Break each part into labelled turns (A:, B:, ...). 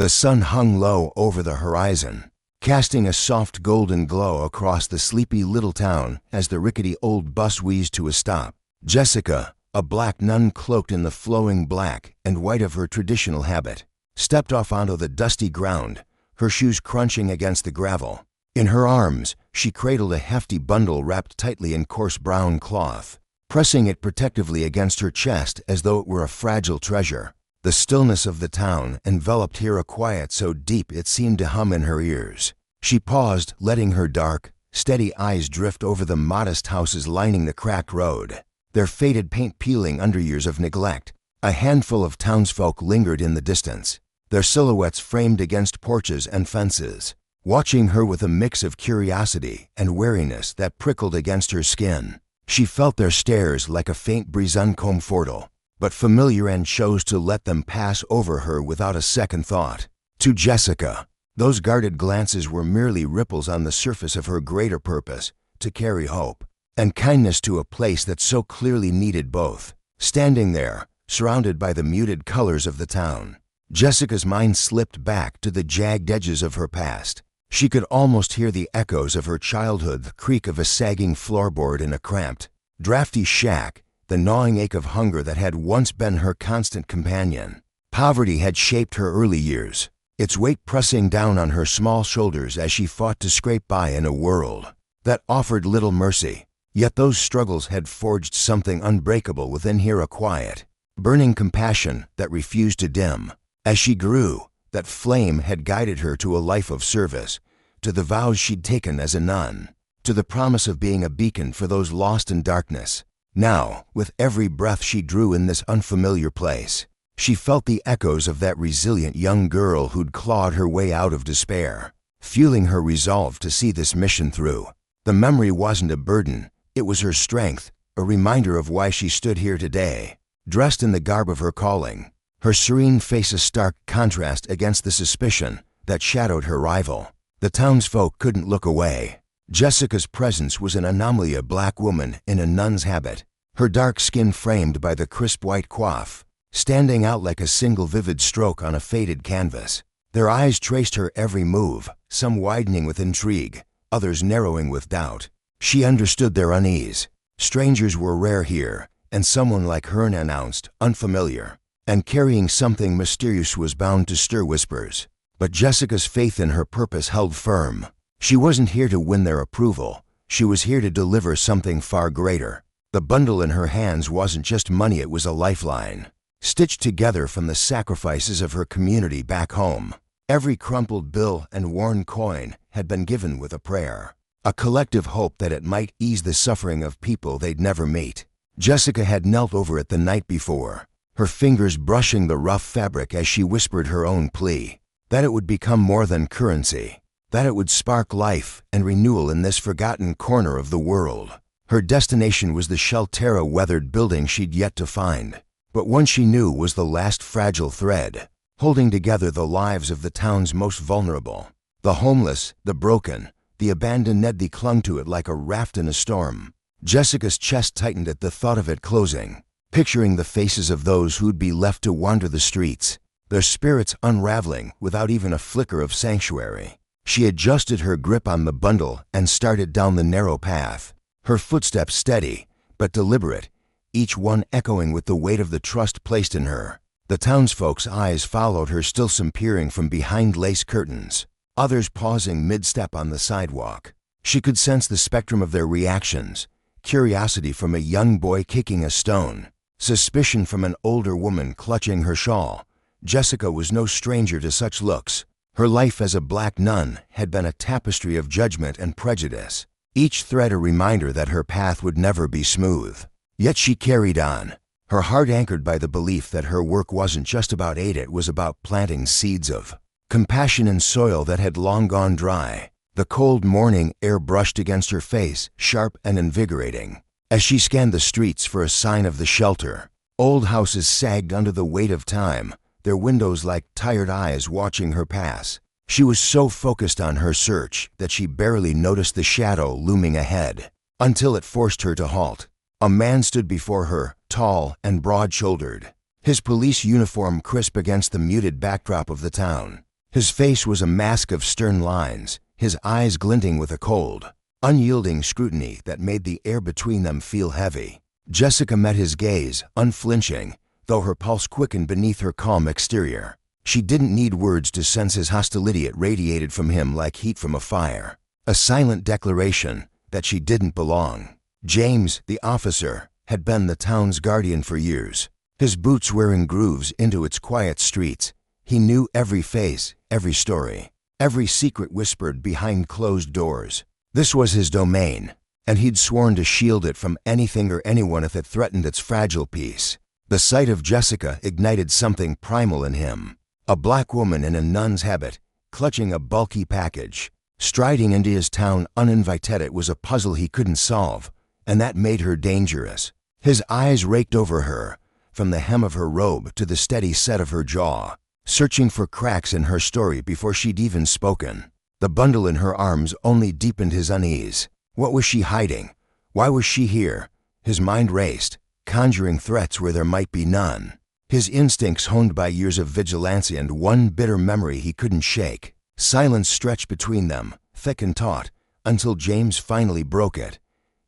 A: The sun hung low over the horizon, casting a soft golden glow across the sleepy little town as the rickety old bus wheezed to a stop. Jessica, a black nun cloaked in the flowing black and white of her traditional habit, stepped off onto the dusty ground, her shoes crunching against the gravel. In her arms, she cradled a hefty bundle wrapped tightly in coarse brown cloth, pressing it protectively against her chest as though it were a fragile treasure. The stillness of the town enveloped here a quiet so deep it seemed to hum in her ears. She paused, letting her dark, steady eyes drift over the modest houses lining the cracked road, their faded paint peeling under years of neglect. A handful of townsfolk lingered in the distance, their silhouettes framed against porches and fences, watching her with a mix of curiosity and wariness that prickled against her skin. She felt their stares like a faint breeze inconfortable, but familiar, and chose to let them pass over her without a second thought. To Jessica, those guarded glances were merely ripples on the surface of her greater purpose, to carry hope and kindness to a place that so clearly needed both. Standing there, surrounded by the muted colors of the town, Jessica's mind slipped back to the jagged edges of her past. She could almost hear the echoes of her childhood, the creak of a sagging floorboard in a cramped, drafty shack, the gnawing ache of hunger that had once been her constant companion. Poverty had shaped her early years, its weight pressing down on her small shoulders as she fought to scrape by in a world that offered little mercy. Yet those struggles had forged something unbreakable within her, a quiet, burning compassion that refused to dim. As she grew, that flame had guided her to a life of service, to the vows she'd taken as a nun, to the promise of being a beacon for those lost in darkness. Now, with every breath she drew in this unfamiliar place, she felt the echoes of that resilient young girl who'd clawed her way out of despair, fueling her resolve to see this mission through. The memory wasn't a burden, it was her strength, a reminder of why she stood here today, dressed in the garb of her calling, her serene face a stark contrast against the suspicion that shadowed her rival. The townsfolk couldn't look away. Jessica's presence was an anomaly, a black woman in a nun's habit, her dark skin framed by the crisp white coif, standing out like a single vivid stroke on a faded canvas. Their eyes traced her every move, some widening with intrigue, others narrowing with doubt. She understood their unease. Strangers were rare here, and someone like her, announced, unfamiliar, and carrying something mysterious, was bound to stir whispers. But Jessica's faith in her purpose held firm. She wasn't here to win their approval. She was here to deliver something far greater. The bundle in her hands wasn't just money, it was a lifeline, stitched together from the sacrifices of her community back home. Every crumpled bill and worn coin had been given with a prayer, a collective hope that it might ease the suffering of people they'd never meet. Jessica had knelt over it the night before, her fingers brushing the rough fabric as she whispered her own plea, that it would become more than currency, that it would spark life and renewal in this forgotten corner of the world. Her destination was the shelter-weathered building she'd yet to find, but one she knew was the last fragile thread, holding together the lives of the town's most vulnerable. The homeless, the broken, the abandoned. They clung to it like a raft in a storm. Jessica's chest tightened at the thought of it closing, picturing the faces of those who'd be left to wander the streets, their spirits unraveling without even a flicker of sanctuary. She adjusted her grip on the bundle and started down the narrow path, her footsteps steady but deliberate, each one echoing with the weight of the trust placed in her. The townsfolk's eyes followed her, still some peering from behind lace curtains, others pausing mid-step on the sidewalk. She could sense the spectrum of their reactions: curiosity from a young boy kicking a stone, suspicion from an older woman clutching her shawl. Jessica was no stranger to such looks. Her life as a black nun had been a tapestry of judgment and prejudice, each thread a reminder that her path would never be smooth. Yet she carried on, her heart anchored by the belief that her work wasn't just about aid, it was about planting seeds of compassion in soil that had long gone dry. The cold morning air brushed against her face, sharp and invigorating. As she scanned the streets for a sign of the shelter, old houses sagged under the weight of time, their windows like tired eyes watching her pass. She was so focused on her search that she barely noticed the shadow looming ahead, until it forced her to halt. A man stood before her, tall and broad-shouldered, his police uniform crisp against the muted backdrop of the town. His face was a mask of stern lines, his eyes glinting with a cold, unyielding scrutiny that made the air between them feel heavy. Jessica met his gaze, unflinching, though her pulse quickened beneath her calm exterior. She didn't need words to sense his hostility. It radiated from him like heat from a fire, a silent declaration that she didn't belong. James, the officer, had been the town's guardian for years, his boots wearing grooves into its quiet streets. He knew every face, every story, every secret whispered behind closed doors. This was his domain, and he'd sworn to shield it from anything or anyone if it threatened its fragile peace. The sight of Jessica ignited something primal in him. A black woman in a nun's habit, clutching a bulky package, striding into his town uninvited. It was a puzzle he couldn't solve, and that made her dangerous. His eyes raked over her, from the hem of her robe to the steady set of her jaw, searching for cracks in her story before she'd even spoken. The bundle in her arms only deepened his unease. What was she hiding? Why was she here? His mind raced, conjuring threats where there might be none. His instincts honed by years of vigilance and one bitter memory he couldn't shake. Silence stretched between them, thick and taut, until James finally broke it.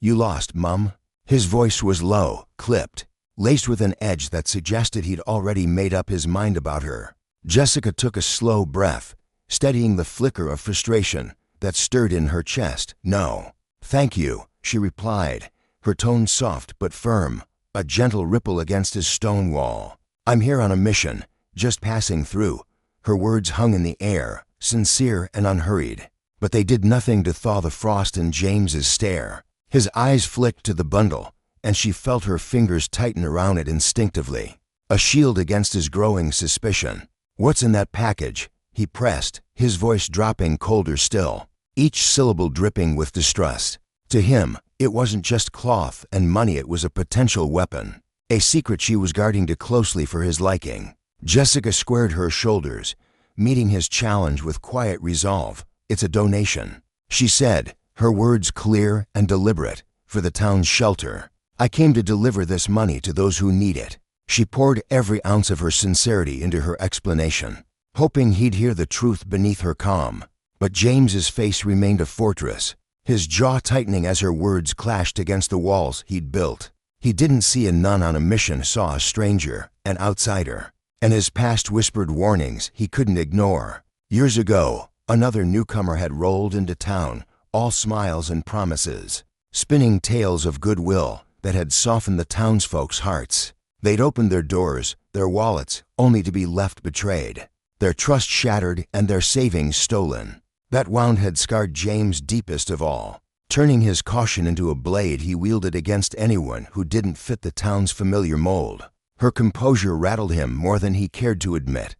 A: "You lost, Mum." His voice was low, clipped, laced with an edge that suggested he'd already made up his mind about her. Jessica took a slow breath, steadying the flicker of frustration that stirred in her chest. "No, thank you," she replied, her tone soft but firm, a gentle ripple against his stone wall. "I'm here on a mission, just passing through." Her words hung in the air, sincere and unhurried, but they did nothing to thaw the frost in James's stare. His eyes flicked to the bundle, and she felt her fingers tighten around it instinctively, a shield against his growing suspicion. "What's in that package?" he pressed, his voice dropping colder still, each syllable dripping with distrust. To him, it wasn't just cloth and money. It was a potential weapon, a secret she was guarding too closely for his liking. Jessica squared her shoulders, meeting his challenge with quiet resolve. "It's a donation," she said, her words clear and deliberate, "for the town's shelter. I came to deliver this money to those who need it." She poured every ounce of her sincerity into her explanation, hoping he'd hear the truth beneath her calm. But James's face remained a fortress, his jaw tightening as her words clashed against the walls he'd built. He didn't see a nun on a mission, saw a stranger, an outsider, and his past whispered warnings he couldn't ignore. Years ago, another newcomer had rolled into town, all smiles and promises, spinning tales of goodwill that had softened the townsfolk's hearts. They'd opened their doors, their wallets, only to be left betrayed, their trust shattered and their savings stolen. That wound had scarred James deepest of all, turning his caution into a blade he wielded against anyone who didn't fit the town's familiar mold. Her composure rattled him more than he cared to admit.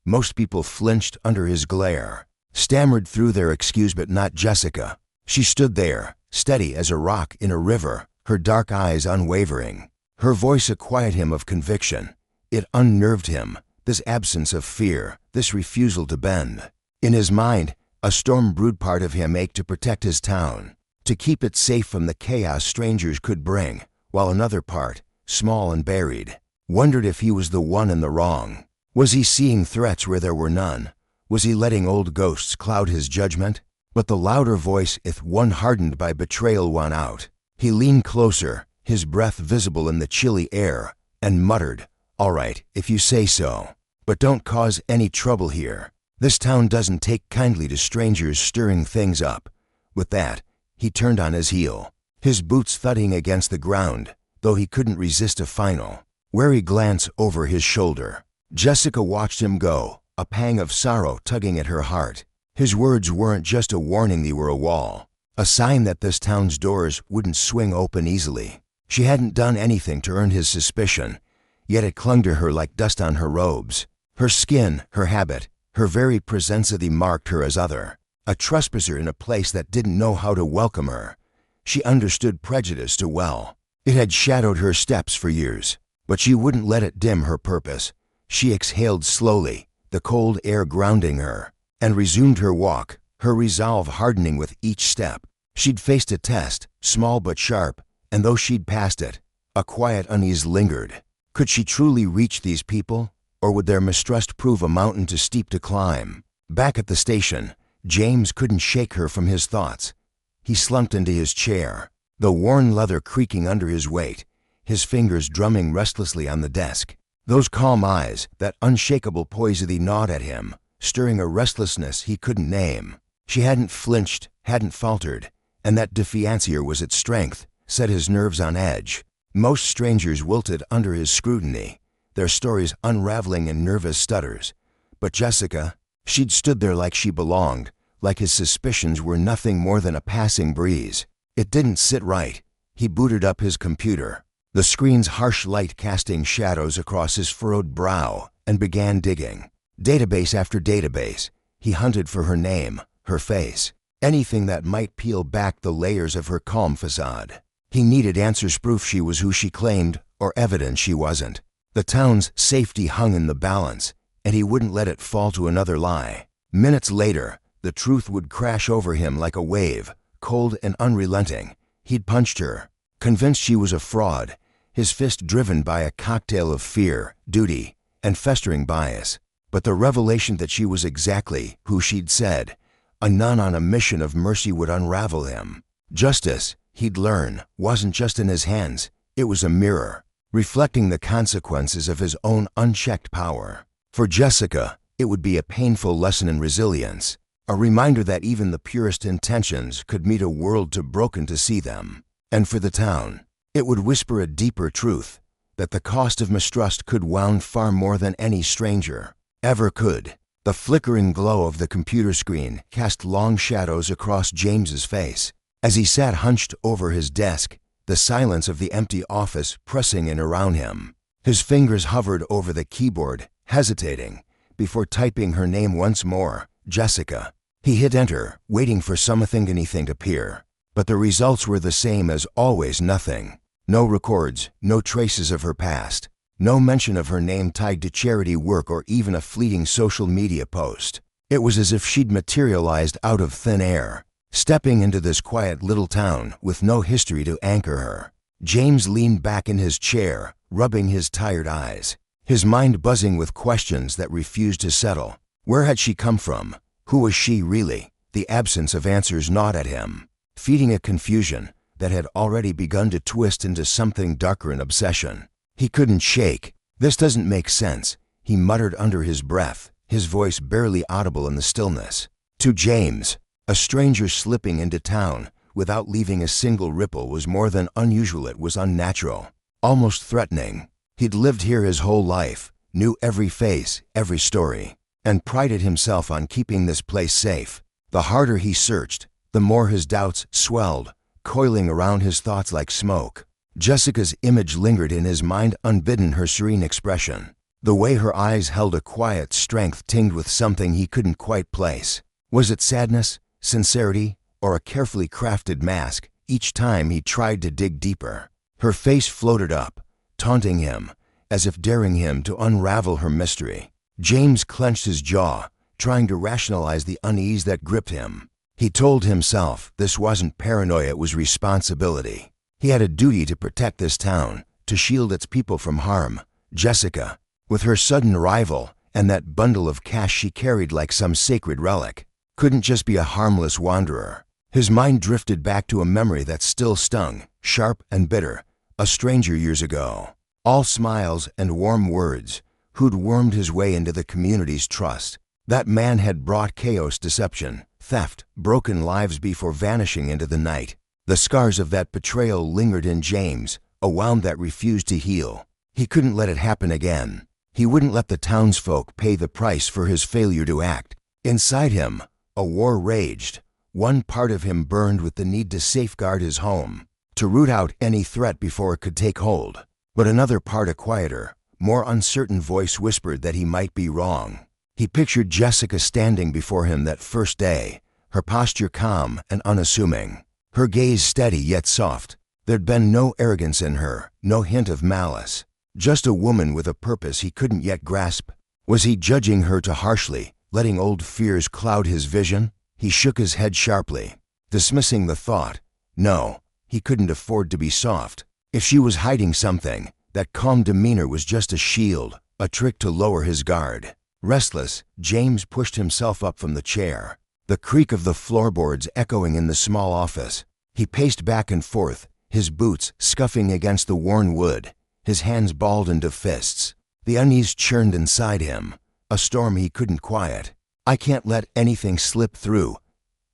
A: Most people flinched under his glare, stammered through their excuse, but not Jessica. She stood there, steady as a rock in a river, her dark eyes unwavering. Her voice a quiet hymn of conviction. It unnerved him, this absence of fear, this refusal to bend. In his mind, a storm brewed. Part of him ached to protect his town, to keep it safe from the chaos strangers could bring, while another part, small and buried, wondered if he was the one in the wrong. Was he seeing threats where there were none? Was he letting old ghosts cloud his judgment? But the louder voice, if one hardened by betrayal, won out. He leaned closer, his breath visible in the chilly air, and muttered, "All right, if you say so. But don't cause any trouble here. This town doesn't take kindly to strangers stirring things up." With that, he turned on his heel, his boots thudding against the ground, though he couldn't resist a final, wary glance over his shoulder. Jessica watched him go, a pang of sorrow tugging at her heart. His words weren't just a warning, they were a wall, a sign that this town's doors wouldn't swing open easily. She hadn't done anything to earn his suspicion, yet it clung to her like dust on her robes. Her skin, her habit, her very presence marked her as other, a trespasser in a place that didn't know how to welcome her. She understood prejudice too well. It had shadowed her steps for years, but she wouldn't let it dim her purpose. She exhaled slowly, the cold air grounding her, and resumed her walk, her resolve hardening with each step. She'd faced a test, small but sharp, and though she'd passed it, a quiet unease lingered. Could she truly reach these people, or would their mistrust prove a mountain too steep to climb? Back at the station, James couldn't shake her from his thoughts. He slumped into his chair, the worn leather creaking under his weight, his fingers drumming restlessly on the desk. Those calm eyes, that unshakable poise as he gnawed at him, stirring a restlessness he couldn't name. She hadn't flinched, hadn't faltered, and that defiancier was its strength, set his nerves on edge. Most strangers wilted under his scrutiny, their stories unraveling in nervous stutters. But Jessica, she'd stood there like she belonged, like his suspicions were nothing more than a passing breeze. It didn't sit right. He booted up his computer, the screen's harsh light casting shadows across his furrowed brow, and began digging. Database after database, he hunted for her name, her face, anything that might peel back the layers of her calm facade. He needed answers, proof she was who she claimed, or evidence she wasn't. The town's safety hung in the balance, and he wouldn't let it fall to another lie. Minutes later, the truth would crash over him like a wave, cold and unrelenting. He'd punched her, convinced she was a fraud, his fist driven by a cocktail of fear, duty, and festering bias. But the revelation that she was exactly who she'd said, a nun on a mission of mercy, would unravel him. Justice, he'd learn, wasn't just in his hands. It was a mirror, reflecting the consequences of his own unchecked power. For Jessica, it would be a painful lesson in resilience, a reminder that even the purest intentions could meet a world too broken to see them. And for the town, it would whisper a deeper truth, that the cost of mistrust could wound far more than any stranger ever could. The flickering glow of the computer screen cast long shadows across James's face. As he sat hunched over his desk, the silence of the empty office pressing in around him. His fingers hovered over the keyboard, hesitating, before typing her name once more, Jessica. He hit enter, waiting for anything to appear. But the results were the same as always: nothing. No records, no traces of her past, no mention of her name tied to charity work or even a fleeting social media post. It was as if she'd materialized out of thin air, stepping into this quiet little town with no history to anchor her. James leaned back in his chair, rubbing his tired eyes, his mind buzzing with questions that refused to settle. Where had she come from? Who was she really? The absence of answers gnawed at him, feeding a confusion that had already begun to twist into something darker, an obsession he couldn't shake. "This doesn't make sense," he muttered under his breath, his voice barely audible in the stillness. To James, a stranger slipping into town without leaving a single ripple was more than unusual. It was unnatural, almost threatening. He'd lived here his whole life, knew every face, every story, and prided himself on keeping this place safe. The harder he searched, the more his doubts swelled, coiling around his thoughts like smoke. Jessica's image lingered in his mind unbidden, her serene expression, the way her eyes held a quiet strength tinged with something he couldn't quite place. Was it sadness, sincerity, or a carefully crafted mask? Each time he tried to dig deeper, her face floated up, taunting him, as if daring him to unravel her mystery. James clenched his jaw, trying to rationalize the unease that gripped him. He told himself this wasn't paranoia, it was responsibility. He had a duty to protect this town, to shield its people from harm. Jessica, with her sudden arrival and that bundle of cash she carried like some sacred relic, couldn't just be a harmless wanderer. His mind drifted back to a memory that still stung, sharp and bitter, a stranger years ago, all smiles and warm words, who'd wormed his way into the community's trust. That man had brought chaos, deception, theft, broken lives before vanishing into the night. The scars of that betrayal lingered in James, a wound that refused to heal. He couldn't let it happen again. He wouldn't let the townsfolk pay the price for his failure to act. Inside him, a war raged. One part of him burned with the need to safeguard his home, to root out any threat before it could take hold. But another part, a quieter, more uncertain voice, whispered that he might be wrong. He pictured Jessica standing before him that first day, her posture calm and unassuming, her gaze steady yet soft. There'd been no arrogance in her, no hint of malice, just a woman with a purpose he couldn't yet grasp. Was he judging her too harshly, letting old fears cloud his vision? He shook his head sharply, dismissing the thought. No, he couldn't afford to be soft. If she was hiding something, that calm demeanor was just a shield, a trick to lower his guard. Restless, James pushed himself up from the chair, the creak of the floorboards echoing in the small office. He paced back and forth, his boots scuffing against the worn wood, his hands balled into fists. The unease churned inside him, a storm he couldn't quiet. "I can't let anything slip through,"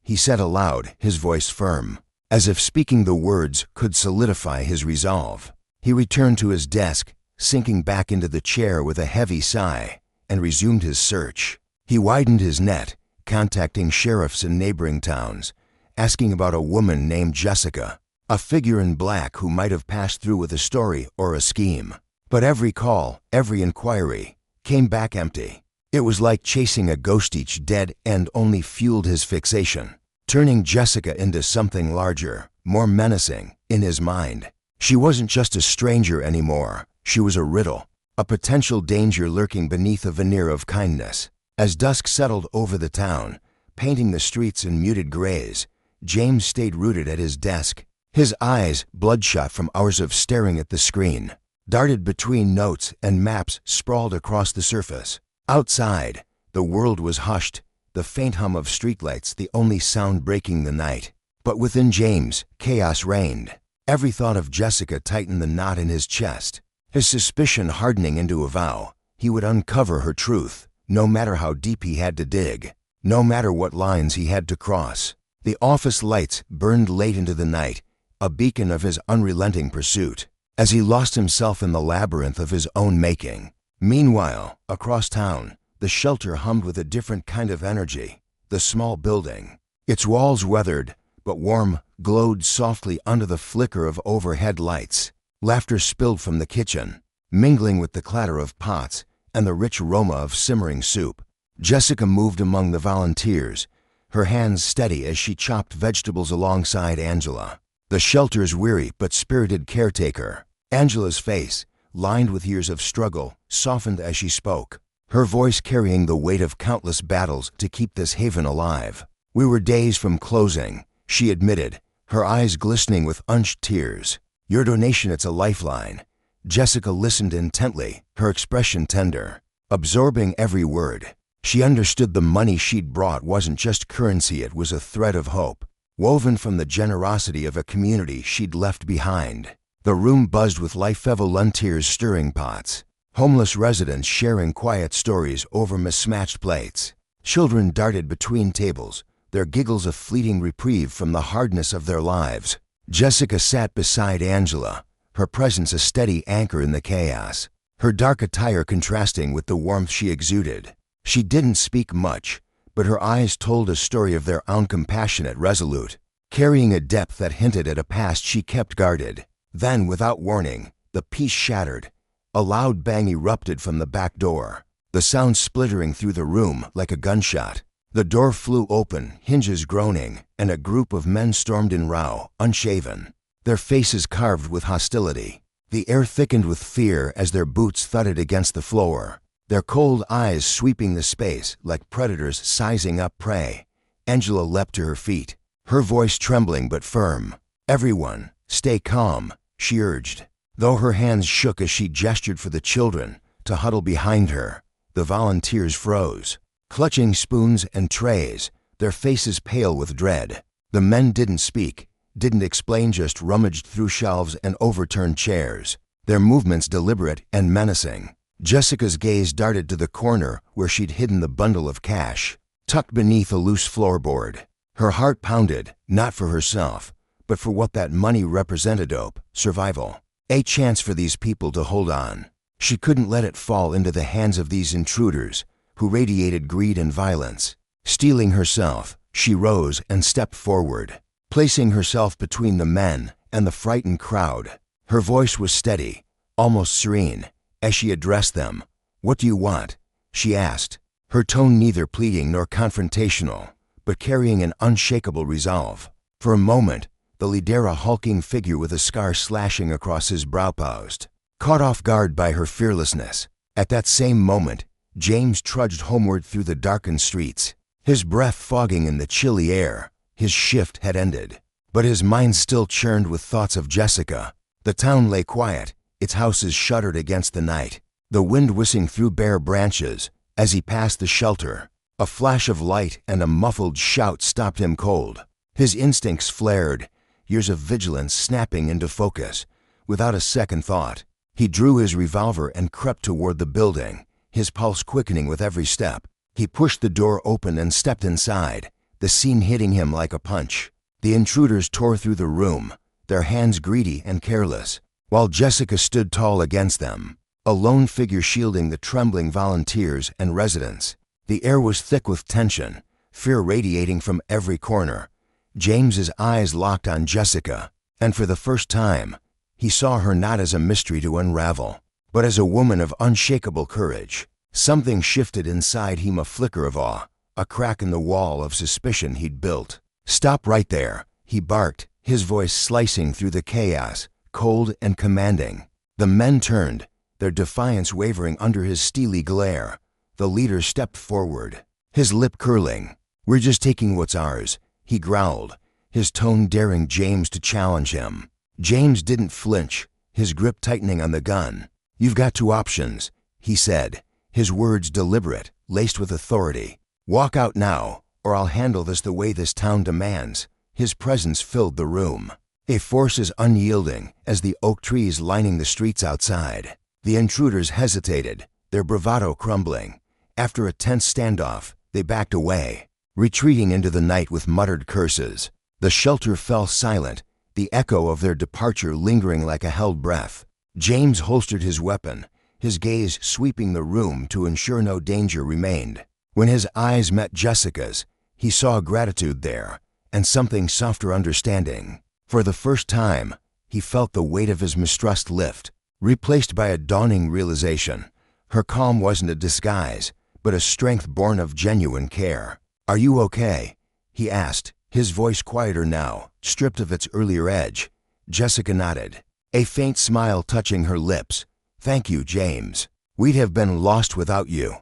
A: he said aloud, his voice firm, as if speaking the words could solidify his resolve. He returned to his desk, sinking back into the chair with a heavy sigh, and resumed his search. He widened his net, contacting sheriffs in neighboring towns, asking about a woman named Jessica, a figure in black who might have passed through with a story or a scheme. But every call, every inquiry, came back empty. It was like chasing a ghost. Each dead end only fueled his fixation, turning Jessica into something larger, more menacing, in his mind. She wasn't just a stranger anymore. She was a riddle, a potential danger lurking beneath a veneer of kindness. As dusk settled over the town, painting the streets in muted grays, James stayed rooted at his desk. His eyes, bloodshot from hours of staring at the screen, darted between notes and maps sprawled across the surface. Outside, the world was hushed, the faint hum of streetlights the only sound breaking the night. But within James, chaos reigned. Every thought of Jessica tightened the knot in his chest, his suspicion hardening into a vow. He would uncover her truth, no matter how deep he had to dig, no matter what lines he had to cross. The office lights burned late into the night, a beacon of his unrelenting pursuit, as he lost himself in the labyrinth of his own making. Meanwhile, across town, the shelter hummed with a different kind of energy. The small building, its walls weathered but warm, glowed softly under the flicker of overhead lights. Laughter spilled from the kitchen, mingling with the clatter of pots and the rich aroma of simmering soup. Jessica moved among the volunteers, her hands steady as she chopped vegetables alongside Angela, the shelter's weary but spirited caretaker. Angela's face, lined with years of struggle, softened as she spoke, her voice carrying the weight of countless battles to keep this haven alive. "We were days from closing," she admitted, her eyes glistening with unshed tears. "Your donation, it's a lifeline." Jessica listened intently, her expression tender, absorbing every word. She understood the money she'd brought wasn't just currency, it was a thread of hope, woven from the generosity of a community she'd left behind. The room buzzed with life, volunteers stirring pots, homeless residents sharing quiet stories over mismatched plates. Children darted between tables, their giggles a fleeting reprieve from the hardness of their lives. Jessica sat beside Angela, her presence a steady anchor in the chaos, her dark attire contrasting with the warmth she exuded. She didn't speak much, but her eyes told a story of their own, compassionate, resolute, carrying a depth that hinted at a past she kept guarded. Then, without warning, the peace shattered. A loud bang erupted from the back door, the sound splittering through the room like a gunshot. The door flew open, hinges groaning, and a group of men stormed in, raw, unshaven, their faces carved with hostility. The air thickened with fear as their boots thudded against the floor, their cold eyes sweeping the space like predators sizing up prey. Angela leapt to her feet, her voice trembling but firm. "Everyone, stay calm," she urged, though her hands shook as she gestured for the children to huddle behind her. The volunteers froze, clutching spoons and trays, their faces pale with dread. The men didn't speak, didn't explain, just rummaged through shelves and overturned chairs, their movements deliberate and menacing. Jessica's gaze darted to the corner where she'd hidden the bundle of cash, tucked beneath a loose floorboard. Her heart pounded, not for herself, but for what that money represented: hope, survival, a chance for these people to hold on. She couldn't let it fall into the hands of these intruders who radiated greed and violence. Steeling herself, she rose and stepped forward, placing herself between the men and the frightened crowd. Her voice was steady, almost serene, as she addressed them. "What do you want?" she asked, her tone neither pleading nor confrontational, but carrying an unshakable resolve. For a moment, the leader, a hulking figure with a scar slashing across his brow, paused, caught off guard by her fearlessness. At that same moment, James trudged homeward through the darkened streets, his breath fogging in the chilly air. His shift had ended, but his mind still churned with thoughts of Jessica. The town lay quiet, its houses shuttered against the night, the wind whistling through bare branches, As he passed the shelter, a flash of light and a muffled shout stopped him cold. His instincts flared, years of vigilance snapping into focus. Without a second thought, he drew his revolver and crept toward the building, his pulse quickening with every step. He pushed the door open and stepped inside, the scene hitting him like a punch. The intruders tore through the room, their hands greedy and careless, while Jessica stood tall against them, a lone figure shielding the trembling volunteers and residents. The air was thick with tension, fear radiating from every corner. James's eyes locked on Jessica, and for the first time, he saw her not as a mystery to unravel, but as a woman of unshakable courage. Something shifted inside him, a flicker of awe, a crack in the wall of suspicion he'd built. "Stop right there," he barked, his voice slicing through the chaos, cold and commanding. The men turned, their defiance wavering under his steely glare. The leader stepped forward, his lip curling. "We're just taking what's ours," he growled, his tone daring James to challenge him. James didn't flinch, his grip tightening on the gun. "You've got two options," he said, his words deliberate, laced with authority. "Walk out now, or I'll handle this the way this town demands." His presence filled the room, a force as unyielding as the oak trees lining the streets outside. The intruders hesitated, their bravado crumbling. After a tense standoff, they backed away, retreating into the night with muttered curses. The shelter fell silent, the echo of their departure lingering like a held breath. James holstered his weapon, his gaze sweeping the room to ensure no danger remained. When his eyes met Jessica's, he saw gratitude there, and something softer understanding. For the first time, he felt the weight of his mistrust lift, replaced by a dawning realization. Her calm wasn't a disguise, but a strength born of genuine care. "Are you okay?" he asked, his voice quieter now, stripped of its earlier edge. Jessica nodded, a faint smile touching her lips. "Thank you, James. We'd have been lost without you."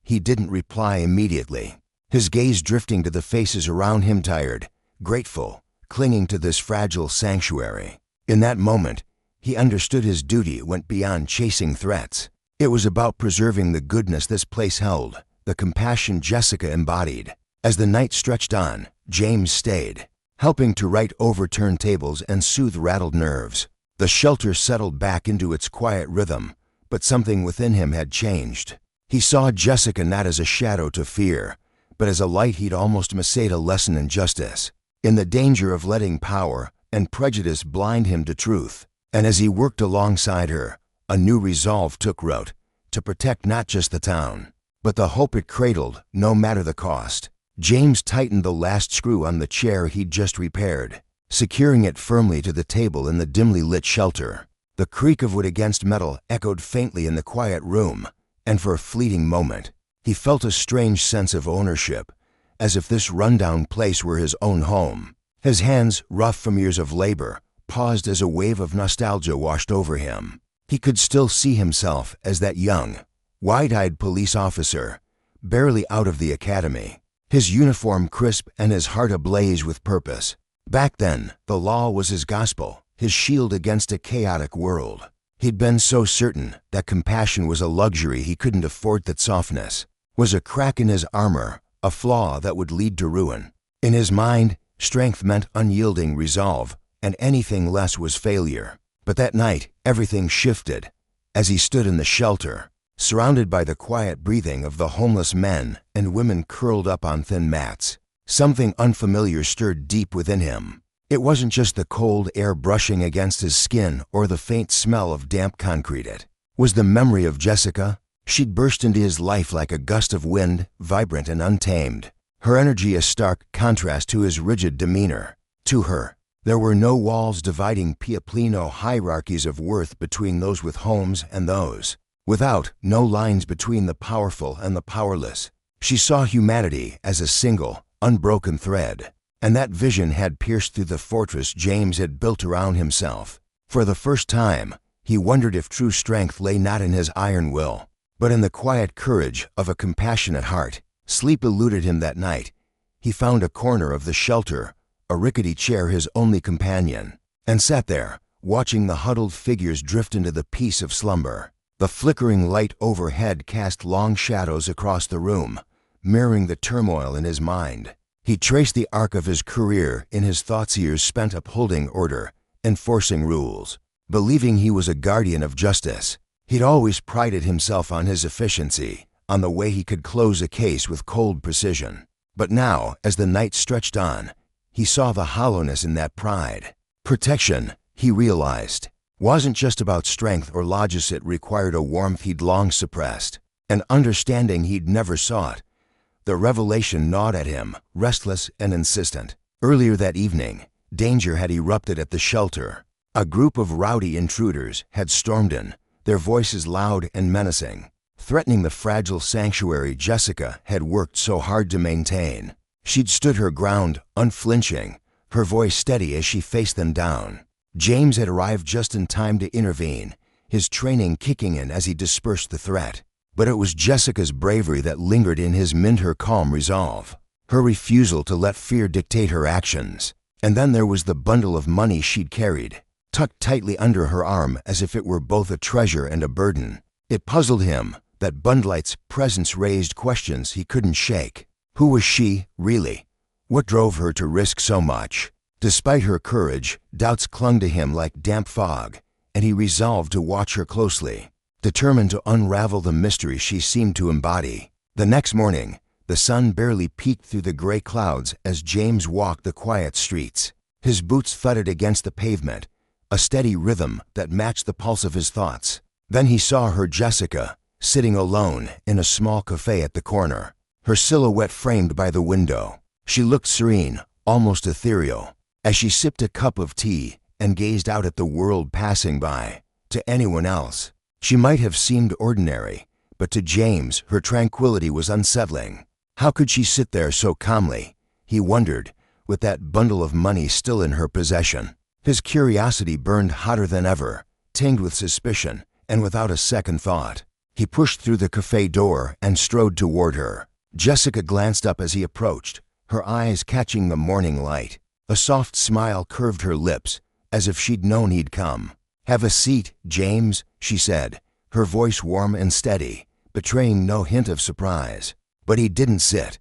A: He didn't reply immediately, his gaze drifting to the faces around him, tired, grateful, clinging to this fragile sanctuary. In that moment, he understood his duty went beyond chasing threats. It was about preserving the goodness this place held, the compassion Jessica embodied. As the night stretched on, James stayed, helping to right overturned tables and soothe rattled nerves. The shelter settled back into its quiet rhythm, but something within him had changed. He saw Jessica not as a shadow to fear, but as a light he'd almost missed a lesson in justice, in the danger of letting power and prejudice blind him to truth. And as he worked alongside her, a new resolve took root, to protect not just the town, but the hope it cradled, no matter the cost. James tightened the last screw on the chair he'd just repaired, securing it firmly to the table in the dimly lit shelter. The creak of wood against metal echoed faintly in the quiet room, and for a fleeting moment, he felt a strange sense of ownership, as if this rundown place were his own home. His hands, rough from years of labor, paused as a wave of nostalgia washed over him. He could still see himself as that young, wide-eyed police officer, barely out of the academy, his uniform crisp and his heart ablaze with purpose. Back then, the law was his gospel, his shield against a chaotic world. He'd been so certain that compassion was a luxury he couldn't afford, that softness was a crack in his armor, a flaw that would lead to ruin. In his mind, strength meant unyielding resolve, and anything less was failure. But that night, everything shifted. As he stood in the shelter, surrounded by the quiet breathing of the homeless men and women curled up on thin mats, something unfamiliar stirred deep within him. It wasn't just the cold air brushing against his skin or the faint smell of damp concrete. It was the memory of Jessica. She'd burst into his life like a gust of wind, vibrant and untamed, her energy a stark contrast to his rigid demeanor. To her, there were no walls dividing Pioplino hierarchies of worth between those with homes and those without, no lines between the powerful and the powerless. She saw humanity as a single, unbroken thread, and that vision had pierced through the fortress James had built around himself. For the first time, he wondered if true strength lay not in his iron will, but in the quiet courage of a compassionate heart. Sleep eluded him that night. He found a corner of the shelter, a rickety chair his only companion, and sat there, watching the huddled figures drift into the peace of slumber. The flickering light overhead cast long shadows across the room, mirroring the turmoil in his mind. He traced the arc of his career in his thoughts, years spent upholding order, enforcing rules, believing he was a guardian of justice. He'd always prided himself on his efficiency, on the way he could close a case with cold precision. But now, as the night stretched on, he saw the hollowness in that pride. Protection, he realized, wasn't just about strength or logic. It required a warmth he'd long suppressed, an understanding he'd never sought. The revelation gnawed at him, restless and insistent. Earlier that evening, danger had erupted at the shelter. A group of rowdy intruders had stormed in, their voices loud and menacing, threatening the fragile sanctuary Jessica had worked so hard to maintain. She'd stood her ground, unflinching, her voice steady as she faced them down. James had arrived just in time to intervene, his training kicking in as he dispersed the threat. But it was Jessica's bravery that lingered in his mind, her calm resolve, her refusal to let fear dictate her actions. And then there was the bundle of money she'd carried, tucked tightly under her arm as if it were both a treasure and a burden. It puzzled him that bundle's presence raised questions he couldn't shake. Who was she, really? What drove her to risk so much? Despite her courage, doubts clung to him like damp fog, and he resolved to watch her closely, determined to unravel the mystery she seemed to embody. The next morning, the sun barely peeked through the gray clouds as James walked the quiet streets. His boots thudded against the pavement, a steady rhythm that matched the pulse of his thoughts. Then he saw her, Jessica, sitting alone in a small cafe at the corner, her silhouette framed by the window. She looked serene, almost ethereal, as she sipped a cup of tea and gazed out at the world passing by. To anyone else, she might have seemed ordinary, but to James, her tranquility was unsettling. How could she sit there so calmly, he wondered, with that bundle of money still in her possession? His curiosity burned hotter than ever, tinged with suspicion, and without a second thought, he pushed through the cafe door and strode toward her. Jessica glanced up as he approached, her eyes catching the morning light. A soft smile curved her lips, as if she'd known he'd come. "Have a seat, James," she said, her voice warm and steady, betraying no hint of surprise. But he didn't sit.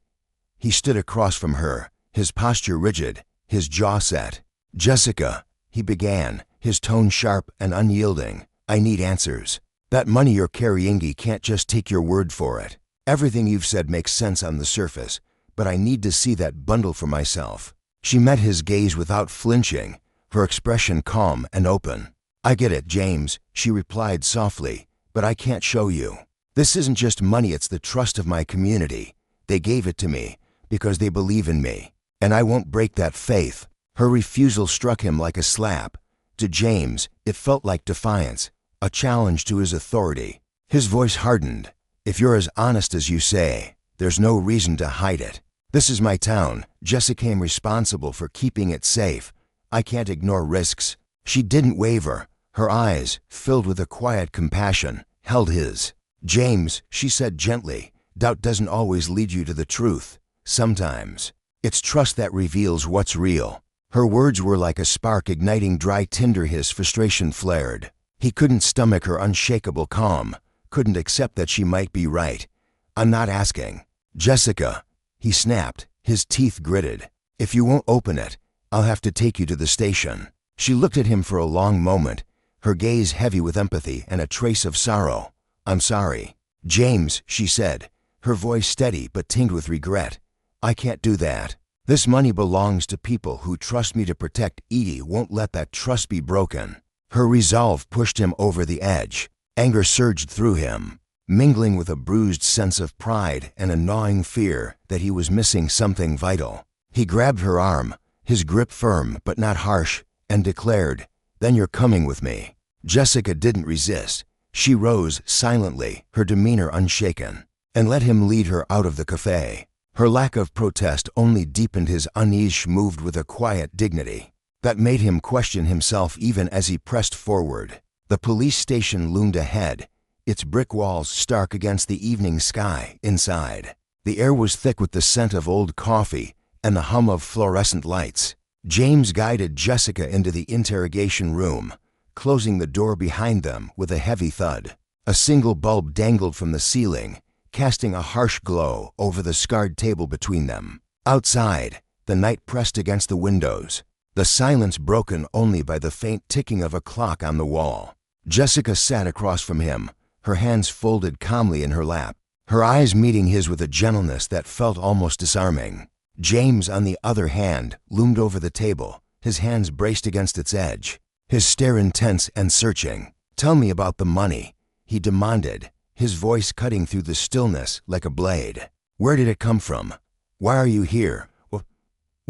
A: He stood across from her, his posture rigid, his jaw set. "Jessica," he began, his tone sharp and unyielding, "I need answers. That money you're carrying, I can't just take your word for it. Everything you've said makes sense on the surface, but I need to see that bundle for myself." She met his gaze without flinching, her expression calm and open. "I get it, James," she replied softly, "but I can't show you. This isn't just money, it's the trust of my community. They gave it to me because they believe in me, and I won't break that faith." Her refusal struck him like a slap. To James, it felt like defiance, a challenge to his authority. His voice hardened. "If you're as honest as you say, there's no reason to hide it. This is my town. Jessica am responsible for keeping it safe. I can't ignore risks." She didn't waver. Her eyes, filled with a quiet compassion, held his. "James," she said gently, "doubt doesn't always lead you to the truth. Sometimes it's trust that reveals what's real." Her words were like a spark igniting dry tinder. His frustration flared. He couldn't stomach her unshakable calm, couldn't accept that she might be right. "I'm not asking." "Jessica," he snapped, his teeth gritted, "if you won't open it, I'll have to take you to the station." She looked at him for a long moment, her gaze heavy with empathy and a trace of sorrow. "I'm sorry." "James," she said, her voice steady but tinged with regret, "I can't do that. This money belongs to people who trust me to protect. Edie won't let that trust be broken." Her resolve pushed him over the edge. Anger surged through him, mingling with a bruised sense of pride and a gnawing fear that he was missing something vital. He grabbed her arm, his grip firm but not harsh, and declared, "Then you're coming with me." Jessica didn't resist. She rose silently, her demeanor unshaken, and let him lead her out of the cafe. Her lack of protest only deepened his unease. She moved with a quiet dignity that made him question himself even as he pressed forward. The police station loomed ahead, its brick walls stark against the evening sky inside. The air was thick with the scent of old coffee and the hum of fluorescent lights. James guided Jessica into the interrogation room, closing the door behind them with a heavy thud. A single bulb dangled from the ceiling, casting a harsh glow over the scarred table between them. Outside, the night pressed against the windows, the silence broken only by the faint ticking of a clock on the wall. Jessica sat across from him, her hands folded calmly in her lap, her eyes meeting his with a gentleness that felt almost disarming. James, on the other hand, loomed over the table, his hands braced against its edge, his stare intense and searching. "Tell me about the money," he demanded, his voice cutting through the stillness like a blade. "Where did it come from? Why are you here? What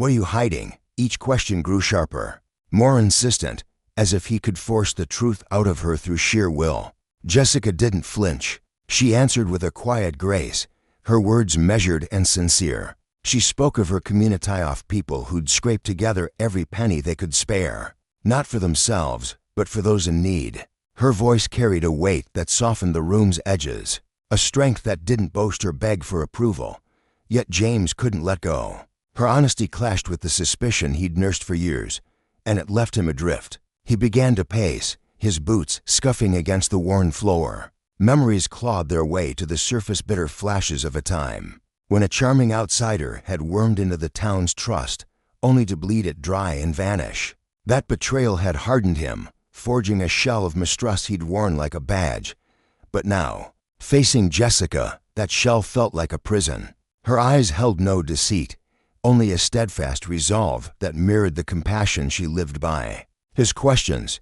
A: are you hiding?" Each question grew sharper, more insistent, as if he could force the truth out of her through sheer will. Jessica didn't flinch. She answered with a quiet grace, her words measured and sincere. She spoke of her community of people who'd scraped together every penny they could spare, not for themselves, but for those in need. Her voice carried a weight that softened the room's edges, a strength that didn't boast or beg for approval. Yet James couldn't let go. Her honesty clashed with the suspicion he'd nursed for years, and it left him adrift. He began to pace, his boots scuffing against the worn floor. Memories clawed their way to the surface, bitter flashes of a time when a charming outsider had wormed into the town's trust, only to bleed it dry and vanish. That betrayal had hardened him, forging a shell of mistrust he'd worn like a badge. But now, facing Jessica, that shell felt like a prison. Her eyes held no deceit, only a steadfast resolve that mirrored the compassion she lived by. His questions,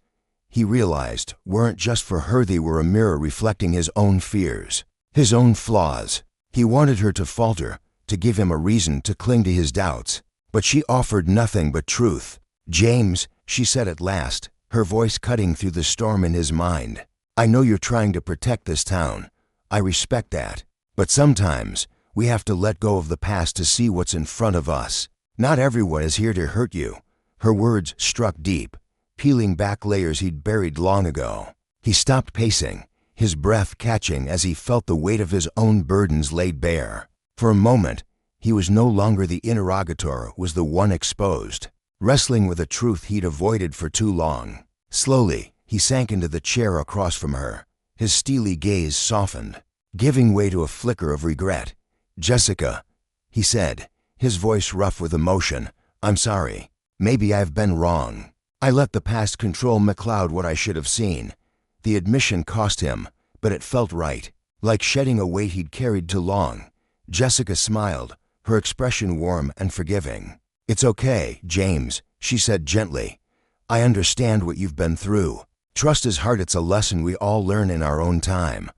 A: he realized, weren't just for her, they were a mirror reflecting his own fears, his own flaws. He wanted her to falter, to give him a reason to cling to his doubts. But she offered nothing but truth. "James," she said at last, her voice cutting through the storm in his mind, "I know you're trying to protect this town. I respect that. But sometimes, we have to let go of the past to see what's in front of us. Not everyone is here to hurt you." Her words struck deep, peeling back layers he'd buried long ago. He stopped pacing, his breath catching as he felt the weight of his own burdens laid bare. For a moment, he was no longer the interrogator, was the one exposed, wrestling with a truth he'd avoided for too long. Slowly, he sank into the chair across from her, his steely gaze softened, giving way to a flicker of regret. "Jessica," he said, his voice rough with emotion, "I'm sorry. Maybe I've been wrong. I let the past control McCloud what I should have seen." The admission cost him, but it felt right, like shedding a weight he'd carried too long. Jessica smiled, her expression warm and forgiving. "It's okay, James," she said gently. "I understand what you've been through. Trust is hard. It's a lesson we all learn in our own time.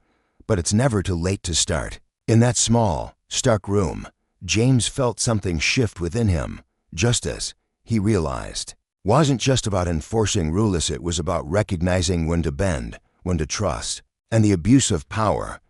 A: But it's never too late to start." In that small, stark room, James felt something shift within him. Justice, he realized, wasn't just about enforcing rules, it was about recognizing when to bend, when to trust. And the abuse of power,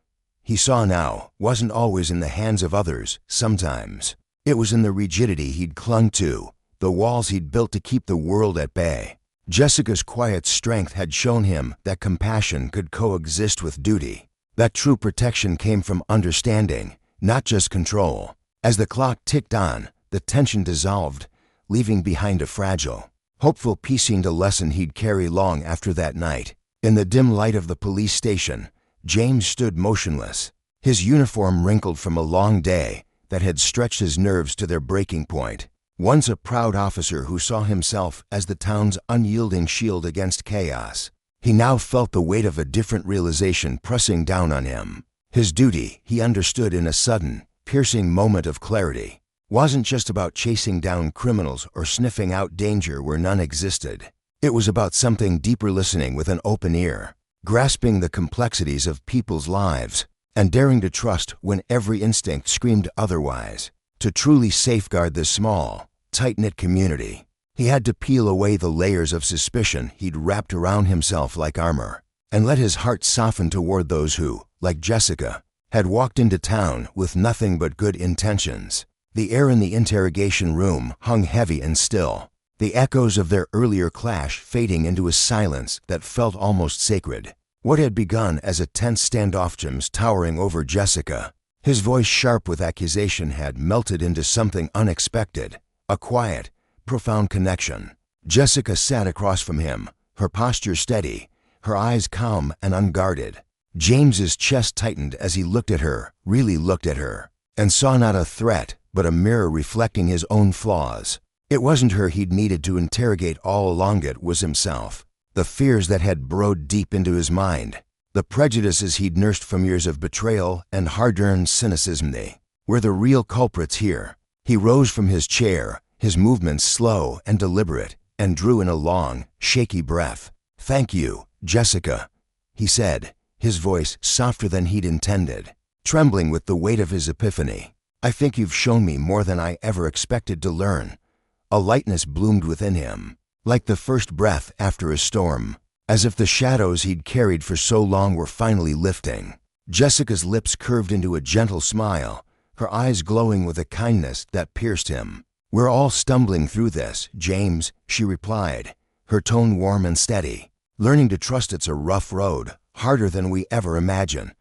A: he saw now, wasn't always in the hands of others. Sometimes it was in the rigidity he'd clung to, the walls he'd built to keep the world at bay. Jessica's quiet strength had shown him that compassion could coexist with duty, that true protection came from understanding, not just control. As the clock ticked on, the tension dissolved, leaving behind a fragile, hopeful peace, seemed a lesson he'd carry long after that night. In the dim light of the police station, James stood motionless, his uniform wrinkled from a long day that had stretched his nerves to their breaking point. Once a proud officer who saw himself as the town's unyielding shield against chaos, he now felt the weight of a different realization pressing down on him. His duty, he understood in a sudden, piercing moment of clarity, wasn't just about chasing down criminals or sniffing out danger where none existed. It was about something deeper, listening with an open ear, grasping the complexities of people's lives, and daring to trust when every instinct screamed otherwise. To truly safeguard this small, tight-knit community, he had to peel away the layers of suspicion he'd wrapped around himself like armor, and let his heart soften toward those who, like Jessica, had walked into town with nothing but good intentions. The air in the interrogation room hung heavy and still, the echoes of their earlier clash fading into a silence that felt almost sacred. What had begun as a tense standoff, James towering over Jessica, his voice sharp with accusation, had melted into something unexpected, a quiet, profound connection. Jessica sat across from him, her posture steady, her eyes calm and unguarded. James's chest tightened as he looked at her, really looked at her, and saw not a threat, but a mirror reflecting his own flaws. It wasn't her he'd needed to interrogate all along, it was himself. The fears that had burrowed deep into his mind, the prejudices he'd nursed from years of betrayal and hard-earned cynicism, they were the real culprits here. He rose from his chair, his movements slow and deliberate, and drew in a long, shaky breath. "Thank you, Jessica," he said, his voice softer than he'd intended, trembling with the weight of his epiphany. "I think you've shown me more than I ever expected to learn." A lightness bloomed within him, like the first breath after a storm, as if the shadows he'd carried for so long were finally lifting. Jessica's lips curved into a gentle smile, her eyes glowing with a kindness that pierced him. "We're all stumbling through this, James," she replied, her tone warm and steady. "Learning to trust it's a rough road, harder than we ever imagine.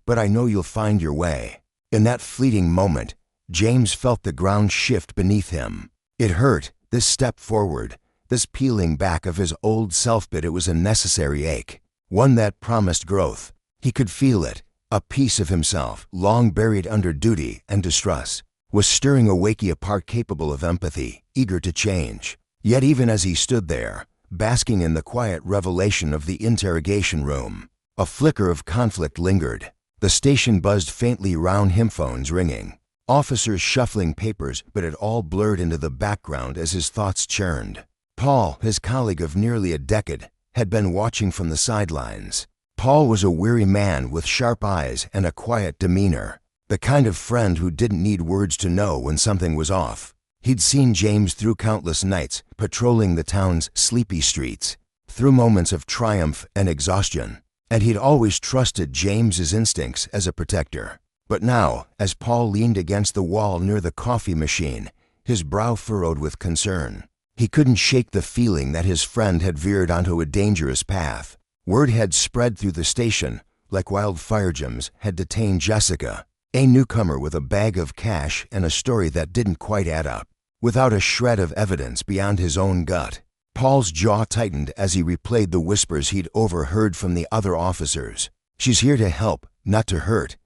A: But I know you'll find your way." In that fleeting moment, James felt the ground shift beneath him. It hurt, this step forward, this peeling back of his old self, but it was a necessary ache, one that promised growth. He could feel it. A piece of himself, long buried under duty and distrust, was stirring awake, a part capable of empathy, eager to change. Yet even as he stood there, basking in the quiet revelation of the interrogation room, a flicker of conflict lingered. The station buzzed faintly round him, phones ringing, officers shuffling papers, but it all blurred into the background as his thoughts churned. Paul, his colleague of nearly a decade, had been watching from the sidelines. Paul was a weary man with sharp eyes and a quiet demeanor, the kind of friend who didn't need words to know when something was off. He'd seen James through countless nights, patrolling the town's sleepy streets, through moments of triumph and exhaustion, and he'd always trusted James's instincts as a protector. But now, as Paul leaned against the wall near the coffee machine, his brow furrowed with concern, he couldn't shake the feeling that his friend had veered onto a dangerous path. Word had spread through the station, like wildfire. James had detained Jessica, a newcomer with a bag of cash and a story that didn't quite add up. Without a shred of evidence beyond his own gut, Paul's jaw tightened as he replayed the whispers he'd overheard from the other officers. "She's here to help, not to hurt.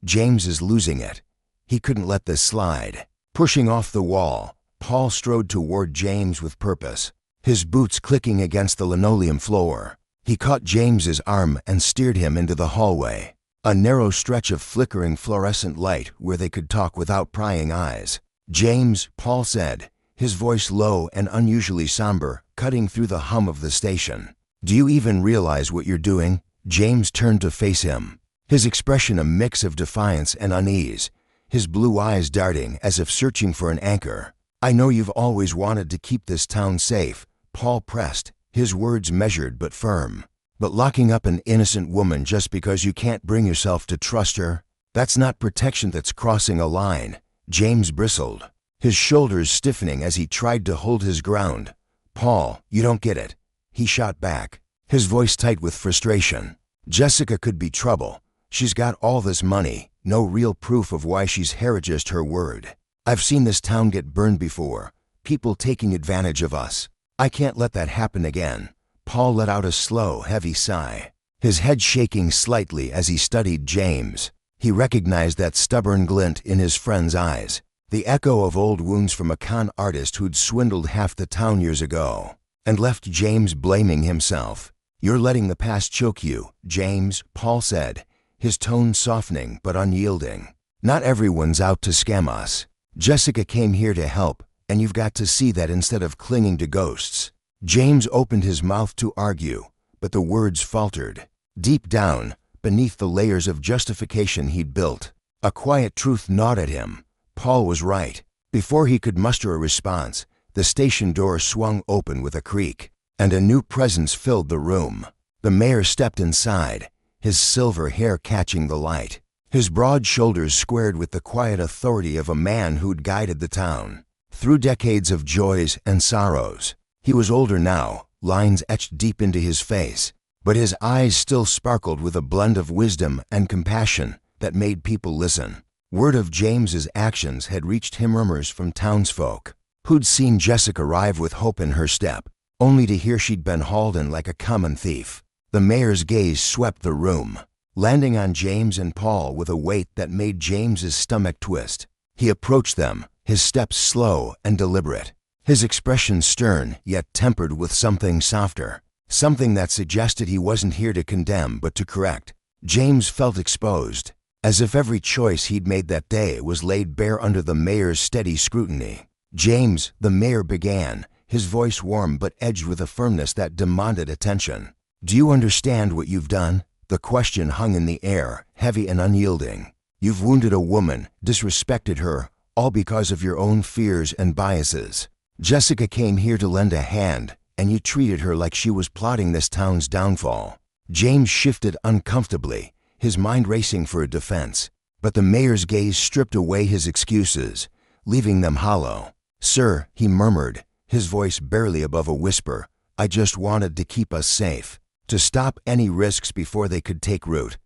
A: James is losing it." He couldn't let this slide. Pushing off the wall, Paul strode toward James with purpose, his boots clicking against the linoleum floor. He caught James's arm and steered him into the hallway, a narrow stretch of flickering fluorescent light where they could talk without prying eyes. "James," Paul said, his voice low and unusually somber, cutting through the hum of the station. "Do you even realize what you're doing?" James turned to face him, his expression a mix of defiance and unease, his blue eyes darting as if searching for an anchor. "I know you've always wanted to keep this town safe," Paul pressed, his words measured but firm. "But locking up an innocent woman just because you can't bring yourself to trust her, that's not protection, that's crossing a line." James bristled, his shoulders stiffening as he tried to hold his ground. "Paul, you don't get it," he shot back, his voice tight with frustration. "Jessica could be trouble. She's got all this money, no real proof of why she's here, just her word. I've seen this town get burned before, people taking advantage of us. I can't let that happen again." Paul let out a slow, heavy sigh, his head shaking slightly as he studied James. He recognized that stubborn glint in his friend's eyes, the echo of old wounds from a con artist who'd swindled half the town years ago, and left James blaming himself. "You're letting the past choke you, James," Paul said, his tone softening but unyielding. "Not everyone's out to scam us. Jessica came here to help, and you've got to see that instead of clinging to ghosts." James opened his mouth to argue, but the words faltered. Deep down, beneath the layers of justification he'd built, a quiet truth gnawed at him. Paul was right. Before he could muster a response, the station door swung open with a creak, and a new presence filled the room. The mayor stepped inside, his silver hair catching the light, his broad shoulders squared with the quiet authority of a man who'd guided the town through decades of joys and sorrows. He was older now, lines etched deep into his face, but his eyes still sparkled with a blend of wisdom and compassion that made people listen. Word of James's actions had reached him, rumors from townsfolk who'd seen Jessica arrive with hope in her step, only to hear she'd been hauled in like a common thief. The mayor's gaze swept the room. landing on James and Paul with a weight that made James's stomach twist. He approached them, his steps slow and deliberate, his expression stern yet tempered with something softer, something that suggested he wasn't here to condemn but to correct. James felt exposed, as if every choice he'd made that day was laid bare under the mayor's steady scrutiny. "James," the mayor began, his voice warm but edged with a firmness that demanded attention. "Do you understand what you've done?" The question hung in the air, heavy and unyielding. "You've wounded a woman, disrespected her, all because of your own fears and biases. Jessica came here to lend a hand, and you treated her like she was plotting this town's downfall." James shifted uncomfortably, his mind racing for a defense, but the mayor's gaze stripped away his excuses, leaving them hollow. "Sir," he murmured, his voice barely above a whisper, "I just wanted to keep us safe, to stop any risks before they could take root."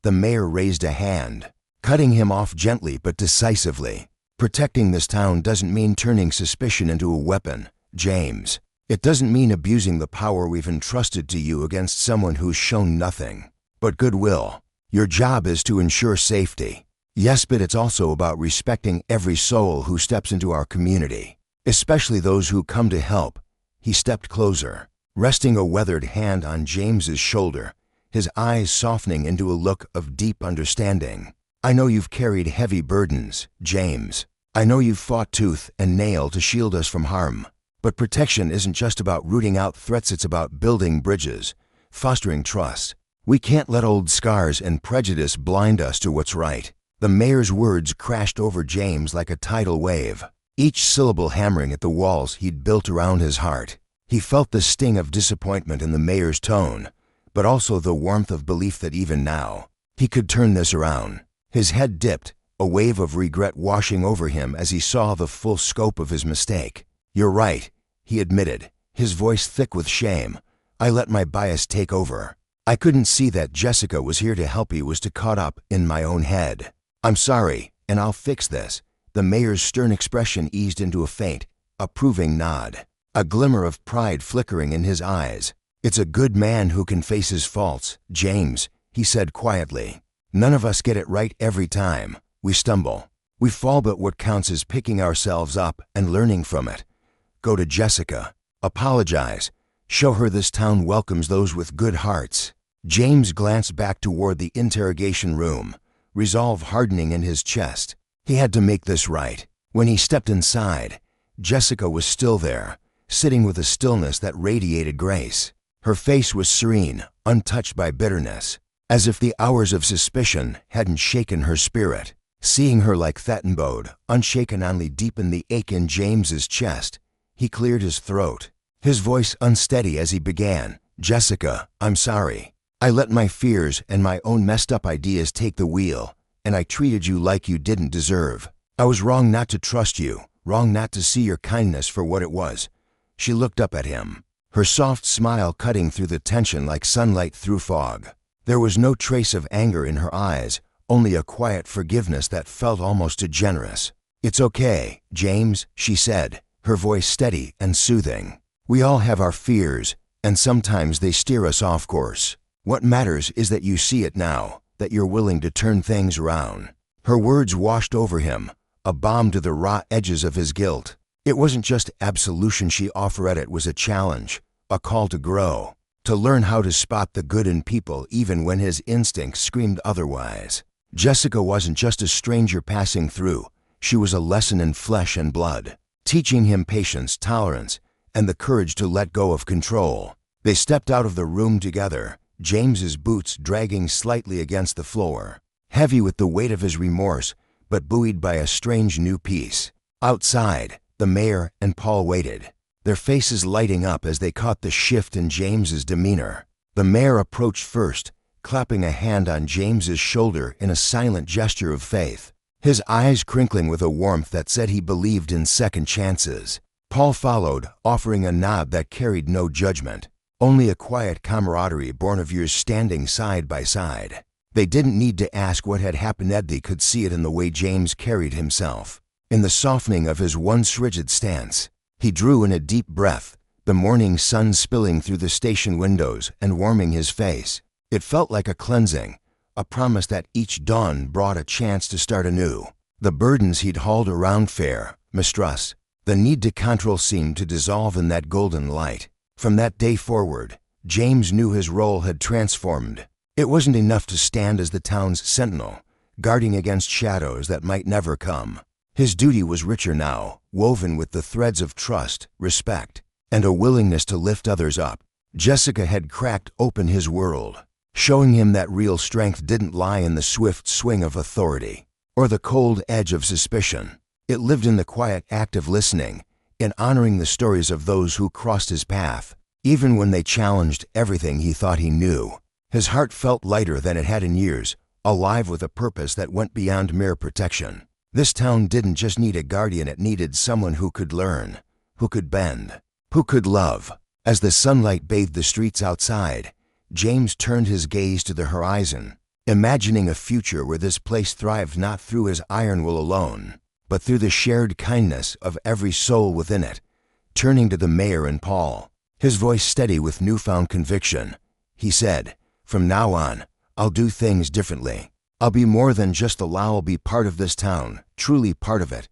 A: The mayor raised a hand, cutting him off gently but decisively. "Protecting this town doesn't mean turning suspicion into a weapon, James. It doesn't mean abusing the power we've entrusted to you against someone who's shown nothing but goodwill. Your job is to ensure safety. Yes, but it's also about respecting every soul who steps into our community, especially those who come to help." He stepped closer, resting a weathered hand on James's shoulder, his eyes softening into a look of deep understanding. "I know you've carried heavy burdens, James. I know you've fought tooth and nail to shield us from harm. But protection isn't just about rooting out threats, it's about building bridges, fostering trust. We can't let old scars and prejudice blind us to what's right." The mayor's words crashed over James like a tidal wave, each syllable hammering at the walls he'd built around his heart. He felt the sting of disappointment in the mayor's tone, but also the warmth of belief that even now, he could turn this around. His head dipped, a wave of regret washing over him as he saw the full scope of his mistake. "You're right," he admitted, his voice thick with shame. "I let my bias take over. I couldn't see that Jessica was here to help. He was too caught up in my own head. I'm sorry, and I'll fix this." The mayor's stern expression eased into a faint, approving nod, a glimmer of pride flickering in his eyes. "It's a good man who can face his faults, James," he said quietly. "None of us get it right every time. We stumble. We fall, but what counts is picking ourselves up and learning from it. Go to Jessica. Apologize. Show her this town welcomes those with good hearts." James glanced back toward the interrogation room, resolve hardening in his chest. He had to make this right. When he stepped inside, Jessica was still there, sitting with a stillness that radiated grace. Her face was serene, untouched by bitterness, as if the hours of suspicion hadn't shaken her spirit. Seeing her like that bode, unshaken, only deepened the ache in James's chest. He cleared his throat, his voice unsteady as he began. "Jessica, I'm sorry. I let my fears and my own messed up ideas take the wheel, and I treated you like you didn't deserve. I was wrong not to trust you, wrong not to see your kindness for what it was." She looked up at him, her soft smile cutting through the tension like sunlight through fog. There was no trace of anger in her eyes, only a quiet forgiveness that felt almost too generous. "It's okay, James," she said, her voice steady and soothing. "We all have our fears, and sometimes they steer us off course. What matters is that you see it now, that you're willing to turn things around." Her words washed over him, a balm to the raw edges of his guilt. It wasn't just absolution she offered, it was a challenge, a call to grow, to learn how to spot the good in people even when his instincts screamed otherwise. Jessica wasn't just a stranger passing through, she was a lesson in flesh and blood, teaching him patience, tolerance, and the courage to let go of control. They stepped out of the room together, James's boots dragging slightly against the floor, heavy with the weight of his remorse, but buoyed by a strange new peace. Outside, the mayor and Paul waited, their faces lighting up as they caught the shift in James's demeanor. The mayor approached first, clapping a hand on James's shoulder in a silent gesture of faith, his eyes crinkling with a warmth that said he believed in second chances. Paul followed, offering a nod that carried no judgment, only a quiet camaraderie born of years standing side by side. They didn't need to ask what had happened. They could see it in the way James carried himself, in the softening of his once rigid stance. He drew in a deep breath, the morning sun spilling through the station windows and warming his face. It felt like a cleansing, a promise that each dawn brought a chance to start anew. The burdens he'd hauled around fear, mistrust, the need to control seemed to dissolve in that golden light. From that day forward, James knew his role had transformed. It wasn't enough to stand as the town's sentinel, guarding against shadows that might never come. His duty was richer now, woven with the threads of trust, respect, and a willingness to lift others up. Jessica had cracked open his world, showing him that real strength didn't lie in the swift swing of authority or the cold edge of suspicion. It lived in the quiet act of listening, in honoring the stories of those who crossed his path, even when they challenged everything he thought he knew. His heart felt lighter than it had in years, alive with a purpose that went beyond mere protection. This town didn't just need a guardian, it needed someone who could learn, who could bend, who could love. As the sunlight bathed the streets outside, James turned his gaze to the horizon, imagining a future where this place thrived not through his iron will alone, but through the shared kindness of every soul within it. Turning to the mayor and Paul, his voice steady with newfound conviction, he said, "From now on, I'll do things differently. I'll be more than just I'll be part of this town, truly part of it."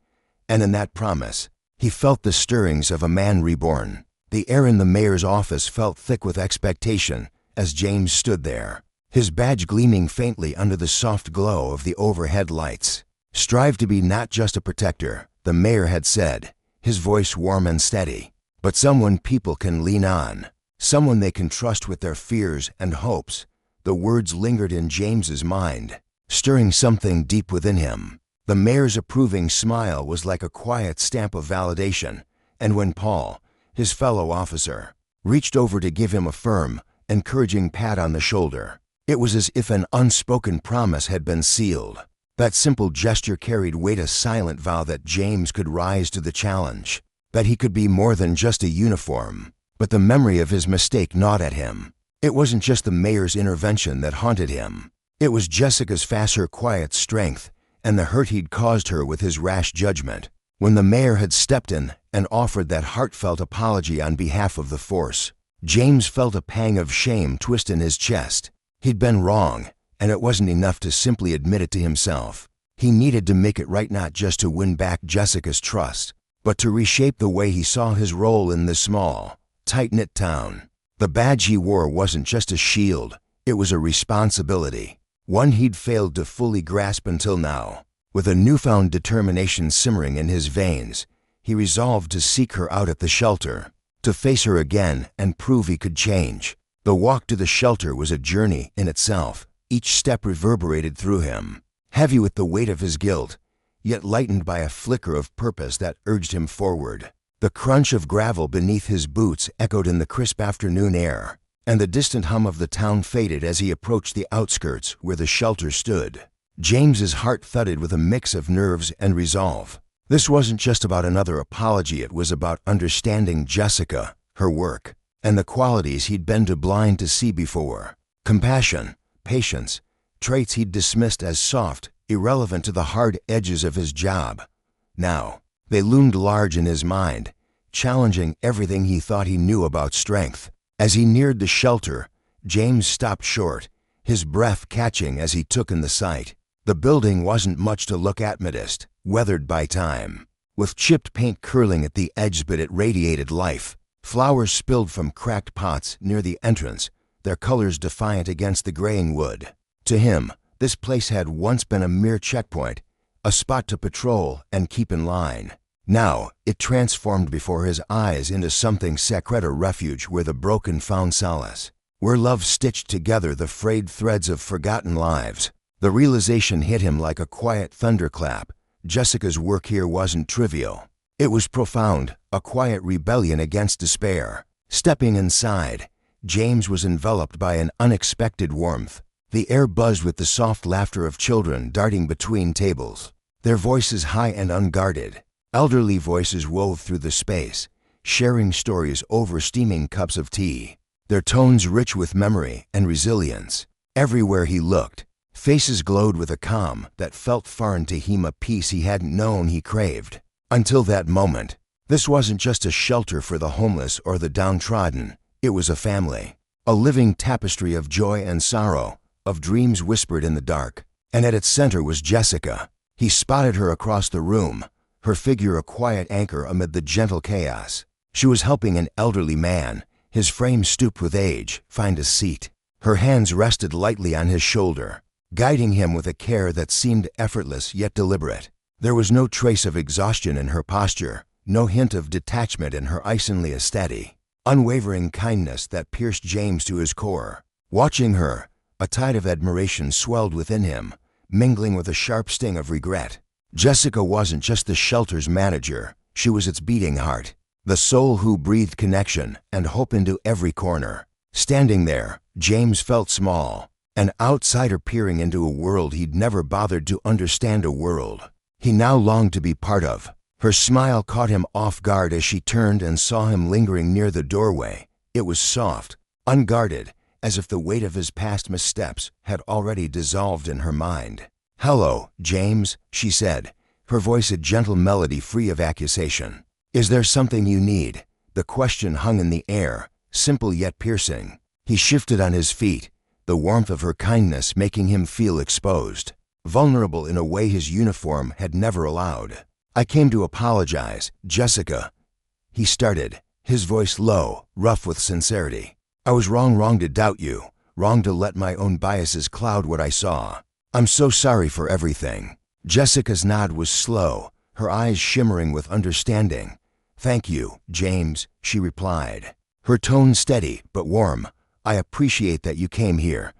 A: And in that promise, he felt the stirrings of a man reborn. The air in the mayor's office felt thick with expectation as James stood there, his badge gleaming faintly under the soft glow of the overhead lights. "Strive to be not just a protector," the mayor had said, his voice warm and steady, "but someone people can lean on, someone they can trust with their fears and hopes." The words lingered in James's mind, stirring something deep within him. The mayor's approving smile was like a quiet stamp of validation, and when Paul, his fellow officer, reached over to give him a firm, encouraging pat on the shoulder, it was as if an unspoken promise had been sealed. That simple gesture carried weight, a silent vow that James could rise to the challenge, that he could be more than just a uniform. But the memory of his mistake gnawed at him. It wasn't just the mayor's intervention that haunted him. It was Jessica's faster, quiet strength and the hurt he'd caused her with his rash judgment. When the mayor had stepped in and offered that heartfelt apology on behalf of the force, James felt a pang of shame twist in his chest. He'd been wrong, and it wasn't enough to simply admit it to himself. He needed to make it right, not just to win back Jessica's trust, but to reshape the way he saw his role in this small, tight-knit town. The badge he wore wasn't just a shield, it was a responsibility, one he'd failed to fully grasp until now. With a newfound determination simmering in his veins, he resolved to seek her out at the shelter, to face her again and prove he could change. The walk to the shelter was a journey in itself. Each step reverberated through him, heavy with the weight of his guilt, yet lightened by a flicker of purpose that urged him forward. The crunch of gravel beneath his boots echoed in the crisp afternoon air, and the distant hum of the town faded as he approached the outskirts where the shelter stood. James's heart thudded with a mix of nerves and resolve. This wasn't just about another apology, it was about understanding Jessica, her work, and the qualities he'd been too blind to see before. Compassion, patience, traits he'd dismissed as soft, irrelevant to the hard edges of his job. Now, they loomed large in his mind, challenging everything he thought he knew about strength. As he neared the shelter, James stopped short, his breath catching as he took in the sight. The building wasn't much to look at, modest, weathered by time, with chipped paint curling at the edges, but it radiated life. Flowers spilled from cracked pots near the entrance, their colors defiant against the graying wood. To him, this place had once been a mere checkpoint, a spot to patrol and keep in line. Now, it transformed before his eyes into something sacred, a refuge where the broken found solace, where love stitched together the frayed threads of forgotten lives. The realization hit him like a quiet thunderclap. Jessica's work here wasn't trivial. It was profound, a quiet rebellion against despair. Stepping inside, James was enveloped by an unexpected warmth. The air buzzed with the soft laughter of children darting between tables, their voices high and unguarded. Elderly voices wove through the space, sharing stories over steaming cups of tea, their tones rich with memory and resilience. Everywhere he looked, faces glowed with a calm that felt foreign to him, a peace he hadn't known he craved. Until that moment, this wasn't just a shelter for the homeless or the downtrodden, it was a family, a living tapestry of joy and sorrow, of dreams whispered in the dark, and at its center was Jessica. He spotted her across the room, her figure a quiet anchor amid the gentle chaos. She was helping an elderly man, his frame stooped with age, find a seat. Her hands rested lightly on his shoulder, guiding him with a care that seemed effortless yet deliberate. There was no trace of exhaustion in her posture, no hint of detachment in her icy steady, unwavering kindness that pierced James to his core. Watching her, a tide of admiration swelled within him, mingling with a sharp sting of regret. Jessica wasn't just the shelter's manager, she was its beating heart, the soul who breathed connection and hope into every corner. Standing there, James felt small, an outsider peering into a world he'd never bothered to understand a world he now longed to be part of. Her smile caught him off guard as she turned and saw him lingering near the doorway. It was soft, unguarded, as if the weight of his past missteps had already dissolved in her mind. "Hello, James," she said, her voice a gentle melody free of accusation. "Is there something you need?" The question hung in the air, simple yet piercing. He shifted on his feet, the warmth of her kindness making him feel exposed, vulnerable in a way his uniform had never allowed. "I came to apologize, Jessica," he started, his voice low, rough with sincerity. "I was wrong to doubt you, wrong to let my own biases cloud what I saw. I'm so sorry for everything." Jessica's nod was slow, her eyes shimmering with understanding. "Thank you, James," she replied, her tone steady but warm. "I appreciate that you came here.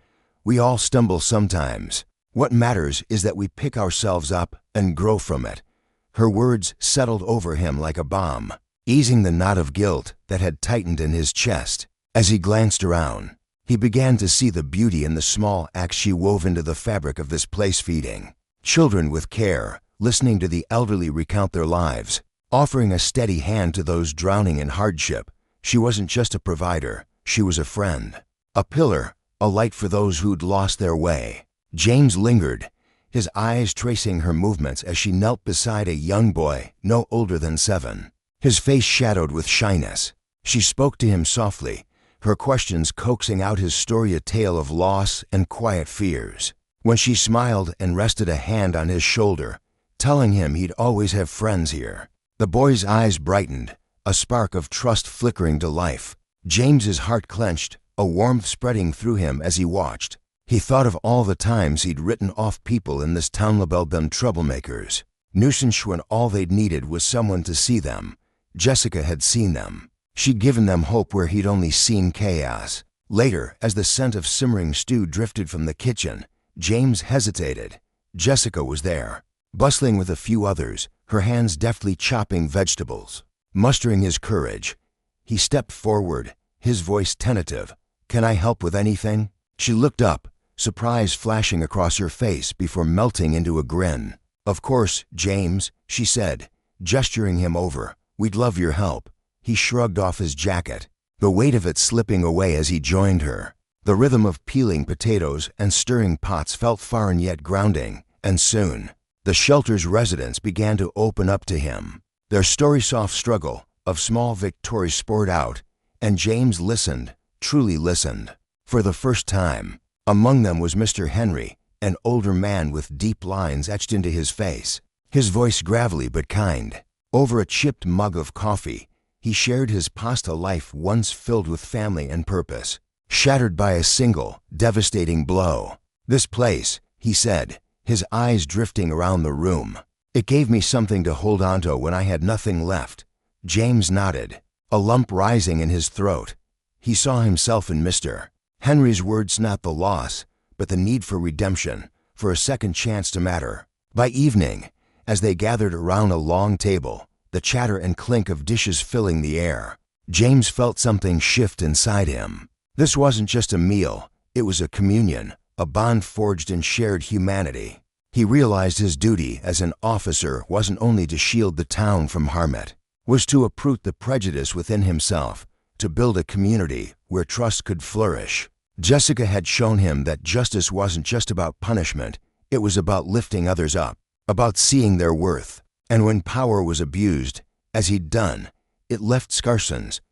A: We all stumble sometimes. What matters is that we pick ourselves up and grow from it." Her words settled over him like a balm, easing the knot of guilt that had tightened in his chest. As he glanced around, he began to see the beauty in the small acts she wove into the fabric of this place, feeding children with care, listening to the elderly recount their lives, offering a steady hand to those drowning in hardship. She wasn't just a provider, she was a friend, a pillar, a light for those who'd lost their way. James lingered, his eyes tracing her movements as she knelt beside a young boy no older than 7, his face shadowed with shyness. She spoke to him softly, her questions coaxing out his story, a tale of loss and quiet fears. When she smiled and rested a hand on his shoulder, telling him he'd always have friends here, the boy's eyes brightened, a spark of trust flickering to life. James's heart clenched, a warmth spreading through him as he watched. He thought of all the times he'd written off people in this town, labeled them troublemakers, nuisance, when all they'd needed was someone to see them. Jessica had seen them. She'd given them hope where he'd only seen chaos. Later, as the scent of simmering stew drifted from the kitchen, James hesitated. Jessica was there, bustling with a few others, her hands deftly chopping vegetables. Mustering his courage, he stepped forward, his voice tentative. "Can I help with anything?" She looked up, surprise flashing across her face before melting into a grin. "Of course, James," she said, gesturing him over. "We'd love your help." He shrugged off his jacket, the weight of it slipping away as he joined her. The rhythm of peeling potatoes and stirring pots felt foreign yet grounding, and soon, the shelter's residents began to open up to him. Their story-soft struggle of small victories poured out, and James listened, truly listened. For the first time, among them was Mr. Henry, an older man with deep lines etched into his face, his voice gravelly but kind. Over a chipped mug of coffee, he shared his pasta life, once filled with family and purpose, shattered by a single, devastating blow. "This place," he said, his eyes drifting around the room. "It gave me something to hold on to when I had nothing left." James nodded, a lump rising in his throat. He saw himself in Mr. Henry's words, not the loss, but the need for redemption, for a second chance to matter. By evening, as they gathered around a long table, the chatter and clink of dishes filling the air, James felt something shift inside him. This wasn't just a meal, it was a communion, a bond forged in shared humanity. He realized his duty as an officer wasn't only to shield the town from harm, it was to uproot the prejudice within himself, to build a community where trust could flourish. Jessica had shown him that justice wasn't just about punishment, it was about lifting others up, about seeing their worth. And when power was abused, as he'd done, it left scar.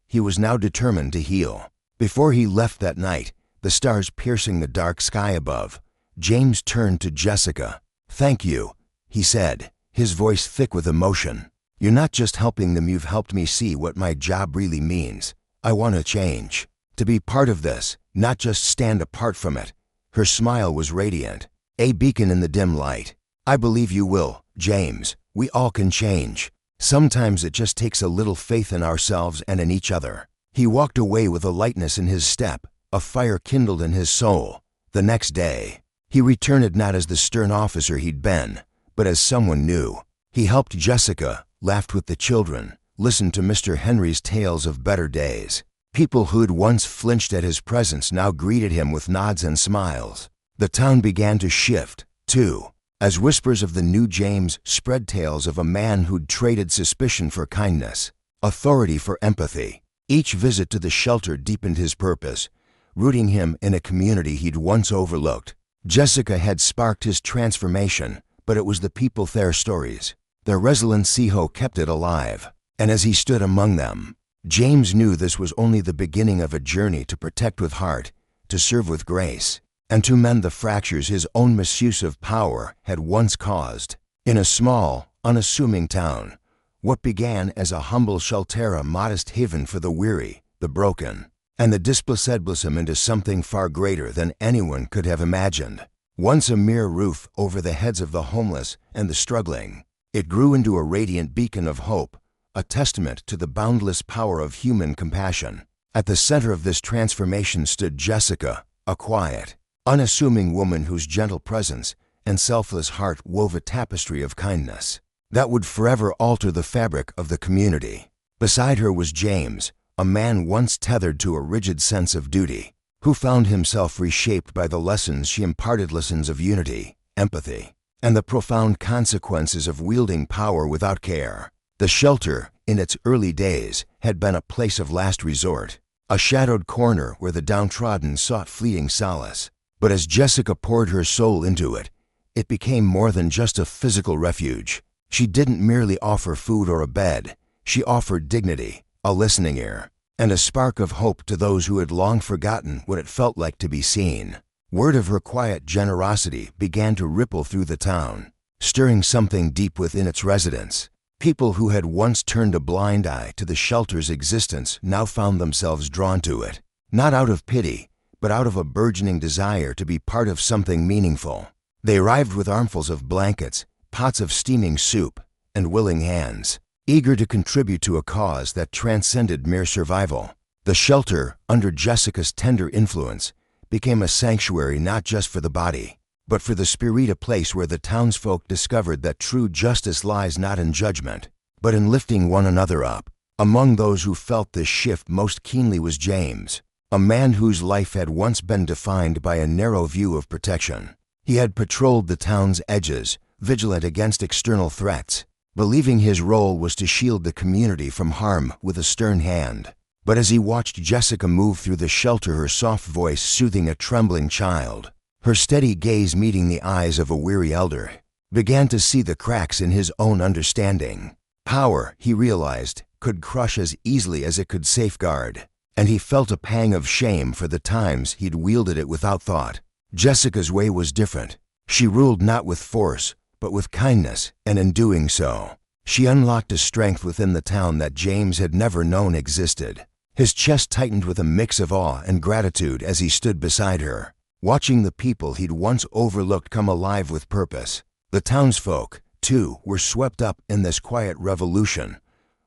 A: He was now determined to heal. Before he left that night, the stars piercing the dark sky above. James turned to Jessica. "Thank you," he said, his voice thick with emotion. "You're not just helping them, you've helped me see what my job really means. I want to change. To be part of this, not just stand apart from it." Her smile was radiant, a beacon in the dim light. "I believe you will, James. We all can change. Sometimes it just takes a little faith in ourselves and in each other." He walked away with a lightness in his step, a fire kindled in his soul. The next day, he returned not as the stern officer he'd been, but as someone new. He helped Jessica, laughed with the children, listened to Mr. Henry's tales of better days. People who'd once flinched at his presence now greeted him with nods and smiles. The town began to shift, too, as whispers of the new James spread tales of a man who'd traded suspicion for kindness, authority for empathy. Each visit to the shelter deepened his purpose, rooting him in a community he'd once overlooked. Jessica had sparked his transformation, but it was the people, their stories, their resiliency kept it alive. And as he stood among them, James knew this was only the beginning of a journey to protect with heart, to serve with grace, and to mend the fractures his own misuse of power had once caused. In a small, unassuming town, what began as a humble shelter, a modest haven for the weary, the broken, and the displaced, blossomed into something far greater than anyone could have imagined. Once a mere roof over the heads of the homeless and the struggling, it grew into a radiant beacon of hope, a testament to the boundless power of human compassion. At the center of this transformation stood Jessica, a quiet, unassuming woman whose gentle presence and selfless heart wove a tapestry of kindness that would forever alter the fabric of the community. Beside her was James, a man once tethered to a rigid sense of duty, who found himself reshaped by the lessons she imparted, lessons of unity, empathy, and the profound consequences of wielding power without care. The shelter, in its early days, had been a place of last resort, a shadowed corner where the downtrodden sought fleeting solace. But as Jessica poured her soul into it, it became more than just a physical refuge. She didn't merely offer food or a bed. She offered dignity, a listening ear, and a spark of hope to those who had long forgotten what it felt like to be seen. Word of her quiet generosity began to ripple through the town, stirring something deep within its residents. People who had once turned a blind eye to the shelter's existence now found themselves drawn to it, not out of pity, but out of a burgeoning desire to be part of something meaningful. They arrived with armfuls of blankets, pots of steaming soup, and willing hands, eager to contribute to a cause that transcended mere survival. The shelter, under Jessica's tender influence, became a sanctuary not just for the body, but for the spirit, a place where the townsfolk discovered that true justice lies not in judgment, but in lifting one another up. Among those who felt this shift most keenly was James, a man whose life had once been defined by a narrow view of protection. He had patrolled the town's edges, vigilant against external threats, believing his role was to shield the community from harm with a stern hand. But as he watched Jessica move through the shelter, her soft voice soothing a trembling child, her steady gaze meeting the eyes of a weary elder, began to see the cracks in his own understanding. Power, he realized, could crush as easily as it could safeguard, and he felt a pang of shame for the times he'd wielded it without thought. Jessica's way was different. She ruled not with force, but with kindness, and in doing so, she unlocked a strength within the town that James had never known existed. His chest tightened with a mix of awe and gratitude as he stood beside her, watching the people he'd once overlooked come alive with purpose. The townsfolk, too, were swept up in this quiet revolution,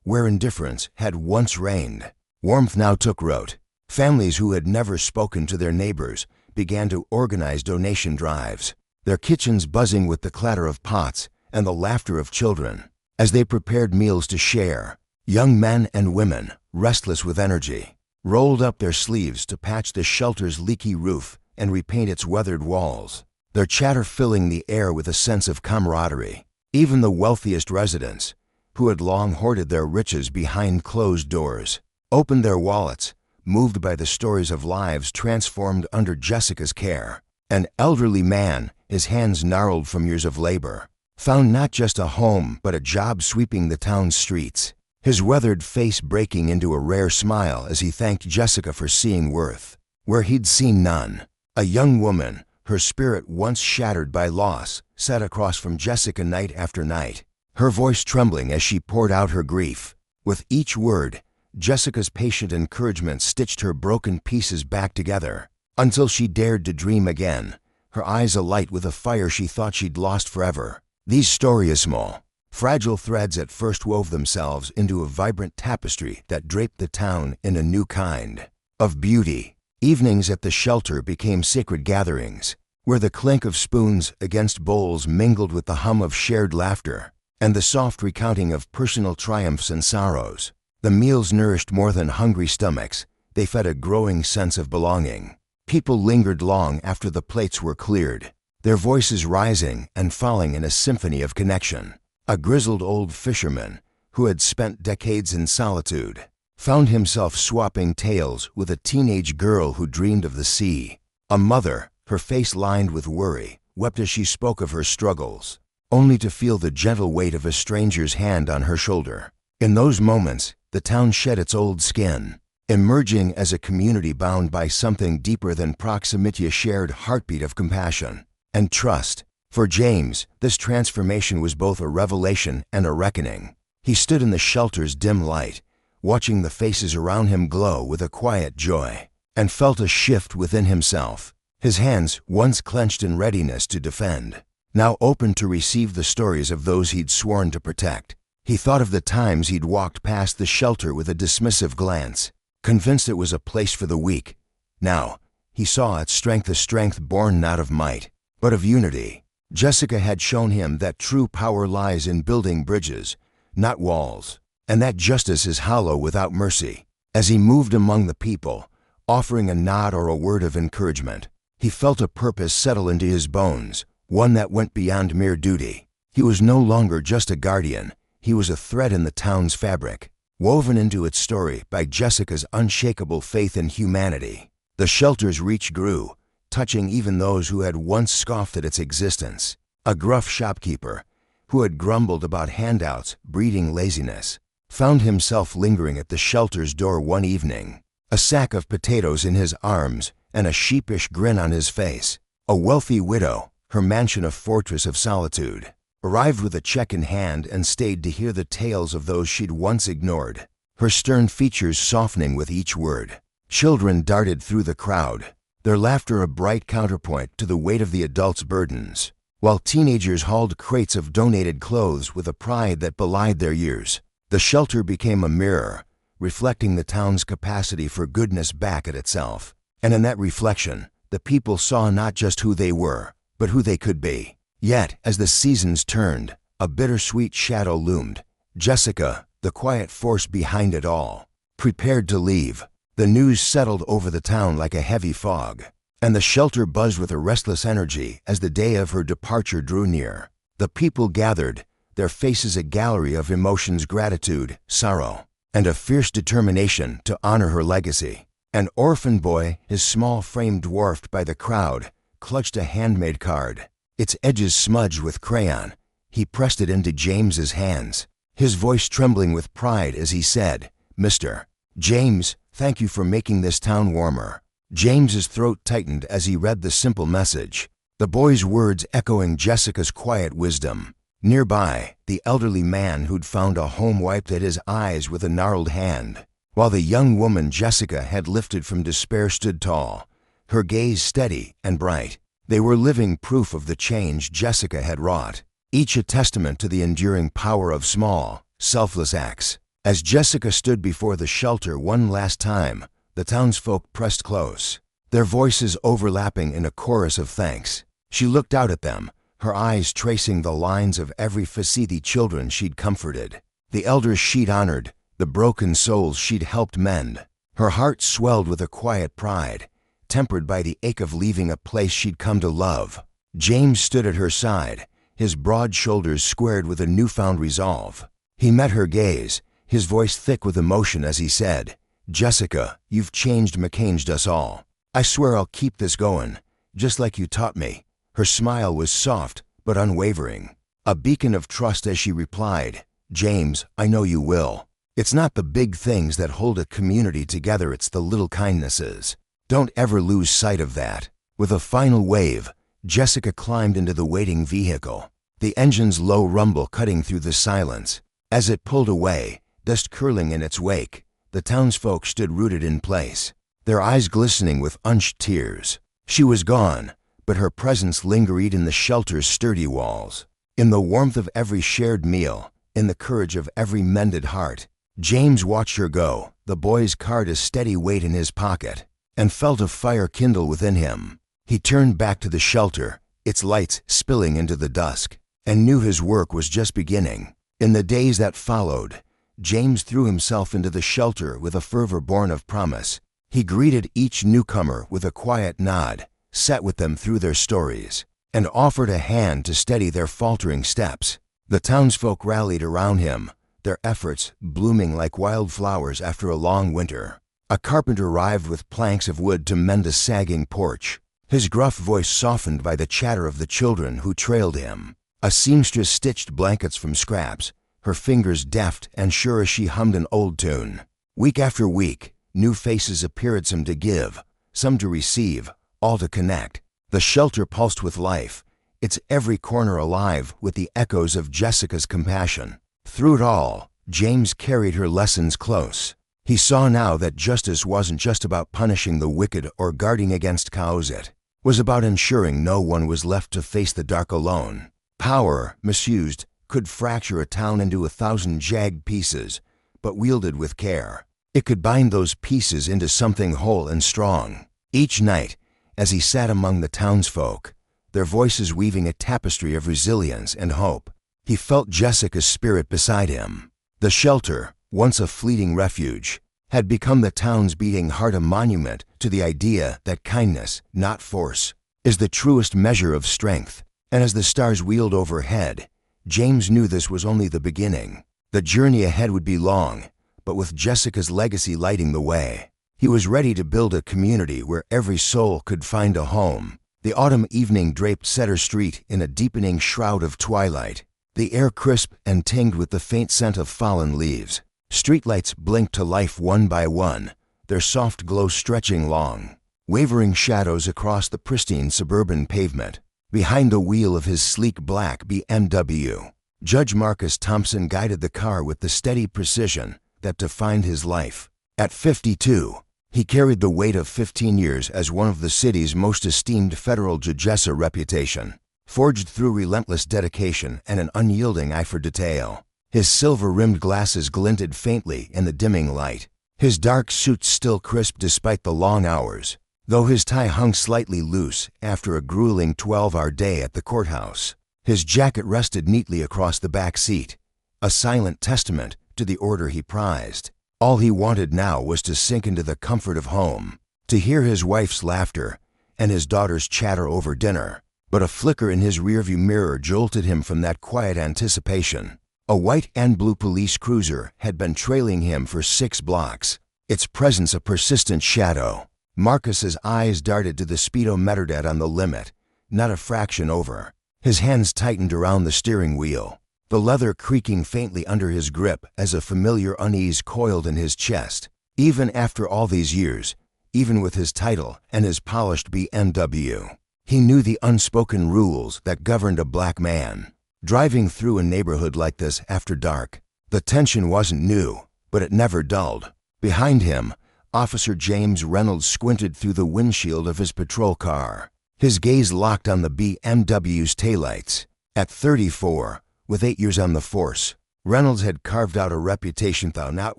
A: where indifference had once reigned. Warmth now took root. Families who had never spoken to their neighbors began to organize donation drives, their kitchens buzzing with the clatter of pots and the laughter of children. As they prepared meals to share, young men and women, restless with energy, rolled up their sleeves to patch the shelter's leaky roof and repaint its weathered walls, their chatter filling the air with a sense of camaraderie. Even the wealthiest residents, who had long hoarded their riches behind closed doors, opened their wallets, moved by the stories of lives transformed under Jessica's care. An elderly man, his hands gnarled from years of labor, found not just a home but a job sweeping the town's streets, his weathered face breaking into a rare smile as he thanked Jessica for seeing worth. where he'd seen none. A young woman, her spirit once shattered by loss, sat across from Jessica night after night, her voice trembling as she poured out her grief. With each word, Jessica's patient encouragement stitched her broken pieces back together, until she dared to dream again, her eyes alight with a fire she thought she'd lost forever. These stories, small, fragile threads at first wove themselves into a vibrant tapestry that draped the town in a new kind of beauty. Evenings at the shelter became sacred gatherings, where the clink of spoons against bowls mingled with the hum of shared laughter and the soft recounting of personal triumphs and sorrows. The meals nourished more than hungry stomachs. They fed a growing sense of belonging. People lingered long after the plates were cleared, their voices rising and falling in a symphony of connection. A grizzled old fisherman, who had spent decades in solitude, found himself swapping tales with a teenage girl who dreamed of the sea. A mother, her face lined with worry, wept as she spoke of her struggles, only to feel the gentle weight of a stranger's hand on her shoulder. In those moments, the town shed its old skin, emerging as a community bound by something deeper than proximity, a shared heartbeat of compassion and trust. For James, this transformation was both a revelation and a reckoning. He stood in the shelter's dim light, watching the faces around him glow with a quiet joy, and felt a shift within himself. His hands, once clenched in readiness to defend, now open to receive the stories of those he'd sworn to protect. He thought of the times he'd walked past the shelter with a dismissive glance, convinced it was a place for the weak. Now, he saw its strength, a strength born not of might, but of unity. Jessica had shown him that true power lies in building bridges, not walls, and that justice is hollow without mercy. As he moved among the people, offering a nod or a word of encouragement, he felt a purpose settle into his bones, one that went beyond mere duty. He was no longer just a guardian, he was a thread in the town's fabric, woven into its story by Jessica's unshakable faith in humanity. The shelter's reach grew, touching even those who had once scoffed at its existence. A gruff shopkeeper, who had grumbled about handouts breeding laziness, found himself lingering at the shelter's door one evening, a sack of potatoes in his arms and a sheepish grin on his face. A wealthy widow, her mansion a fortress of solitude, arrived with a check in hand and stayed to hear the tales of those she'd once ignored, her stern features softening with each word. Children darted through the crowd, their laughter a bright counterpoint to the weight of the adults' burdens, while teenagers hauled crates of donated clothes with a pride that belied their years. The shelter became a mirror, reflecting the town's capacity for goodness back at itself. And in that reflection, the people saw not just who they were, but who they could be. Yet, as the seasons turned, a bittersweet shadow loomed. Jessica, the quiet force behind it all, prepared to leave. The news settled over the town like a heavy fog, and the shelter buzzed with a restless energy as the day of her departure drew near. The people gathered, their faces a gallery of emotions: gratitude, sorrow, and a fierce determination to honor her legacy. An orphan boy, his small frame dwarfed by the crowd, clutched a handmade card, its edges smudged with crayon. He pressed it into James's hands, his voice trembling with pride as he said, "Mr. James, thank you for making this town warmer." James's throat tightened as he read the simple message, the boy's words echoing Jessica's quiet wisdom. Nearby, the elderly man who'd found a home wiped at his eyes with a gnarled hand, while the young woman Jessica had lifted from despair stood tall, her gaze steady and bright. They were living proof of the change Jessica had wrought, each a testament to the enduring power of small, selfless acts. As Jessica stood before the shelter one last time, the townsfolk pressed close, their voices overlapping in a chorus of thanks. She looked out at them, her eyes tracing the lines of every facete children she'd comforted, the elders she'd honored, the broken souls she'd helped mend. Her heart swelled with a quiet pride, tempered by the ache of leaving a place she'd come to love. James stood at her side, his broad shoulders squared with a newfound resolve. He met her gaze, his voice thick with emotion as he said, "Jessica, you've changed us all. I swear I'll keep this going, just like you taught me." Her smile was soft but unwavering, a beacon of trust as she replied, "James, I know you will. It's not the big things that hold a community together, it's the little kindnesses." Don't ever lose sight of that. With a final wave, Jessica climbed into the waiting vehicle, the engine's low rumble cutting through the silence. As it pulled away, dust curling in its wake, the townsfolk stood rooted in place, their eyes glistening with unshed tears. She was gone, but her presence lingered in the shelter's sturdy walls, in the warmth of every shared meal, in the courage of every mended heart. James watched her go, the boy's card a steady weight in his pocket, and felt a fire kindle within him. He turned back to the shelter, its lights spilling into the dusk, and knew his work was just beginning. In the days that followed, James threw himself into the shelter with a fervor born of promise. He greeted each newcomer with a quiet nod, sat with them through their stories, and offered a hand to steady their faltering steps. The townsfolk rallied around him, their efforts blooming like wildflowers after a long winter. A carpenter arrived with planks of wood to mend a sagging porch, his gruff voice softened by the chatter of the children who trailed him. A seamstress stitched blankets from scraps, her fingers deft and sure as she hummed an old tune. Week after week, new faces appeared, some to give, some to receive, all to connect. The shelter pulsed with life, its every corner alive with the echoes of Jessica's compassion. Through it all, James carried her lessons close. He saw now that justice wasn't just about punishing the wicked or guarding against chaos. It was about ensuring no one was left to face the dark alone. Power, misused, could fracture a town into 1,000 jagged pieces, but wielded with care, it could bind those pieces into something whole and strong. Each night, as he sat among the townsfolk, their voices weaving a tapestry of resilience and hope, he felt Jessica's spirit beside him. The shelter, once a fleeting refuge, had become the town's beating heart, a monument to the idea that kindness, not force, is the truest measure of strength. And as the stars wheeled overhead, James knew this was only the beginning. The journey ahead would be long, but with Jessica's legacy lighting the way, he was ready to build a community where every soul could find a home. The autumn evening draped Cedar Street in a deepening shroud of twilight, the air crisp and tinged with the faint scent of fallen leaves. Streetlights blinked to life one by one, their soft glow stretching long, wavering shadows across the pristine suburban pavement. Behind the wheel of his sleek black BMW, Judge Marcus Thompson guided the car with the steady precision that defined his life. At 52, he carried the weight of 15 years as one of the city's most esteemed federal judges, a reputation forged through relentless dedication and an unyielding eye for detail. His silver-rimmed glasses glinted faintly in the dimming light, his dark suit still crisp despite the long hours, though his tie hung slightly loose after a grueling 12-hour day at the courthouse. His jacket rested neatly across the back seat, a silent testament to the order he prized. All he wanted now was to sink into the comfort of home, to hear his wife's laughter and his daughter's chatter over dinner. But a flicker in his rearview mirror jolted him from that quiet anticipation. A white and blue police cruiser had been trailing him for 6 blocks, its presence a persistent shadow. Marcus's eyes darted to the speedometer on the limit, not a fraction over. His hands tightened around the steering wheel, the leather creaking faintly under his grip as a familiar unease coiled in his chest. Even after all these years, even with his title and his polished BMW, he knew the unspoken rules that governed a black man driving through a neighborhood like this after dark. The tension wasn't new, but it never dulled. Behind him, Officer James Reynolds squinted through the windshield of his patrol car, his gaze locked on the BMW's taillights. At 34, with 8 years on the force, Reynolds had carved out a reputation, though not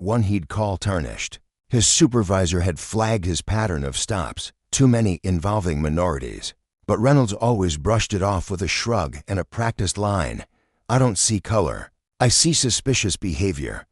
A: one he'd call tarnished. His supervisor had flagged his pattern of stops, too many involving minorities, but Reynolds always brushed it off with a shrug and a practiced line. "I don't see color. I see suspicious behavior."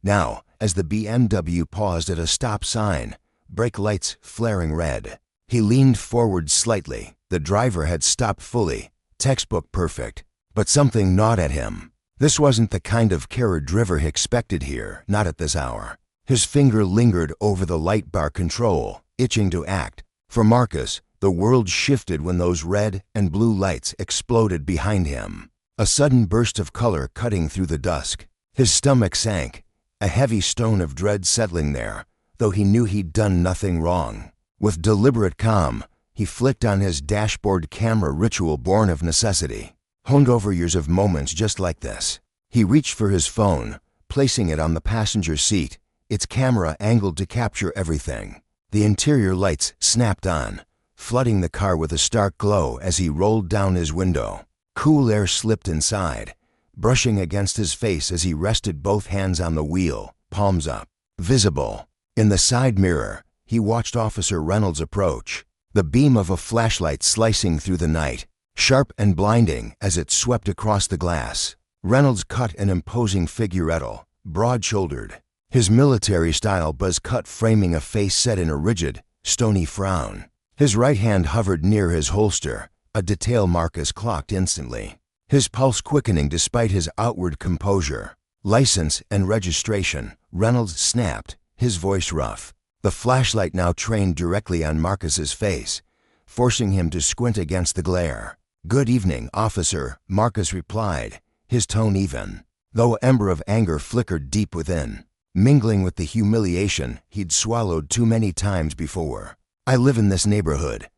A: Now, as the BMW paused at a stop sign, brake lights flaring red, he leaned forward slightly. The driver had stopped fully, textbook perfect, but something gnawed at him. This wasn't the kind of carriage driver he expected here, not at this hour. His finger lingered over the light bar control, itching to act. For Marcus, the world shifted when those red and blue lights exploded behind him. A sudden burst of color cutting through the dusk. His stomach sank, a heavy stone of dread settling there, though he knew he'd done nothing wrong. With deliberate calm, he flicked on his dashboard camera, ritual born of necessity, honed over years of moments just like this. He reached for his phone, placing it on the passenger seat, its camera angled to capture everything. The interior lights snapped on, flooding the car with a stark glow as he rolled down his window. Cool air slipped inside, brushing against his face as he rested both hands on the wheel, palms up. Visible. In the side mirror, he watched Officer Reynolds approach, the beam of a flashlight slicing through the night, sharp and blinding as it swept across the glass. Reynolds cut an imposing figuretto, broad-shouldered, his military-style buzz cut framing a face set in a rigid, stony frown. His right hand hovered near his holster, a detail Marcus clocked instantly, his pulse quickening despite his outward composure. License and registration, Reynolds snapped, his voice rough. The flashlight now trained directly on Marcus's face, forcing him to squint against the glare. "Good evening, officer," Marcus replied, his tone even, though an ember of anger flickered deep within, mingling with the humiliation he'd swallowed too many times before. "I live in this neighborhood.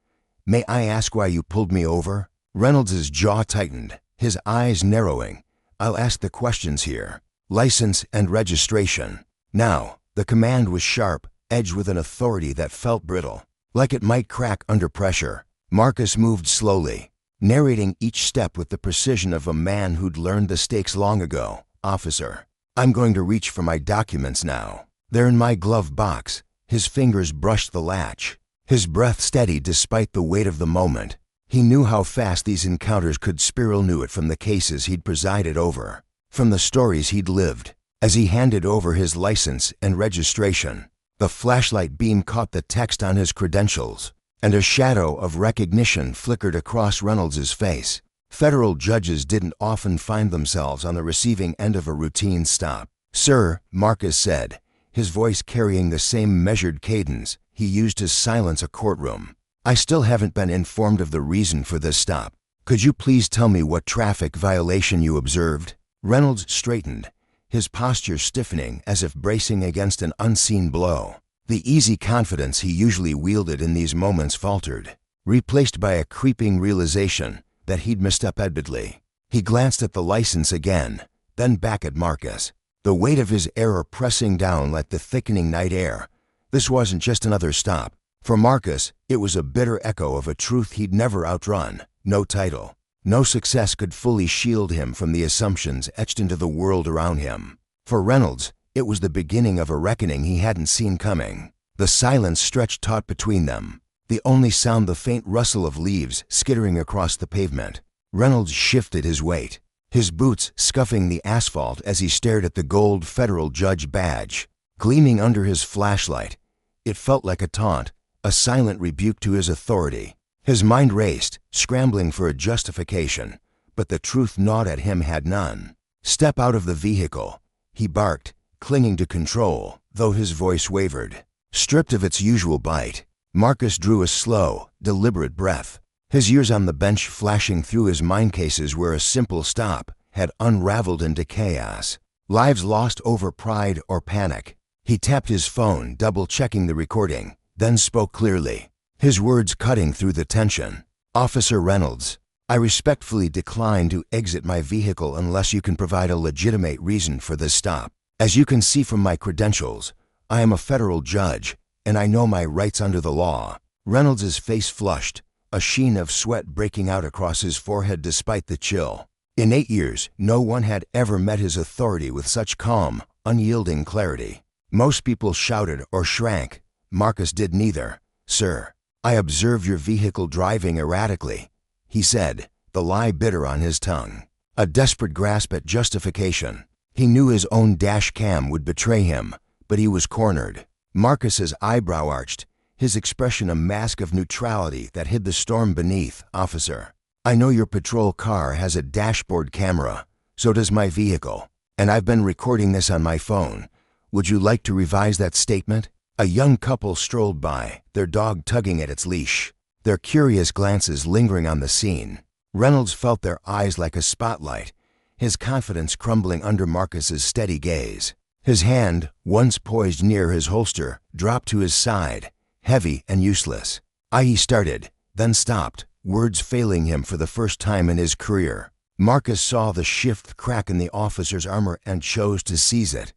A: May I ask why you pulled me over?" Reynolds' jaw tightened, his eyes narrowing. "I'll ask the questions here. License and registration." Now, the command was sharp, edged with an authority that felt brittle, like it might crack under pressure. Marcus moved slowly, narrating each step with the precision of a man who'd learned the stakes long ago. "Officer, I'm going to reach for my documents now. They're in my glove box." His fingers brushed the latch, his breath steady despite the weight of the moment. He knew how fast these encounters could spiral, knew it from the cases he'd presided over, from the stories he'd lived. As he handed over his license and registration, the flashlight beam caught the text on his credentials, and a shadow of recognition flickered across Reynolds' face. Federal judges didn't often find themselves on the receiving end of a routine stop. "Sir," Marcus said, his voice carrying the same measured cadence he used to silence a courtroom, "I still haven't been informed of the reason for this stop. Could you please tell me what traffic violation you observed?" Reynolds straightened, his posture stiffening as if bracing against an unseen blow. The easy confidence he usually wielded in these moments faltered, replaced by a creeping realization that he'd misstepped admittedly. He glanced at the license again, then back at Marcus, the weight of his error pressing down like the thickening night air. This wasn't just another stop. For Marcus, it was a bitter echo of a truth he'd never outrun. No title, no success could fully shield him from the assumptions etched into the world around him. For Reynolds, it was the beginning of a reckoning he hadn't seen coming. The silence stretched taut between them, the only sound the faint rustle of leaves skittering across the pavement. Reynolds shifted his weight, his boots scuffing the asphalt as he stared at the gold federal judge badge, gleaming under his flashlight. It felt like a taunt, a silent rebuke to his authority. His mind raced, scrambling for a justification, but the truth gnawed at him had none. "Step out of the vehicle," he barked, clinging to control, though his voice wavered. Stripped of its usual bite, Marcus drew a slow, deliberate breath, his years on the bench flashing through his mind cases where a simple stop had unraveled into chaos. Lives lost over pride or panic. He tapped his phone, double-checking the recording, then spoke clearly, his words cutting through the tension. "Officer Reynolds, I respectfully decline to exit my vehicle unless you can provide a legitimate reason for this stop. As you can see from my credentials, I am a federal judge, and I know my rights under the law." Reynolds' face flushed, a sheen of sweat breaking out across his forehead despite the chill. In 8 years, no one had ever met his authority with such calm, unyielding clarity. Most people shouted or shrank. Marcus did neither. "Sir, I observe your vehicle driving erratically," he said, the lie bitter on his tongue. A desperate grasp at justification. He knew his own dash cam would betray him, but he was cornered. Marcus's eyebrow arched, his expression a mask of neutrality that hid the storm beneath. "Officer, I know your patrol car has a dashboard camera, so does my vehicle, and I've been recording this on my phone. Would you like to revise that statement?" A young couple strolled by, their dog tugging at its leash, their curious glances lingering on the scene. Reynolds felt their eyes like a spotlight, his confidence crumbling under Marcus's steady gaze. His hand, once poised near his holster, dropped to his side, heavy and useless. He started, then stopped, words failing him for the first time in his career. Marcus saw the shift crack in the officer's armor and chose to seize it.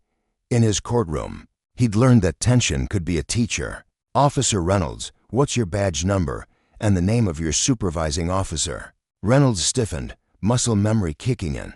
A: In his courtroom, he'd learned that tension could be a teacher. "Officer Reynolds, what's your badge number and the name of your supervising officer?" Reynolds stiffened, muscle memory kicking in.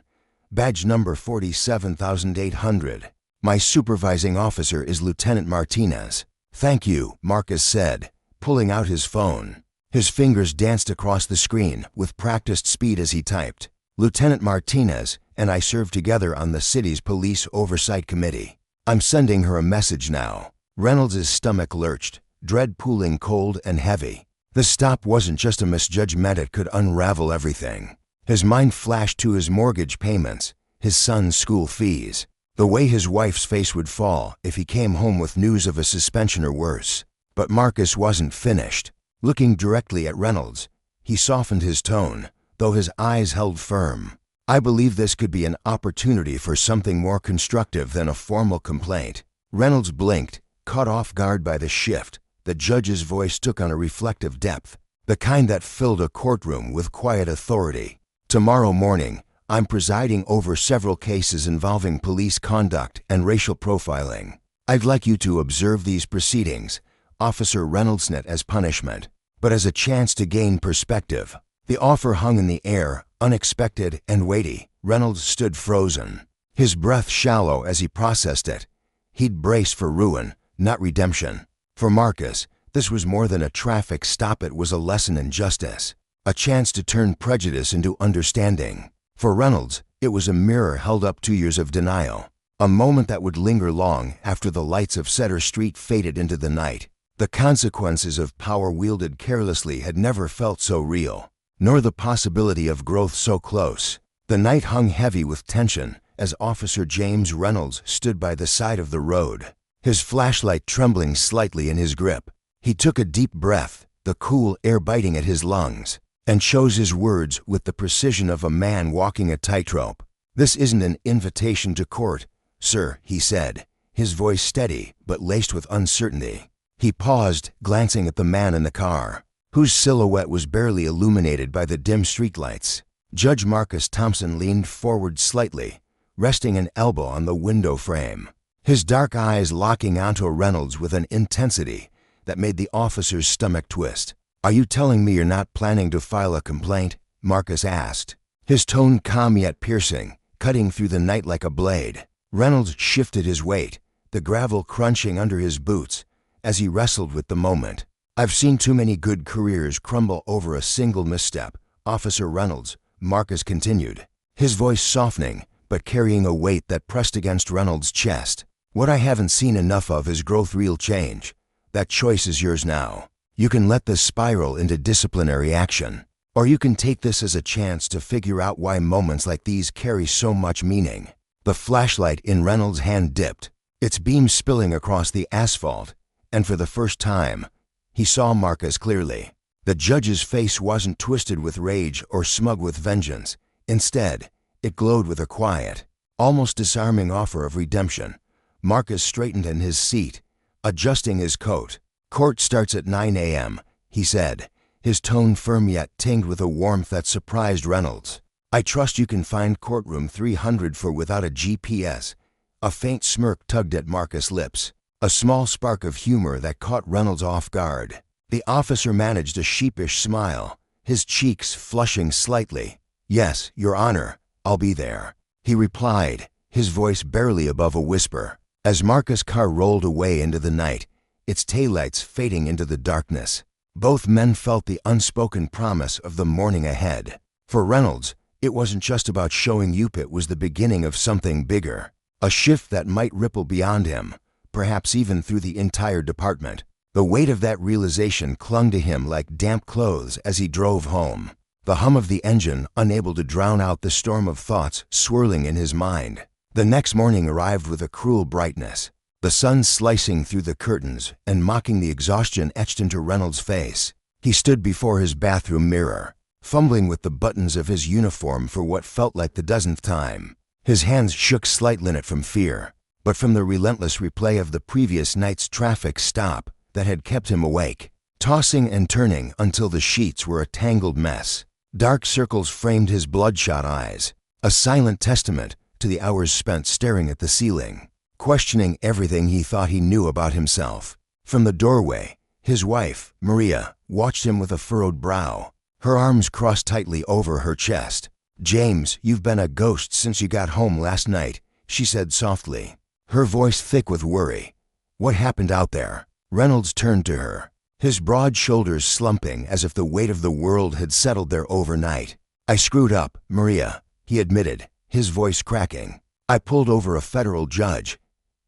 A: "Badge number 47,800. My supervising officer is Lieutenant Martinez." "Thank you," Marcus said, pulling out his phone. His fingers danced across the screen with practiced speed as he typed. "Lieutenant Martinez and I serve together on the city's police oversight committee. I'm sending her a message now." Reynolds' stomach lurched, dread pooling cold and heavy. The stop wasn't just a misjudgment, it could unravel everything. His mind flashed to his mortgage payments, his son's school fees, the way his wife's face would fall if he came home with news of a suspension or worse. But Marcus wasn't finished. Looking directly at Reynolds, he softened his tone, though his eyes held firm. "I believe this could be an opportunity for something more constructive than a formal complaint." Reynolds blinked, caught off guard by the shift. The judge's voice took on a reflective depth, the kind that filled a courtroom with quiet authority. "Tomorrow morning, I'm presiding over several cases involving police conduct and racial profiling. I'd like you to observe these proceedings, Officer Reynolds, not as punishment, but as a chance to gain perspective." The offer hung in the air, unexpected and weighty. Reynolds stood frozen, his breath shallow as he processed it. He'd braced for ruin, not redemption. For Marcus, this was more than a traffic stop, it was a lesson in justice, a chance to turn prejudice into understanding. For Reynolds, it was a mirror held up 2 years of denial, a moment that would linger long after the lights of Cedar Street faded into the night. The consequences of power wielded carelessly had never felt so real, nor the possibility of growth so close. The night hung heavy with tension as Officer James Reynolds stood by the side of the road, his flashlight trembling slightly in his grip. He took a deep breath, the cool air biting at his lungs, and chose his words with the precision of a man walking a tightrope. "This isn't an invitation to court, sir," he said, his voice steady but laced with uncertainty. He paused, glancing at the man in the car, whose silhouette was barely illuminated by the dim streetlights. Judge Marcus Thompson leaned forward slightly, resting an elbow on the window frame, his dark eyes locking onto Reynolds with an intensity that made the officer's stomach twist. "Are you telling me you're not planning to file a complaint?" Marcus asked, his tone calm yet piercing, cutting through the night like a blade. Reynolds shifted his weight, the gravel crunching under his boots, as he wrestled with the moment. "I've seen too many good careers crumble over a single misstep, Officer Reynolds," Marcus continued, his voice softening but carrying a weight that pressed against Reynolds' chest. "What I haven't seen enough of is growth, real change. That choice is yours now. You can let this spiral into disciplinary action, or you can take this as a chance to figure out why moments like these carry so much meaning." The flashlight in Reynolds' hand dipped, its beam spilling across the asphalt, and for the first time, he saw Marcus clearly. The judge's face wasn't twisted with rage or smug with vengeance. Instead, it glowed with a quiet, almost disarming offer of redemption. Marcus straightened in his seat, adjusting his coat. "Court starts at 9 a.m., he said, his tone firm yet tinged with a warmth that surprised Reynolds. "I trust you can find courtroom 300 for without a GPS." A faint smirk tugged at Marcus' lips, a small spark of humor that caught Reynolds off guard. The officer managed a sheepish smile, his cheeks flushing slightly. "Yes, Your Honor, I'll be there," he replied, his voice barely above a whisper. As Marcus' car rolled away into the night, its taillights fading into the darkness, both men felt the unspoken promise of the morning ahead. For Reynolds, it wasn't just about showing up, it was the beginning of something bigger, a shift that might ripple beyond him, perhaps even through the entire department. The weight of that realization clung to him like damp clothes as he drove home, the hum of the engine unable to drown out the storm of thoughts swirling in his mind. The next morning arrived with a cruel brightness, the sun slicing through the curtains and mocking the exhaustion etched into Reynolds' face. He stood before his bathroom mirror, fumbling with the buttons of his uniform for what felt like the dozenth time. His hands shook slightly, not from fear, but from the relentless replay of the previous night's traffic stop. that had kept him awake, tossing and turning until the sheets were a tangled mess. Dark circles framed his bloodshot eyes, a silent testament to the hours spent staring at the ceiling, questioning everything he thought he knew about himself. From the doorway, his wife, Maria, watched him with a furrowed brow, her arms crossed tightly over her chest. "James, you've been a ghost since you got home last night," she said softly, her voice thick with worry. "What happened out there?" Reynolds turned to her, his broad shoulders slumping as if the weight of the world had settled there overnight. "I screwed up, Maria," he admitted, his voice cracking. "I pulled over a federal judge."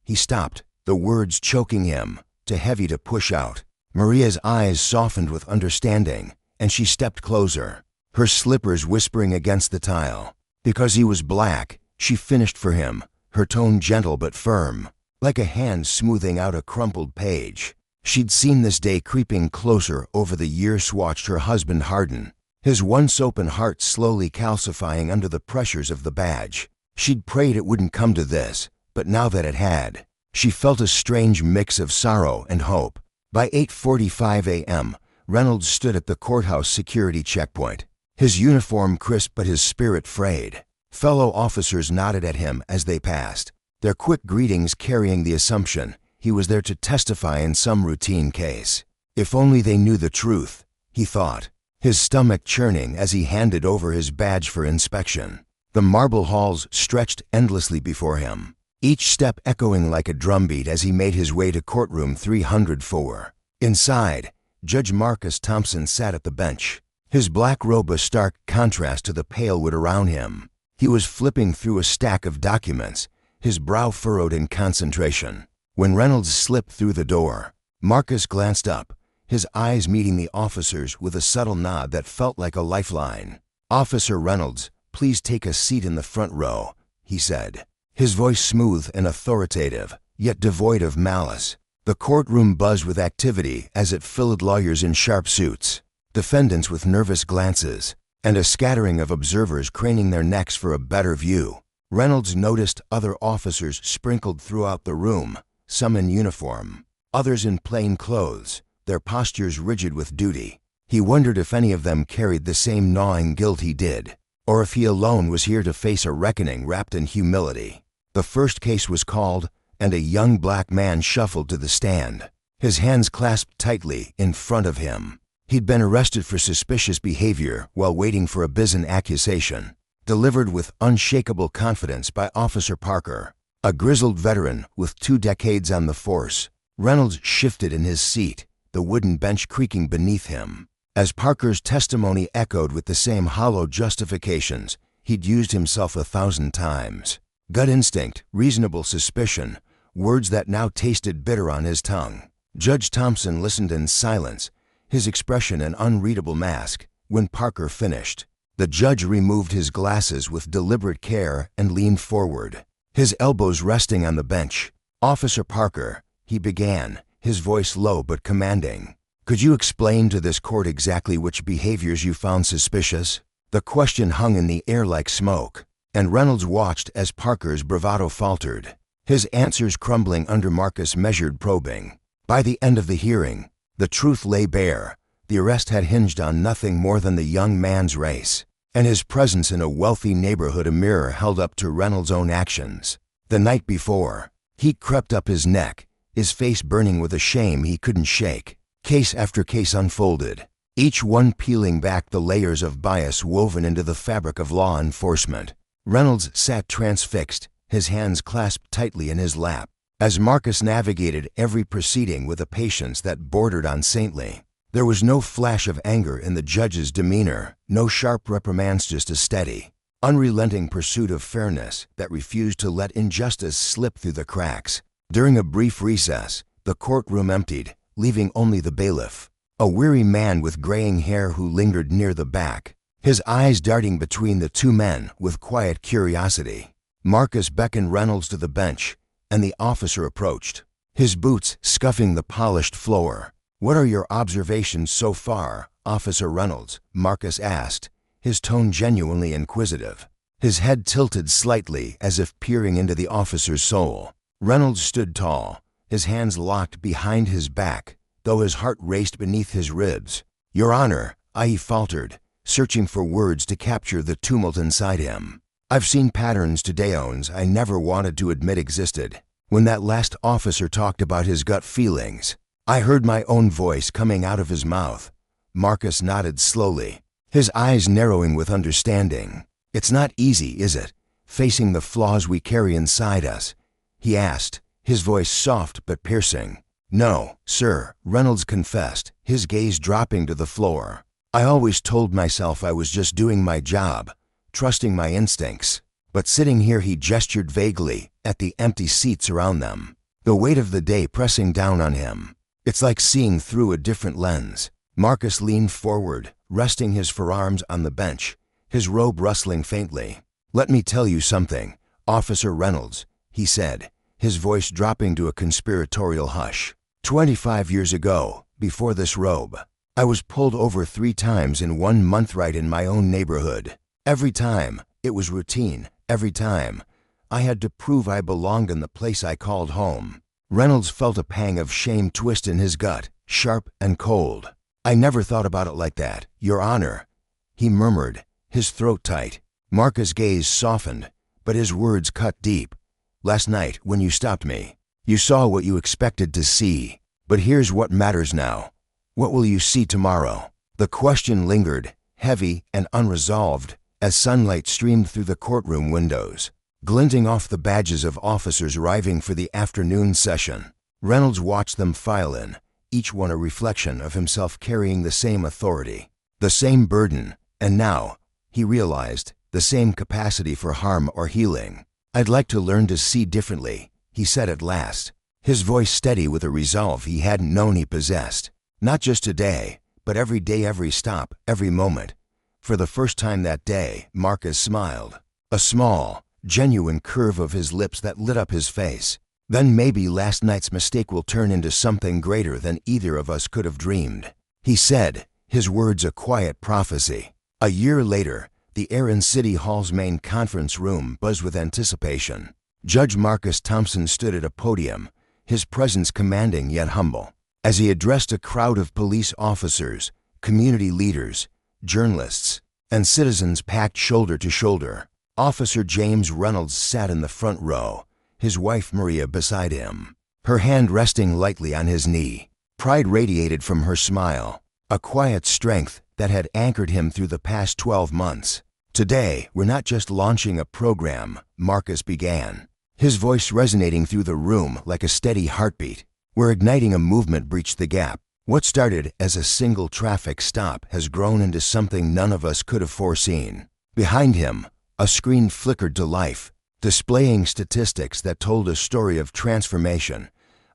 A: He stopped, the words choking him, too heavy to push out. Maria's eyes softened with understanding, and she stepped closer, her slippers whispering against the tile. "Because he was black," she finished for him, her tone gentle but firm, like a hand smoothing out a crumpled page. She'd seen this day creeping closer over the years, watched her husband harden, his once open heart slowly calcifying under the pressures of the badge. She'd prayed it wouldn't come to this, but now that it had, she felt a strange mix of sorrow and hope. By 8:45 a.m., Reynolds stood at the courthouse security checkpoint, his uniform crisp but his spirit frayed. Fellow officers nodded at him as they passed, their quick greetings carrying the assumption he was there to testify in some routine case. If only they knew the truth, he thought, his stomach churning as he handed over his badge for inspection. The marble halls stretched endlessly before him, each step echoing like a drumbeat as he made his way to courtroom 304. Inside, Judge Marcus Thompson sat at the bench, his black robe a stark contrast to the pale wood around him. He was flipping through a stack of documents, his brow furrowed in concentration. When Reynolds slipped through the door, Marcus glanced up, his eyes meeting the officer's with a subtle nod that felt like a lifeline. "Officer Reynolds, please take a seat in the front row," he said, his voice smooth and authoritative, yet devoid of malice. The courtroom buzzed with activity as it filled lawyers in sharp suits, defendants with nervous glances, and a scattering of observers craning their necks for a better view. Reynolds noticed other officers sprinkled throughout the room, some in uniform, others in plain clothes, their postures rigid with duty. He wondered if any of them carried the same gnawing guilt he did, or if he alone was here to face a reckoning wrapped in humility. The first case was called, and a young black man shuffled to the stand, his hands clasped tightly in front of him. He'd been arrested for suspicious behavior while waiting for a Bison accusation, delivered with unshakable confidence by Officer Parker, a grizzled veteran with 2 decades on the force. Reynolds shifted in his seat, the wooden bench creaking beneath him, as Parker's testimony echoed with the same hollow justifications he'd used himself 1,000 times. Gut instinct, reasonable suspicion, words that now tasted bitter on his tongue. Judge Thompson listened in silence, his expression an unreadable mask. When Parker finished, the judge removed his glasses with deliberate care and leaned forward, his elbows resting on the bench. "Officer Parker," he began, his voice low but commanding, "could you explain to this court exactly which behaviors you found suspicious?" The question hung in the air like smoke, and Reynolds watched as Parker's bravado faltered, his answers crumbling under Marcus' measured probing. By the end of the hearing, the truth lay bare. The arrest had hinged on nothing more than the young man's race, and his presence in a wealthy neighborhood, a mirror held up to Reynolds' own actions. The night before, heat crept up his neck, his face burning with a shame he couldn't shake. Case after case unfolded, each one peeling back the layers of bias woven into the fabric of law enforcement. Reynolds sat transfixed, his hands clasped tightly in his lap, as Marcus navigated every proceeding with a patience that bordered on saintly. There was no flash of anger in the judge's demeanor, no sharp reprimands, just a steady, unrelenting pursuit of fairness that refused to let injustice slip through the cracks. During a brief recess, the courtroom emptied, leaving only the bailiff, a weary man with graying hair who lingered near the back, his eyes darting between the 2 men with quiet curiosity. Marcus beckoned Reynolds to the bench, and the officer approached, his boots scuffing the polished floor. "What are your observations so far, Officer Reynolds?" Marcus asked, his tone genuinely inquisitive, his head tilted slightly as if peering into the officer's soul. Reynolds stood tall, his hands locked behind his back, though his heart raced beneath his ribs. "Your Honor," he faltered, searching for words to capture the tumult inside him. "I've seen patterns to Deones I never wanted to admit existed. When that last officer talked about his gut feelings, I heard my own voice coming out of his mouth." Marcus nodded slowly, his eyes narrowing with understanding. "It's not easy, is it, facing the flaws we carry inside us?" he asked, his voice soft but piercing. "No, sir," Reynolds confessed, his gaze dropping to the floor. "I always told myself I was just doing my job, trusting my instincts. But sitting here," he gestured vaguely at the empty seats around them, the weight of the day pressing down on him. "It's like seeing through a different lens." Marcus leaned forward, resting his forearms on the bench, his robe rustling faintly. "Let me tell you something, Officer Reynolds," he said, his voice dropping to a conspiratorial hush. 25 years ago, before this robe, I was pulled over 3 times in 1 month right in my own neighborhood. Every time, it was routine. Every time, I had to prove I belonged in the place I called home." Reynolds felt a pang of shame twist in his gut, sharp and cold. "I never thought about it like that, Your Honor," he murmured, his throat tight. Marcus' gaze softened, but his words cut deep. "Last night, when you stopped me, you saw what you expected to see. But here's what matters now. What will you see tomorrow?" The question lingered, heavy and unresolved, as sunlight streamed through the courtroom windows, glinting off the badges of officers arriving for the afternoon session. Reynolds watched them file in, each one a reflection of himself carrying the same authority, the same burden, and now, he realized, the same capacity for harm or healing. "I'd like to learn to see differently," he said at last, his voice steady with a resolve he hadn't known he possessed. "Not just today, but every day, every stop, every moment." For the first time that day, Marcus smiled, a small, genuine curve of his lips that lit up his face. "Then maybe last night's mistake will turn into something greater than either of us could have dreamed," he said, his words a quiet prophecy. A year later, the air in City Hall's main conference room buzzed with anticipation. Judge Marcus Thompson stood at a podium, his presence commanding yet humble. As he addressed a crowd of police officers, community leaders, journalists, and citizens packed shoulder to shoulder, Officer James Reynolds sat in the front row, his wife Maria beside him, her hand resting lightly on his knee. Pride radiated from her smile, a quiet strength that had anchored him through the past 12 months. "Today, we're not just launching a program," Marcus began, his voice resonating through the room like a steady heartbeat. "We're igniting a movement breach the gap. What started as a single traffic stop has grown into something none of us could have foreseen." Behind him, a screen flickered to life, displaying statistics that told a story of transformation,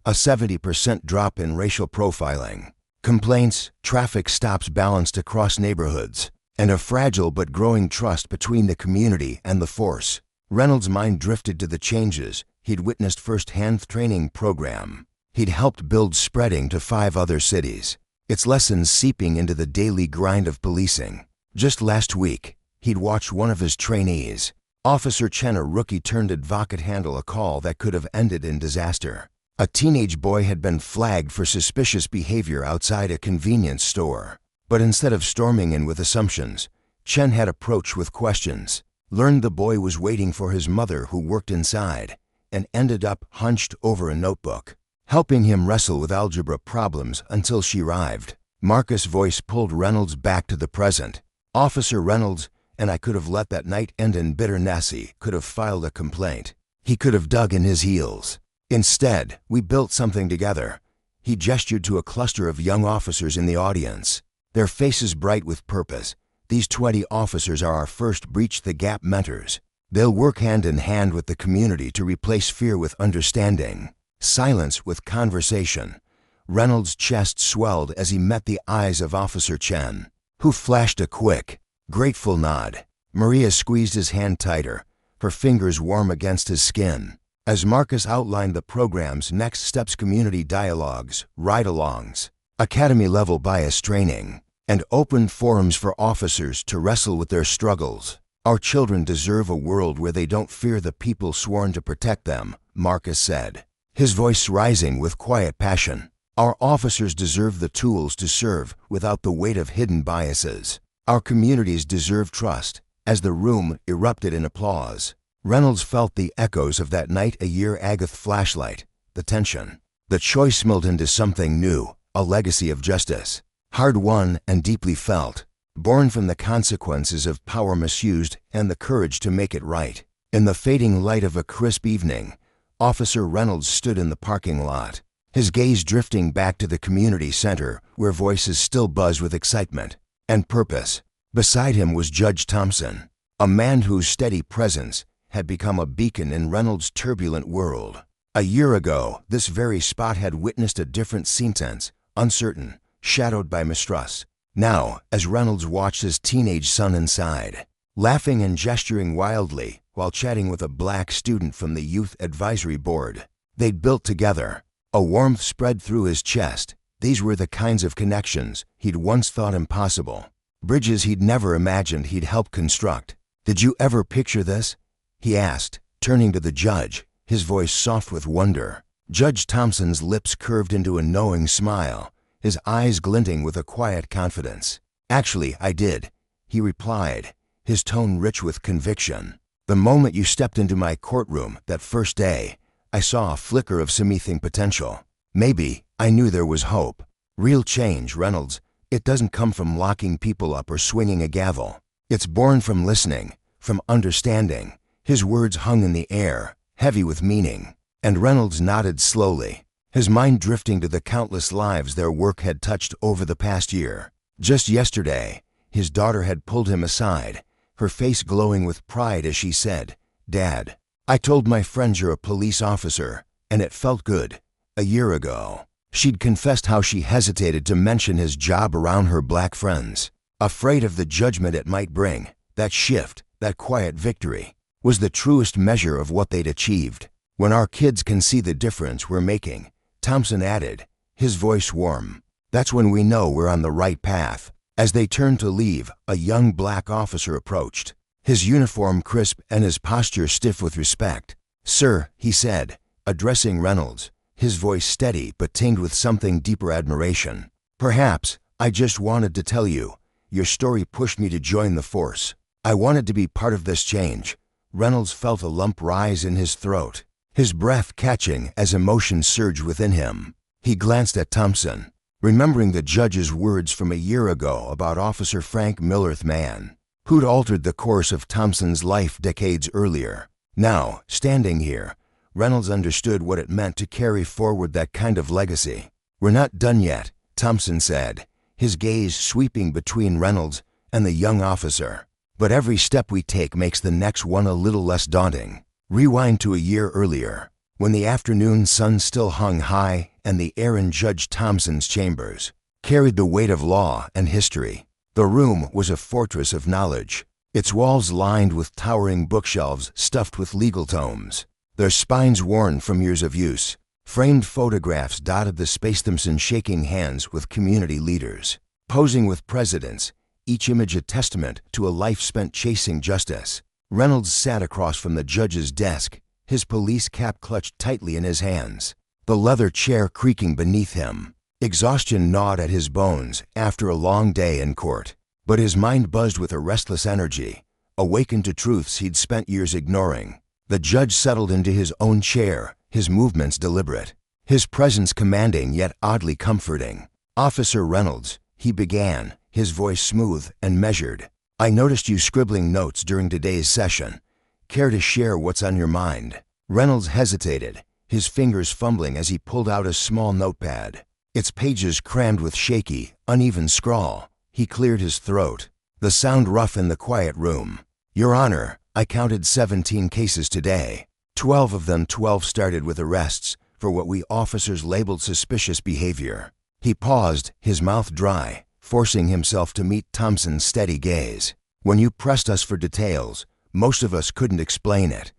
A: a 70% drop in racial profiling, complaints, traffic stops balanced across neighborhoods, and a fragile but growing trust between the community and the force. Reynolds' mind drifted to the changes he'd witnessed firsthand. Training program he'd helped build spreading to 5 other cities, its lessons seeping into the daily grind of policing. Just last week, he'd watched one of his trainees, Officer Chen, a rookie turned advocate, handle a call that could have ended in disaster. A teenage boy had been flagged for suspicious behavior outside a convenience store. But instead of storming in with assumptions, Chen had approached with questions, learned the boy was waiting for his mother who worked inside, and ended up hunched over a notebook, helping him wrestle with algebra problems until she arrived. Marcus' voice pulled Reynolds back to the present. "Officer Reynolds, and I could have let that night end in bitterness. He could have filed a complaint. He could have dug in his heels. Instead, we built something together." He gestured to a cluster of young officers in the audience, their faces bright with purpose. "These 20 officers are our first Breach the Gap mentors. They'll work hand in hand with the community to replace fear with understanding, silence with conversation." Reynolds' chest swelled as he met the eyes of Officer Chen, who flashed a quick, grateful nod. Maria squeezed his hand tighter, her fingers warm against his skin, as Marcus outlined the program's next steps: community dialogues, ride-alongs, academy-level bias training, and open forums for officers to wrestle with their struggles. "Our children deserve a world where they don't fear the people sworn to protect them," Marcus said, his voice rising with quiet passion. Our officers deserve the tools to serve without the weight of hidden biases. Our communities deserve trust. As the room erupted in applause, Reynolds felt the echoes of that night a year ago. Flashlight, the tension. The choice smelled into something new, a legacy of justice. Hard-won and deeply felt, born from the consequences of power misused and the courage to make it right. In the fading light of a crisp evening, Officer Reynolds stood in the parking lot, his gaze drifting back to the community center where voices still buzzed with excitement and purpose. Beside him was Judge Thompson, a man whose steady presence had become a beacon in Reynolds' turbulent world. A year ago, this very spot had witnessed a different sentence, uncertain, shadowed by mistrust. Now, as Reynolds watched his teenage son inside, laughing and gesturing wildly while chatting with a black student from the Youth Advisory Board, they'd built together. A warmth spread through his chest. These were the kinds of connections he'd once thought impossible. Bridges he'd never imagined he'd helped construct. "Did you ever picture this?" he asked, turning to the judge, his voice soft with wonder. Judge Thompson's lips curved into a knowing smile, his eyes glinting with a quiet confidence. "Actually, I did," he replied, his tone rich with conviction. "The moment you stepped into my courtroom that first day, I saw a flicker of something potential. Maybe I knew there was hope. Real change, Reynolds, it doesn't come from locking people up or swinging a gavel. It's born from listening, from understanding." His words hung in the air, heavy with meaning, and Reynolds nodded slowly, his mind drifting to the countless lives their work had touched over the past year. Just yesterday, his daughter had pulled him aside, her face glowing with pride as she said, "Dad, I told my friends you're a police officer, and it felt good." A year ago, she'd confessed how she hesitated to mention his job around her black friends, afraid of the judgment it might bring. That shift, that quiet victory, was the truest measure of what they'd achieved. "When our kids can see the difference we're making," Thompson added, his voice warm, "that's when we know we're on the right path." As they turned to leave, a young black officer approached, his uniform crisp and his posture stiff with respect. "Sir," he said, addressing Reynolds, his voice steady but tinged with something deeper admiration. "Perhaps I just wanted to tell you, your story pushed me to join the force. I wanted to be part of this change." Reynolds felt a lump rise in his throat, his breath catching as emotion surged within him. He glanced at Thompson, remembering the judge's words from a year ago about Officer Frank Miller's man, who'd altered the course of Thompson's life decades earlier. Now, standing here, Reynolds understood what it meant to carry forward that kind of legacy. "We're not done yet," Thompson said, his gaze sweeping between Reynolds and the young officer. "But every step we take makes the next one a little less daunting." Rewind to a year earlier, when the afternoon sun still hung high and the air in Judge Thompson's chambers carried the weight of law and history. The room was a fortress of knowledge, its walls lined with towering bookshelves stuffed with legal tomes, their spines worn from years of use. Framed photographs dotted the space. Thompson shaking hands with community leaders, posing with presidents, each image a testament to a life spent chasing justice. Reynolds sat across from the judge's desk, his police cap clutched tightly in his hands, the leather chair creaking beneath him. Exhaustion gnawed at his bones after a long day in court, but his mind buzzed with a restless energy, awakened to truths he'd spent years ignoring. The judge settled into his own chair, his movements deliberate, his presence commanding yet oddly comforting. "Officer Reynolds," he began, his voice smooth and measured, "I noticed you scribbling notes during today's session. Care to share what's on your mind?" Reynolds hesitated, his fingers fumbling as he pulled out a small notepad, its pages crammed with shaky, uneven scrawl. He cleared his throat, the sound rough in the quiet room. "Your Honor, I counted 17 cases today. 12 of them started with arrests for what we officers labeled suspicious behavior." He paused, his mouth dry, forcing himself to meet Thompson's steady gaze. "When you pressed us for details, most of us couldn't explain it,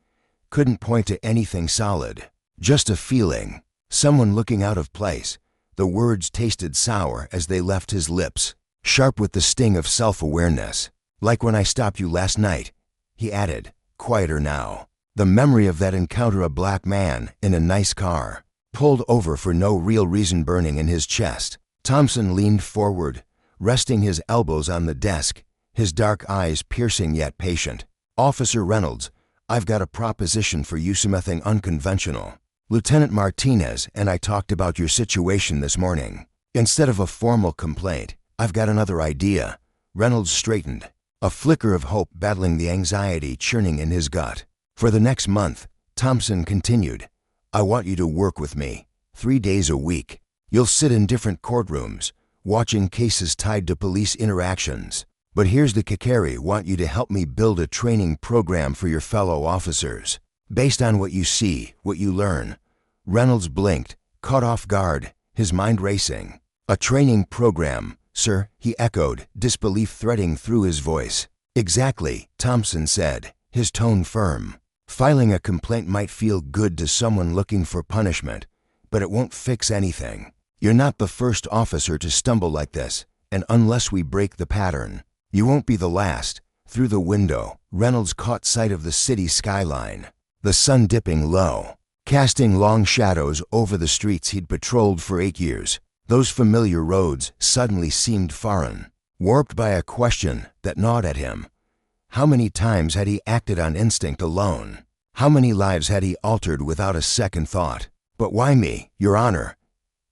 A: couldn't point to anything solid, just a feeling, someone looking out of place." The words tasted sour as they left his lips, sharp with the sting of self-awareness. "Like when I stopped you last night," he added, quieter now. The memory of that encounter, a black man in a nice car, pulled over for no real reason burning in his chest. Thompson leaned forward, resting his elbows on the desk, his dark eyes piercing yet patient. "Officer Reynolds, I've got a proposition for you, something unconventional. Lieutenant Martinez and I talked about your situation this morning. Instead of a formal complaint, I've got another idea." Reynolds straightened, a flicker of hope battling the anxiety churning in his gut. "For the next month," Thompson continued, "I want you to work with me, 3 days a week. You'll sit in different courtrooms, watching cases tied to police interactions. But here's the kicker: want you to help me build a training program for your fellow officers, based on what you see, what you learn." Reynolds blinked, caught off guard, his mind racing. "A training program, sir?" he echoed, disbelief threading through his voice. "Exactly," Thompson said, his tone firm. "Filing a complaint might feel good to someone looking for punishment, but it won't fix anything. You're not the first officer to stumble like this, and unless we break the pattern, you won't be the last." Through the window, Reynolds caught sight of the city skyline, the sun dipping low, casting long shadows over the streets he'd patrolled for 8 years. Those familiar roads suddenly seemed foreign, warped by a question that gnawed at him. How many times had he acted on instinct alone? How many lives had he altered without a second thought? "But why me, Your Honor?"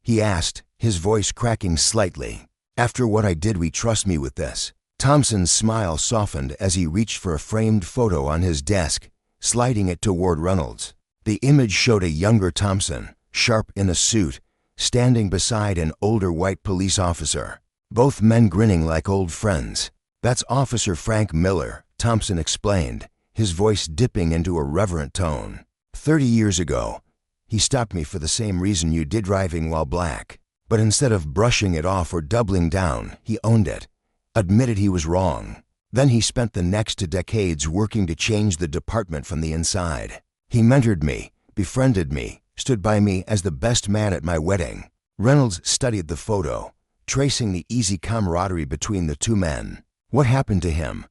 A: he asked, his voice cracking slightly. "After what I did, we trust me with this." Thompson's smile softened as he reached for a framed photo on his desk, sliding it toward Reynolds. The image showed a younger Thompson, sharp in a suit, standing beside an older white police officer, both men grinning like old friends. "That's Officer Frank Miller," Thompson explained, his voice dipping into a reverent tone. 30 years ago, he stopped me for the same reason you did, driving while black. But instead of brushing it off or doubling down, he owned it, admitted he was wrong. Then he spent the next 2 decades working to change the department from the inside. He mentored me, befriended me, stood by me as the best man at my wedding." Reynolds studied the photo, tracing the easy camaraderie between the two men. "What happened to him?"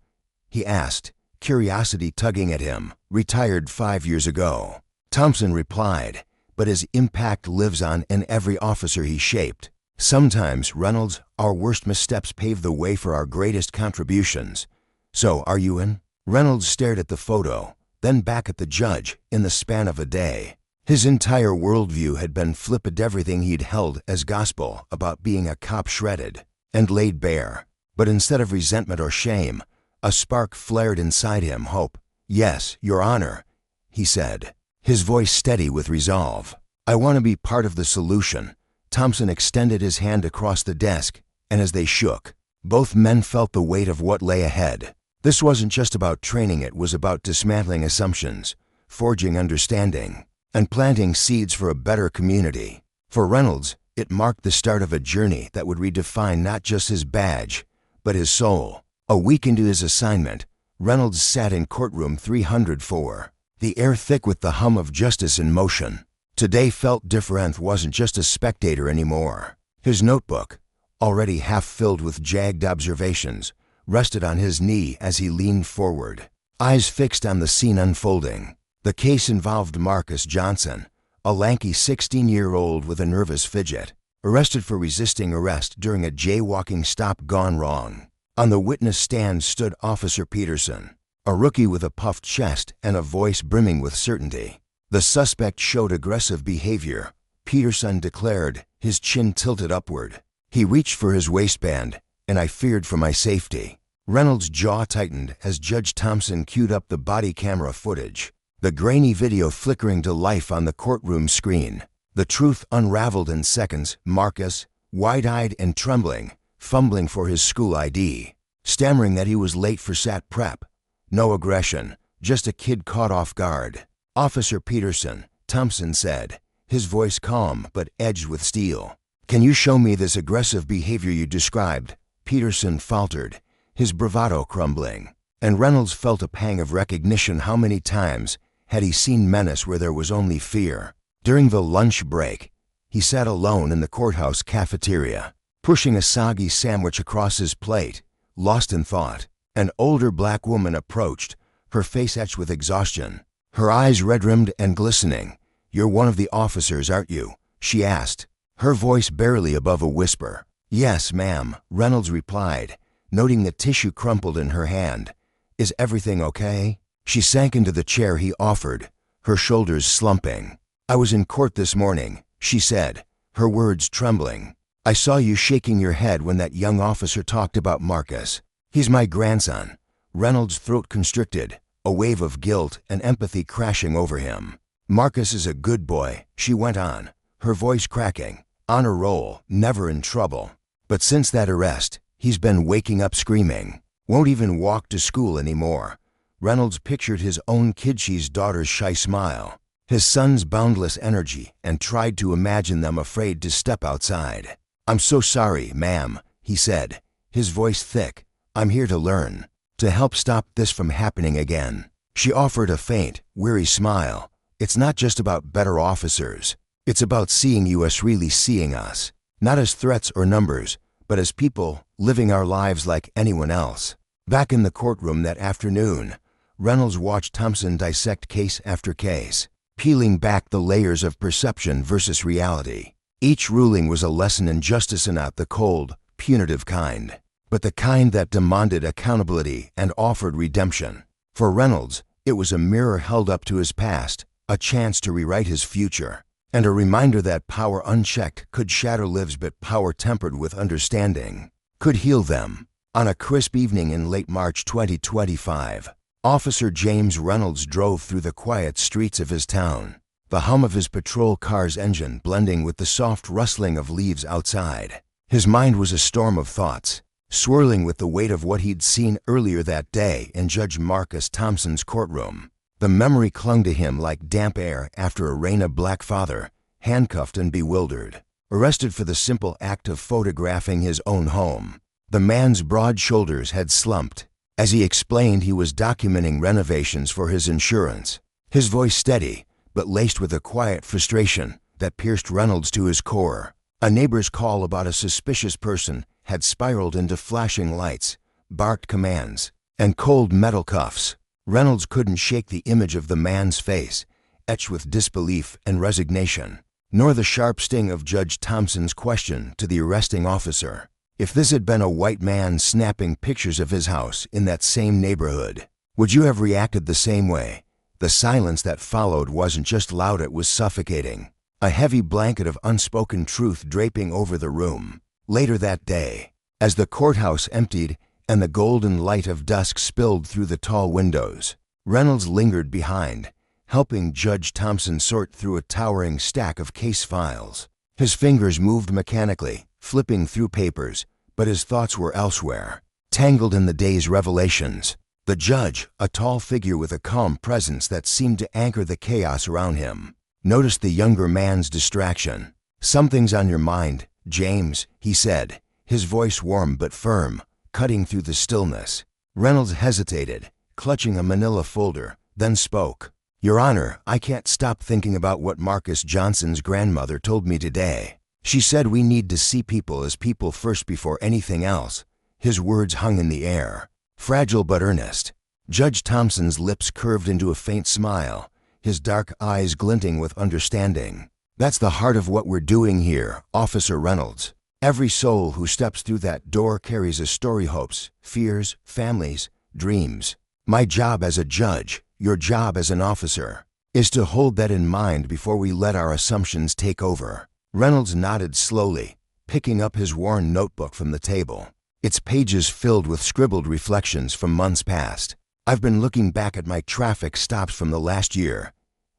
A: he asked, curiosity tugging at him. "Retired 5 years ago," Thompson replied, "but his impact lives on in every officer he shaped." "Sometimes, Reynolds, our worst missteps pave the way for our greatest contributions. So, are you in?" Reynolds stared at the photo, then back at the judge, in the span of a day. His entire worldview had been flipped, everything he'd held as gospel about being a cop shredded and laid bare. But instead of resentment or shame, a spark flared inside him, hope. "Yes, Your Honor," he said, his voice steady with resolve. "I want to be part of the solution." Thompson extended his hand across the desk, and as they shook, both men felt the weight of what lay ahead. This wasn't just about training, it was about dismantling assumptions, forging understanding, and planting seeds for a better community. For Reynolds, it marked the start of a journey that would redefine not just his badge, but his soul. A week into his assignment, Reynolds sat in courtroom 304, the air thick with the hum of justice in motion. Today felt different, wasn't just a spectator anymore. His notebook, already half filled with jagged observations, rested on his knee as he leaned forward, eyes fixed on the scene unfolding. The case involved Marcus Johnson, a lanky 16-year-old with a nervous fidget, arrested for resisting arrest during a jaywalking stop gone wrong. On the witness stand stood Officer Peterson, a rookie with a puffed chest and a voice brimming with certainty. The suspect showed aggressive behavior, Peterson declared, his chin tilted upward. "He reached for his waistband, and I feared for my safety." Reynolds' jaw tightened as Judge Thompson queued up the body camera footage, the grainy video flickering to life on the courtroom screen. The truth unraveled in seconds. Marcus, wide-eyed and trembling, fumbling for his school ID, stammering that he was late for SAT prep. No aggression, just a kid caught off guard. "Officer Peterson," Thompson said, his voice calm but edged with steel. "Can you show me this aggressive behavior you described?" Peterson faltered, his bravado crumbling, and Reynolds felt a pang of recognition. How many times had he seen menace where there was only fear? During the lunch break, he sat alone in the courthouse cafeteria, pushing a soggy sandwich across his plate, lost in thought. An older black woman approached, her face etched with exhaustion, her eyes red-rimmed and glistening. "You're one of the officers, aren't you?" she asked, her voice barely above a whisper. "Yes, ma'am," Reynolds replied, noting the tissue crumpled in her hand. "Is everything okay?" She sank into the chair he offered, her shoulders slumping. "I was in court this morning," she said, her words trembling. "I saw you shaking your head when that young officer talked about Marcus. He's my grandson." Reynolds' throat constricted, a wave of guilt and empathy crashing over him. "Marcus is a good boy," she went on, her voice cracking. "On a roll, never in trouble. But since that arrest, he's been waking up screaming. Won't even walk to school anymore." Reynolds pictured his own Kidshi's daughter's shy smile, his son's boundless energy, and tried to imagine them afraid to step outside. "I'm so sorry, ma'am," he said, his voice thick. "I'm here to learn, to help stop this from happening again." She offered a faint, weary smile. "It's not just about better officers. It's about seeing you as really seeing us, not as threats or numbers, but as people living our lives like anyone else." Back in the courtroom that afternoon, Reynolds watched Thompson dissect case after case, peeling back the layers of perception versus reality. Each ruling was a lesson in justice, and not the cold, punitive kind, but the kind that demanded accountability and offered redemption. For Reynolds, it was a mirror held up to his past, a chance to rewrite his future, and a reminder that power unchecked could shatter lives, but power tempered with understanding could heal them. On a crisp evening in late March 2025, Officer James Reynolds drove through the quiet streets of his town, the hum of his patrol car's engine blending with the soft rustling of leaves outside. His mind was a storm of thoughts, swirling with the weight of what he'd seen earlier that day in Judge Marcus Thompson's courtroom. The memory clung to him like damp air after a rain. A black father, handcuffed and bewildered, arrested for the simple act of photographing his own home. The man's broad shoulders had slumped as he explained he was documenting renovations for his insurance, his voice steady but laced with a quiet frustration that pierced Reynolds to his core. A neighbor's call about a suspicious person had spiraled into flashing lights, barked commands, and cold metal cuffs. Reynolds couldn't shake the image of the man's face, etched with disbelief and resignation, nor the sharp sting of Judge Thompson's question to the arresting officer. If this had been a white man snapping pictures of his house in that same neighborhood, would you have reacted the same way? The silence that followed wasn't just loud, it was suffocating, a heavy blanket of unspoken truth draping over the room. Later that day, as the courthouse emptied and the golden light of dusk spilled through the tall windows, Reynolds lingered behind, helping Judge Thompson sort through a towering stack of case files. His fingers moved mechanically, flipping through papers, but his thoughts were elsewhere, tangled in the day's revelations. The judge, a tall figure with a calm presence that seemed to anchor the chaos around him, noticed the younger man's distraction. "Something's on your mind, James," he said, his voice warm but firm, cutting through the stillness. Reynolds hesitated, clutching a manila folder, then spoke. "Your Honor, I can't stop thinking about what Marcus Johnson's grandmother told me today. She said we need to see people as people first before anything else." His words hung in the air, fragile but earnest. Judge Thompson's lips curved into a faint smile, his dark eyes glinting with understanding. "That's the heart of what we're doing here, Officer Reynolds. Every soul who steps through that door carries a story, hopes, fears, families, dreams. My job as a judge, your job as an officer, is to hold that in mind before we let our assumptions take over." Reynolds nodded slowly, picking up his worn notebook from the table, its pages filled with scribbled reflections from months past. "I've been looking back at my traffic stops from the last year,"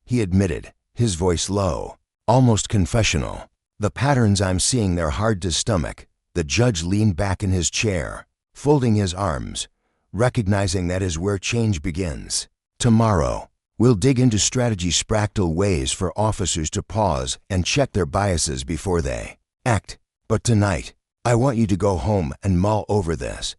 A: he admitted, his voice low, almost confessional. "The patterns I'm seeing, they're hard to stomach." The judge leaned back in his chair, folding his arms, recognizing that is where change begins. "Tomorrow, we'll dig into strategy's fractal ways for officers to pause and check their biases before they act. But tonight, I want you to go home and mull over this.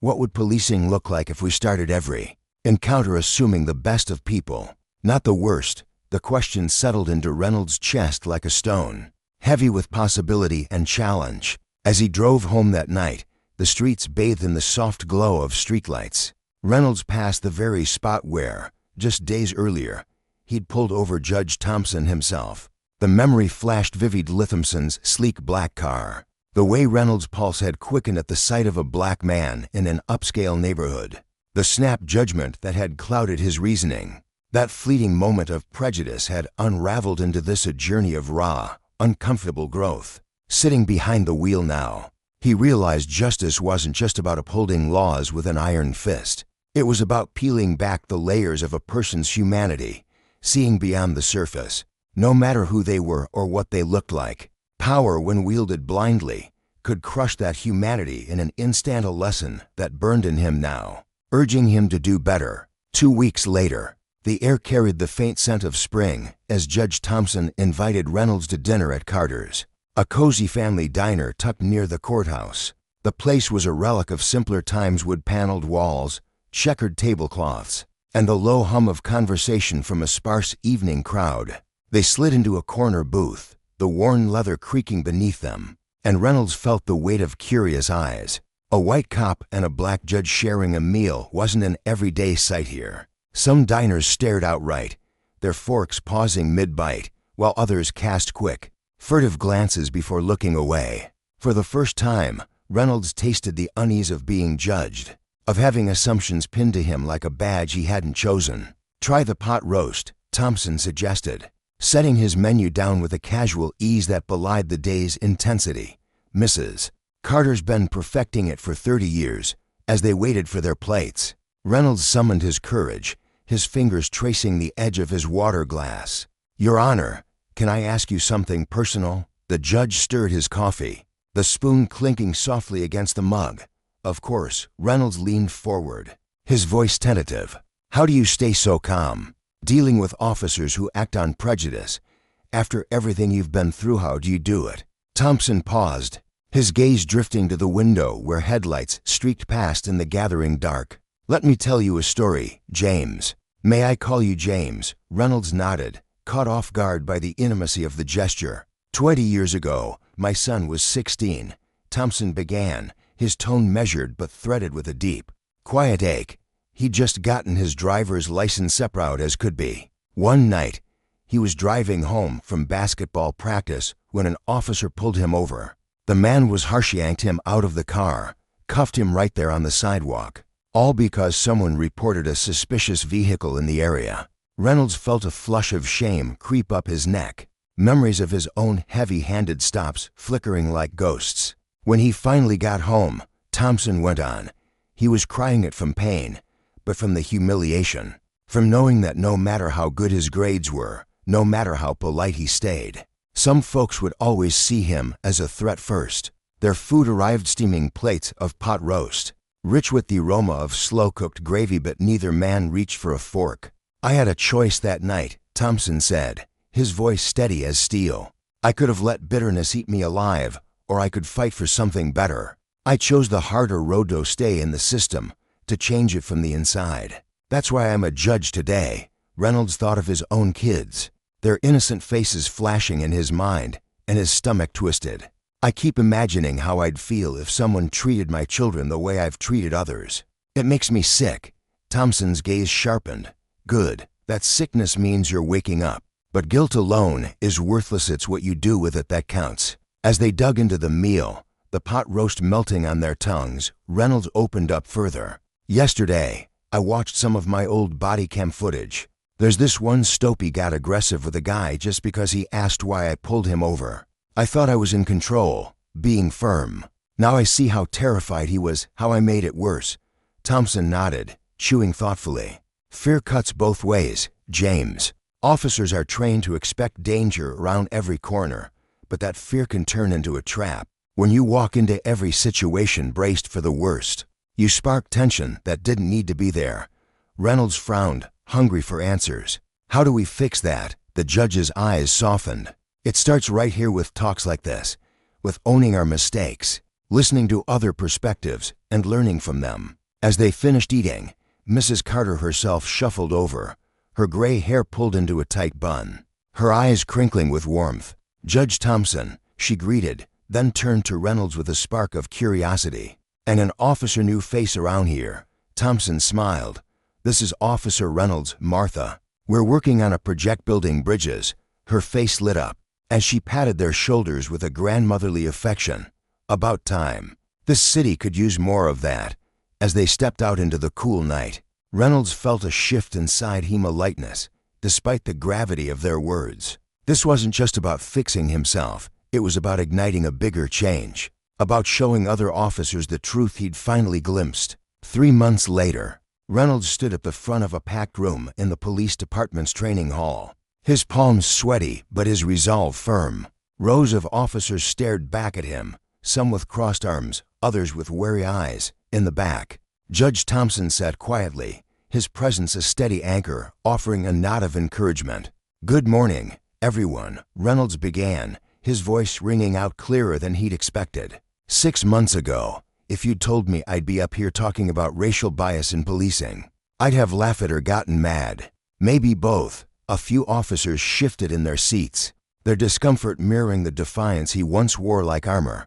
A: What would policing look like if we started every encounter assuming the best of people, not the worst?" The question settled into Reynolds' chest like a stone, heavy with possibility and challenge. As he drove home that night, the streets bathed in the soft glow of streetlights. Reynolds passed the very spot where, just days earlier, he'd pulled over Judge Thompson himself. The memory flashed vivid Lithamson's sleek black car. The way Reynolds' pulse had quickened at the sight of a black man in an upscale neighborhood. The snap judgment that had clouded his reasoning. That fleeting moment of prejudice had unraveled into this a journey of raw, uncomfortable growth. Sitting behind the wheel now, he realized justice wasn't just about upholding laws with an iron fist. It was about peeling back the layers of a person's humanity, seeing beyond the surface, no matter who they were or what they looked like. Power, when wielded blindly, could crush that humanity in an instant, a lesson that burned in him now, urging him to do better. 2 weeks later, the air carried the faint scent of spring as Judge Thompson invited Reynolds to dinner at Carter's, a cozy family diner tucked near the courthouse. The place was a relic of simpler times: wood-paneled walls, checkered tablecloths, and the low hum of conversation from a sparse evening crowd. They slid into a corner booth, the worn leather creaking beneath them, and Reynolds felt the weight of curious eyes. A white cop and a black judge sharing a meal wasn't an everyday sight here. Some diners stared outright, their forks pausing mid-bite, while others cast quick, furtive glances before looking away. For the first time, Reynolds tasted the unease of being judged, of having assumptions pinned to him like a badge he hadn't chosen. "Try the pot roast," Thompson suggested, setting his menu down with a casual ease that belied the day's intensity. "Mrs. Carter's been perfecting it for 30 years." As they waited for their plates, Reynolds summoned his courage, his fingers tracing the edge of his water glass. "Your Honor, can I ask you something personal?" The judge stirred his coffee, the spoon clinking softly against the mug. "Of course." Reynolds leaned forward, his voice tentative. "How do you stay so calm, dealing with officers who act on prejudice? After everything you've been through, how do you do it?" Thompson paused, his gaze drifting to the window where headlights streaked past in the gathering dark. "Let me tell you a story, James." "May I call you James?" Reynolds nodded, caught off guard by the intimacy of the gesture. 20 years ago, my son was 16, Thompson began, his tone measured but threaded with a deep, quiet ache. He'd just gotten his driver's license, proud as could be. One night, he was driving home from basketball practice when an officer pulled him over. The man was harsh, yanked him out of the car, cuffed him right there on the sidewalk, all because someone reported a suspicious vehicle in the area. Reynolds felt a flush of shame creep up his neck, memories of his own heavy-handed stops flickering like ghosts. When he finally got home, Thompson went on, he was crying it from pain, but from the humiliation, from knowing that no matter how good his grades were, no matter how polite he stayed, some folks would always see him as a threat first. Their food arrived, steaming plates of pot roast, rich with the aroma of slow-cooked gravy, but neither man reached for a fork. "I had a choice that night," Thompson said, his voice steady as steel. "I could have let bitterness eat me alive, or I could fight for something better. I chose the harder road, to stay in the system, to change it from the inside. That's why I'm a judge today." Reynolds thought of his own kids, their innocent faces flashing in his mind, and his stomach twisted. "I keep imagining how I'd feel if someone treated my children the way I've treated others. It makes me sick." Thompson's gaze sharpened. "Good. That sickness means you're waking up. But guilt alone is worthless. It's what you do with it that counts." As they dug into the meal, the pot roast melting on their tongues, Reynolds opened up further. "Yesterday, I watched some of my old Bodycam footage. There's this one Stopey got aggressive with a guy just because he asked why I pulled him over. I thought I was in control, being firm. Now I see how terrified he was, how I made it worse." Thompson nodded, chewing thoughtfully. "Fear cuts both ways, James. Officers are trained to expect danger around every corner, but that fear can turn into a trap. When you walk into every situation braced for the worst, you spark tension that didn't need to be there." Reynolds frowned, hungry for answers. "How do we fix that?" The judge's eyes softened. "It starts right here with talks like this, with owning our mistakes, listening to other perspectives, and learning from them." As they finished eating, Mrs. Carter herself shuffled over, her gray hair pulled into a tight bun, her eyes crinkling with warmth. "Judge Thompson," she greeted, then turned to Reynolds with a spark of curiosity. "And an officer new face around here." Thompson smiled. "This is Officer Reynolds, Martha." "We're working on a project building bridges." Her face lit up as she patted their shoulders with a grandmotherly affection. "About time. This city could use more of that." As they stepped out into the cool night, Reynolds felt a shift inside him, a lightness, despite the gravity of their words. This wasn't just about fixing himself. It was about igniting a bigger change, about showing other officers the truth he'd finally glimpsed. 3 months later, Reynolds stood at the front of a packed room in the police department's training hall, his palms sweaty but his resolve firm. Rows of officers stared back at him, some with crossed arms, others with wary eyes. In the back, Judge Thompson sat quietly, his presence a steady anchor, offering a nod of encouragement. "Good morning, everyone," Reynolds began, his voice ringing out clearer than he'd expected. 6 months ago, if you'd told me I'd be up here talking about racial bias in policing, I'd have laughed or gotten mad. Maybe both." A few officers shifted in their seats, their discomfort mirroring the defiance he once wore like armor.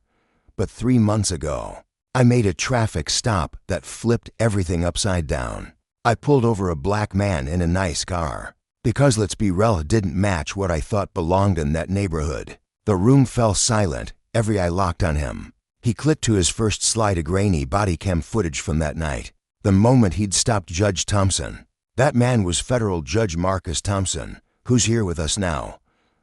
A: "But 3 months ago, I made a traffic stop that flipped everything upside down. I pulled over a black man in a nice car. Because, let's be real, it didn't match what I thought belonged in that neighborhood." The room fell silent, every eye locked on him. He clicked to his first slide of grainy Bodycam footage from that night, the moment he'd stopped Judge Thompson. That man was Federal Judge Marcus Thompson, who's here with us now.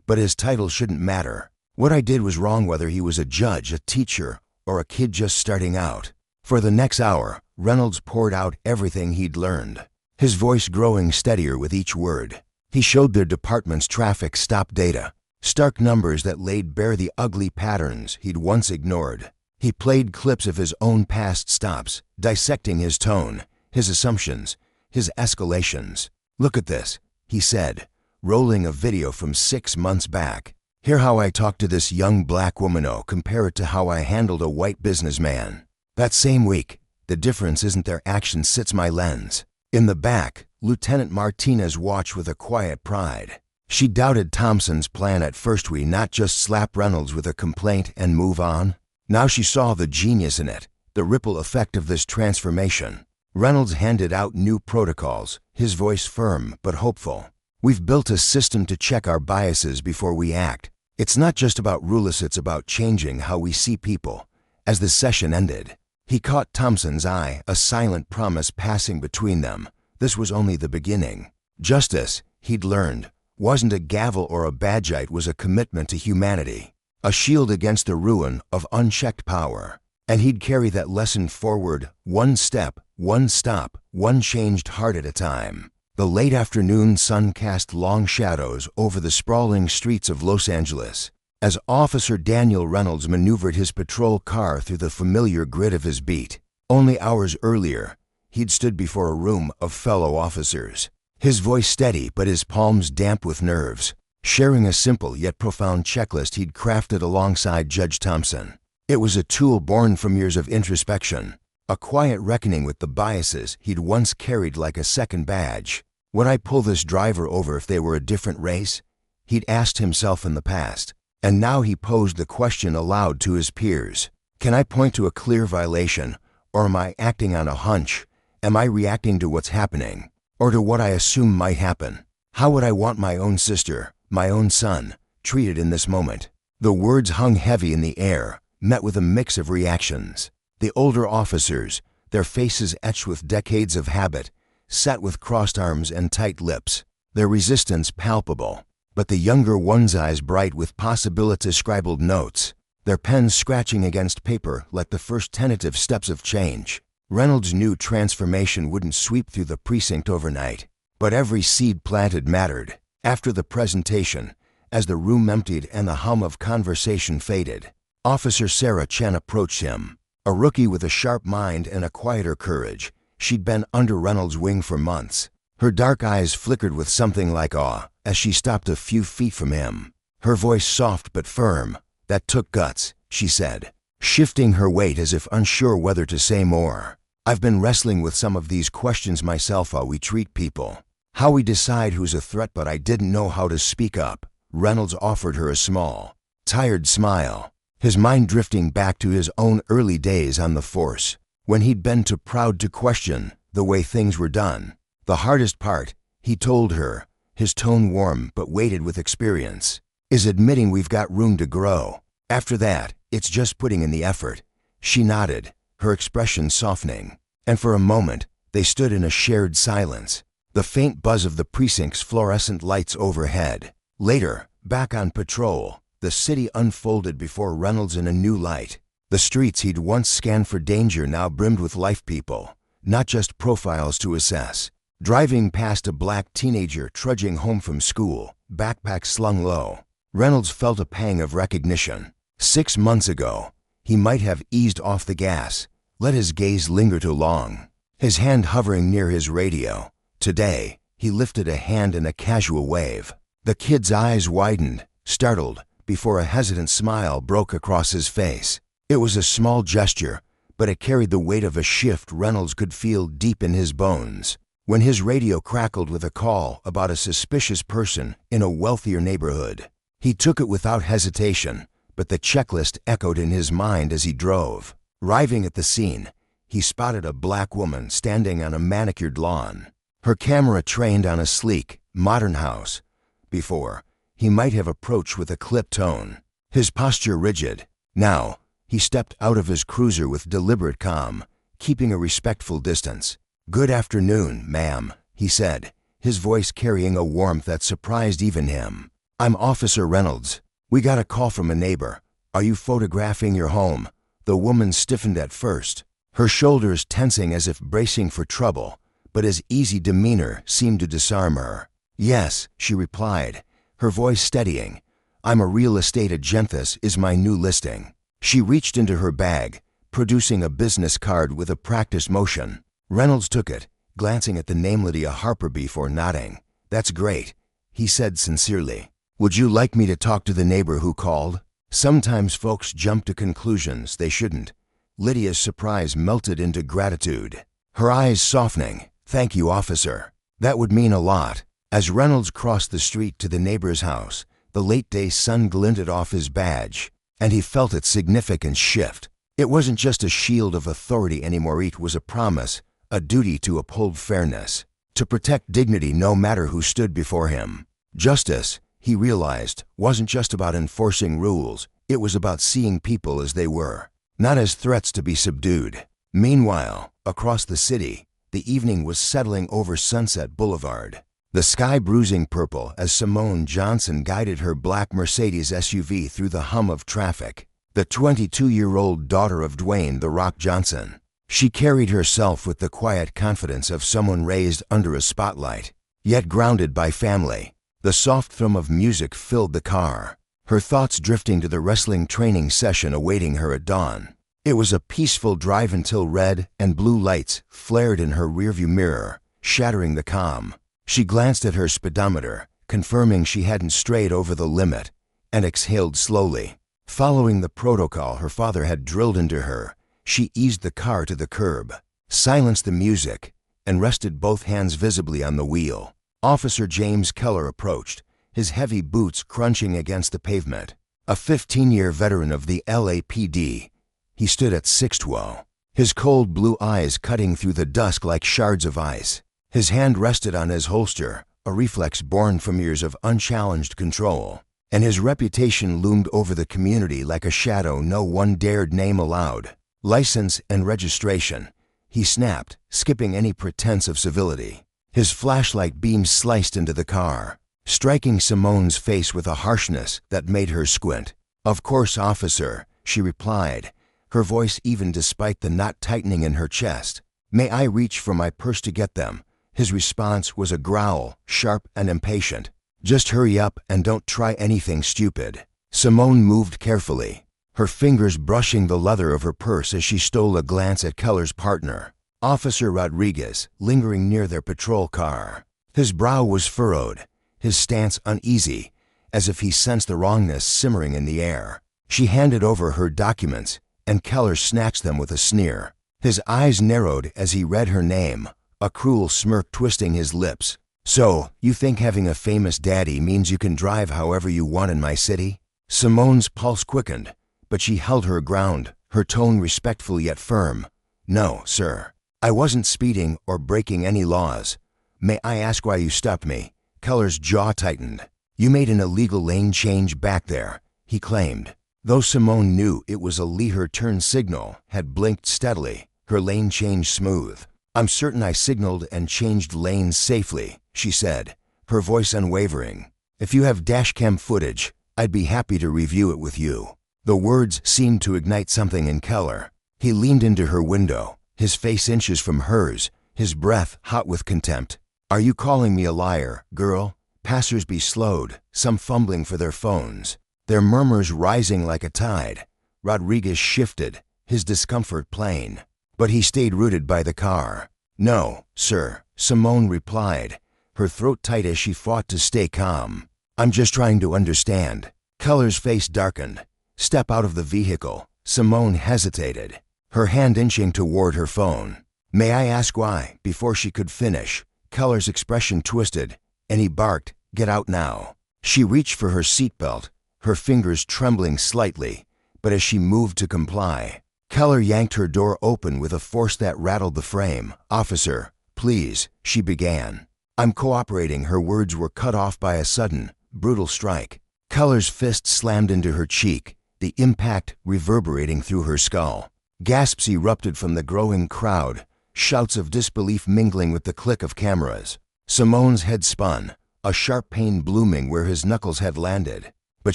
A: But his title shouldn't matter. What I did was wrong, whether he was a judge, a teacher, or a kid just starting out. For the next hour, Reynolds poured out everything he'd learned, his voice growing steadier with each word. He showed their department's traffic stop data, stark numbers that laid bare the ugly patterns he'd once ignored. He played clips of his own past stops, dissecting his tone, his assumptions, his escalations. "Look at this," he said, rolling a video from 6 months back. "Hear how I talked to this young black woman. Oh, compare it to how I handled a white businessman. That same week, the difference isn't their action, sits my lens." In the back, Lieutenant Martinez watched with a quiet pride. She doubted Thompson's plan at first. We not just slap Reynolds with a complaint and move on. Now she saw the genius in it, the ripple effect of this transformation. Reynolds handed out new protocols, his voice firm but hopeful. "We've built a system to check our biases before we act. It's not just about rules, it's about changing how we see people." As the session ended, he caught Thompson's eye, a silent promise passing between them. This was only the beginning. Justice, he'd learned, wasn't a gavel or a badge, it was a commitment to humanity, a shield against the ruin of unchecked power. And he'd carry that lesson forward, one step, one stop, one changed heart at a time. The late afternoon sun cast long shadows over the sprawling streets of Los Angeles as Officer Daniel Reynolds maneuvered his patrol car through the familiar grid of his beat. Only hours earlier, he'd stood before a room of fellow officers, his voice steady but his palms damp with nerves, sharing a simple yet profound checklist he'd crafted alongside Judge Thompson. It was a tool born from years of introspection, a quiet reckoning with the biases he'd once carried like a second badge. "Would I pull this driver over if they were a different race?" he'd asked himself in the past, and now he posed the question aloud to his peers. "Can I point to a clear violation, or am I acting on a hunch? Am I reacting to what's happening, or to what I assume might happen? How would I want my own sister, my own son, treated in this moment?" The words hung heavy in the air, met with a mix of reactions. The older officers, their faces etched with decades of habit, sat with crossed arms and tight lips, their resistance palpable. But the younger ones' eyes bright with possibility scribbled notes, their pens scratching against paper like the first tentative steps of change. Reynolds knew transformation wouldn't sweep through the precinct overnight, but every seed planted mattered. After the presentation, as the room emptied and the hum of conversation faded, Officer Sarah Chen approached him, a rookie with a sharp mind and a quieter courage. She'd been under Reynolds' wing for months. Her dark eyes flickered with something like awe as she stopped a few feet from him. Her voice soft but firm. "That took guts," she said, shifting her weight as if unsure whether to say more. "I've been wrestling with some of these questions myself, how we treat people, how we decide who's a threat, but I didn't know how to speak up." Reynolds offered her a small, tired smile, his mind drifting back to his own early days on the force, when he'd been too proud to question the way things were done. The hardest part, he told her, his tone warm but weighted with experience, "is admitting we've got room to grow. After that, it's just putting in the effort." She nodded, her expression softening, and for a moment, they stood in a shared silence, the faint buzz of the precinct's fluorescent lights overhead. Later, back on patrol, the city unfolded before Reynolds in a new light. The streets he'd once scanned for danger now brimmed with life people, not just profiles to assess. Driving past a black teenager trudging home from school, backpack slung low, Reynolds felt a pang of recognition. 6 months ago, he might have eased off the gas, let his gaze linger too long, his hand hovering near his radio. Today, he lifted a hand in a casual wave. The kid's eyes widened, startled, before a hesitant smile broke across his face. It was a small gesture, but it carried the weight of a shift Reynolds could feel deep in his bones. When his radio crackled with a call about a suspicious person in a wealthier neighborhood, he took it without hesitation, but the checklist echoed in his mind as he drove. Arriving at the scene, he spotted a black woman standing on a manicured lawn, her camera trained on a sleek, modern house. Before, he might have approached with a clipped tone, his posture rigid. Now, he stepped out of his cruiser with deliberate calm, keeping a respectful distance. "Good afternoon, ma'am," he said, his voice carrying a warmth that surprised even him. "I'm Officer Reynolds. We got a call from a neighbor. Are you photographing your home?" The woman stiffened at first, her shoulders tensing as if bracing for trouble, but his easy demeanor seemed to disarm her. "Yes," she replied, her voice steadying. "I'm a real estate agent. This is my new listing." She reached into her bag, producing a business card with a practiced motion. Reynolds took it, glancing at the name Lydia Harper before nodding. "That's great," he said sincerely. "Would you like me to talk to the neighbor who called?" Sometimes folks jump to conclusions they shouldn't. Lydia's surprise melted into gratitude, her eyes softening. "Thank you, officer. That would mean a lot." As Reynolds crossed the street to the neighbor's house, the late-day sun glinted off his badge, and he felt its significant shift. It wasn't just a shield of authority anymore, it was a promise, a duty to uphold fairness, to protect dignity no matter who stood before him. Justice, he realized, wasn't just about enforcing rules, it was about seeing people as they were, not as threats to be subdued. Meanwhile, across the city, the evening was settling over Sunset Boulevard, the sky bruising purple as Simone Johnson guided her black Mercedes SUV through the hum of traffic, the 22-year-old daughter of Dwayne "The Rock" Johnson. She carried herself with the quiet confidence of someone raised under a spotlight, yet grounded by family. The soft thrum of music filled the car, her thoughts drifting to the wrestling training session awaiting her at dawn. It was a peaceful drive until red and blue lights flared in her rearview mirror, shattering the calm. She glanced at her speedometer, confirming she hadn't strayed over the limit, and exhaled slowly. Following the protocol her father had drilled into her, she eased the car to the curb, silenced the music, and rested both hands visibly on the wheel. Officer James Keller approached, his heavy boots crunching against the pavement. A 15-year veteran of the LAPD, he stood at 6'2", his cold blue eyes cutting through the dusk like shards of ice. His hand rested on his holster, a reflex born from years of unchallenged control, and his reputation loomed over the community like a shadow no one dared name aloud. "License and registration," he snapped, skipping any pretense of civility. His flashlight beam sliced into the car, striking Simone's face with a harshness that made her squint. "Of course, officer," she replied, her voice even despite the knot tightening in her chest. "May I reach for my purse to get them?" His response was a growl, sharp and impatient. "Just hurry up and don't try anything stupid." Simone moved carefully, her fingers brushing the leather of her purse as she stole a glance at Keller's partner, Officer Rodriguez, lingering near their patrol car. His brow was furrowed, his stance uneasy, as if he sensed the wrongness simmering in the air. She handed over her documents, and Keller snatched them with a sneer. His eyes narrowed as he read her name, a cruel smirk twisting his lips. "So, you think having a famous daddy means you can drive however you want in my city?" Simone's pulse quickened, but she held her ground, her tone respectful yet firm. "No, sir. I wasn't speeding or breaking any laws. May I ask why you stopped me?" Keller's jaw tightened. "You made an illegal lane change back there," he claimed. Though Simone knew it was a leave-her turn signal, had blinked steadily, her lane change smooth. "I'm certain I signaled and changed lanes safely," she said, her voice unwavering. "If you have dashcam footage, I'd be happy to review it with you." The words seemed to ignite something in Keller. He leaned into her window, his face inches from hers, his breath hot with contempt. "Are you calling me a liar, girl?" Passersby slowed, some fumbling for their phones, their murmurs rising like a tide. Rodriguez shifted, his discomfort plain. But he stayed rooted by the car. "No, sir," Simone replied, her throat tight as she fought to stay calm. "I'm just trying to understand." Keller's face darkened. "Step out of the vehicle." Simone hesitated, her hand inching toward her phone. "May I ask why?" Before she could finish, Keller's expression twisted, and he barked, "Get out now." She reached for her seatbelt, her fingers trembling slightly, but as she moved to comply, Keller yanked her door open with a force that rattled the frame. "Officer, please," she began. "I'm cooperating." Her words were cut off by a sudden, brutal strike. Keller's fist slammed into her cheek, the impact reverberating through her skull. Gasps erupted from the growing crowd, shouts of disbelief mingling with the click of cameras. Simone's head spun, a sharp pain blooming where his knuckles had landed. But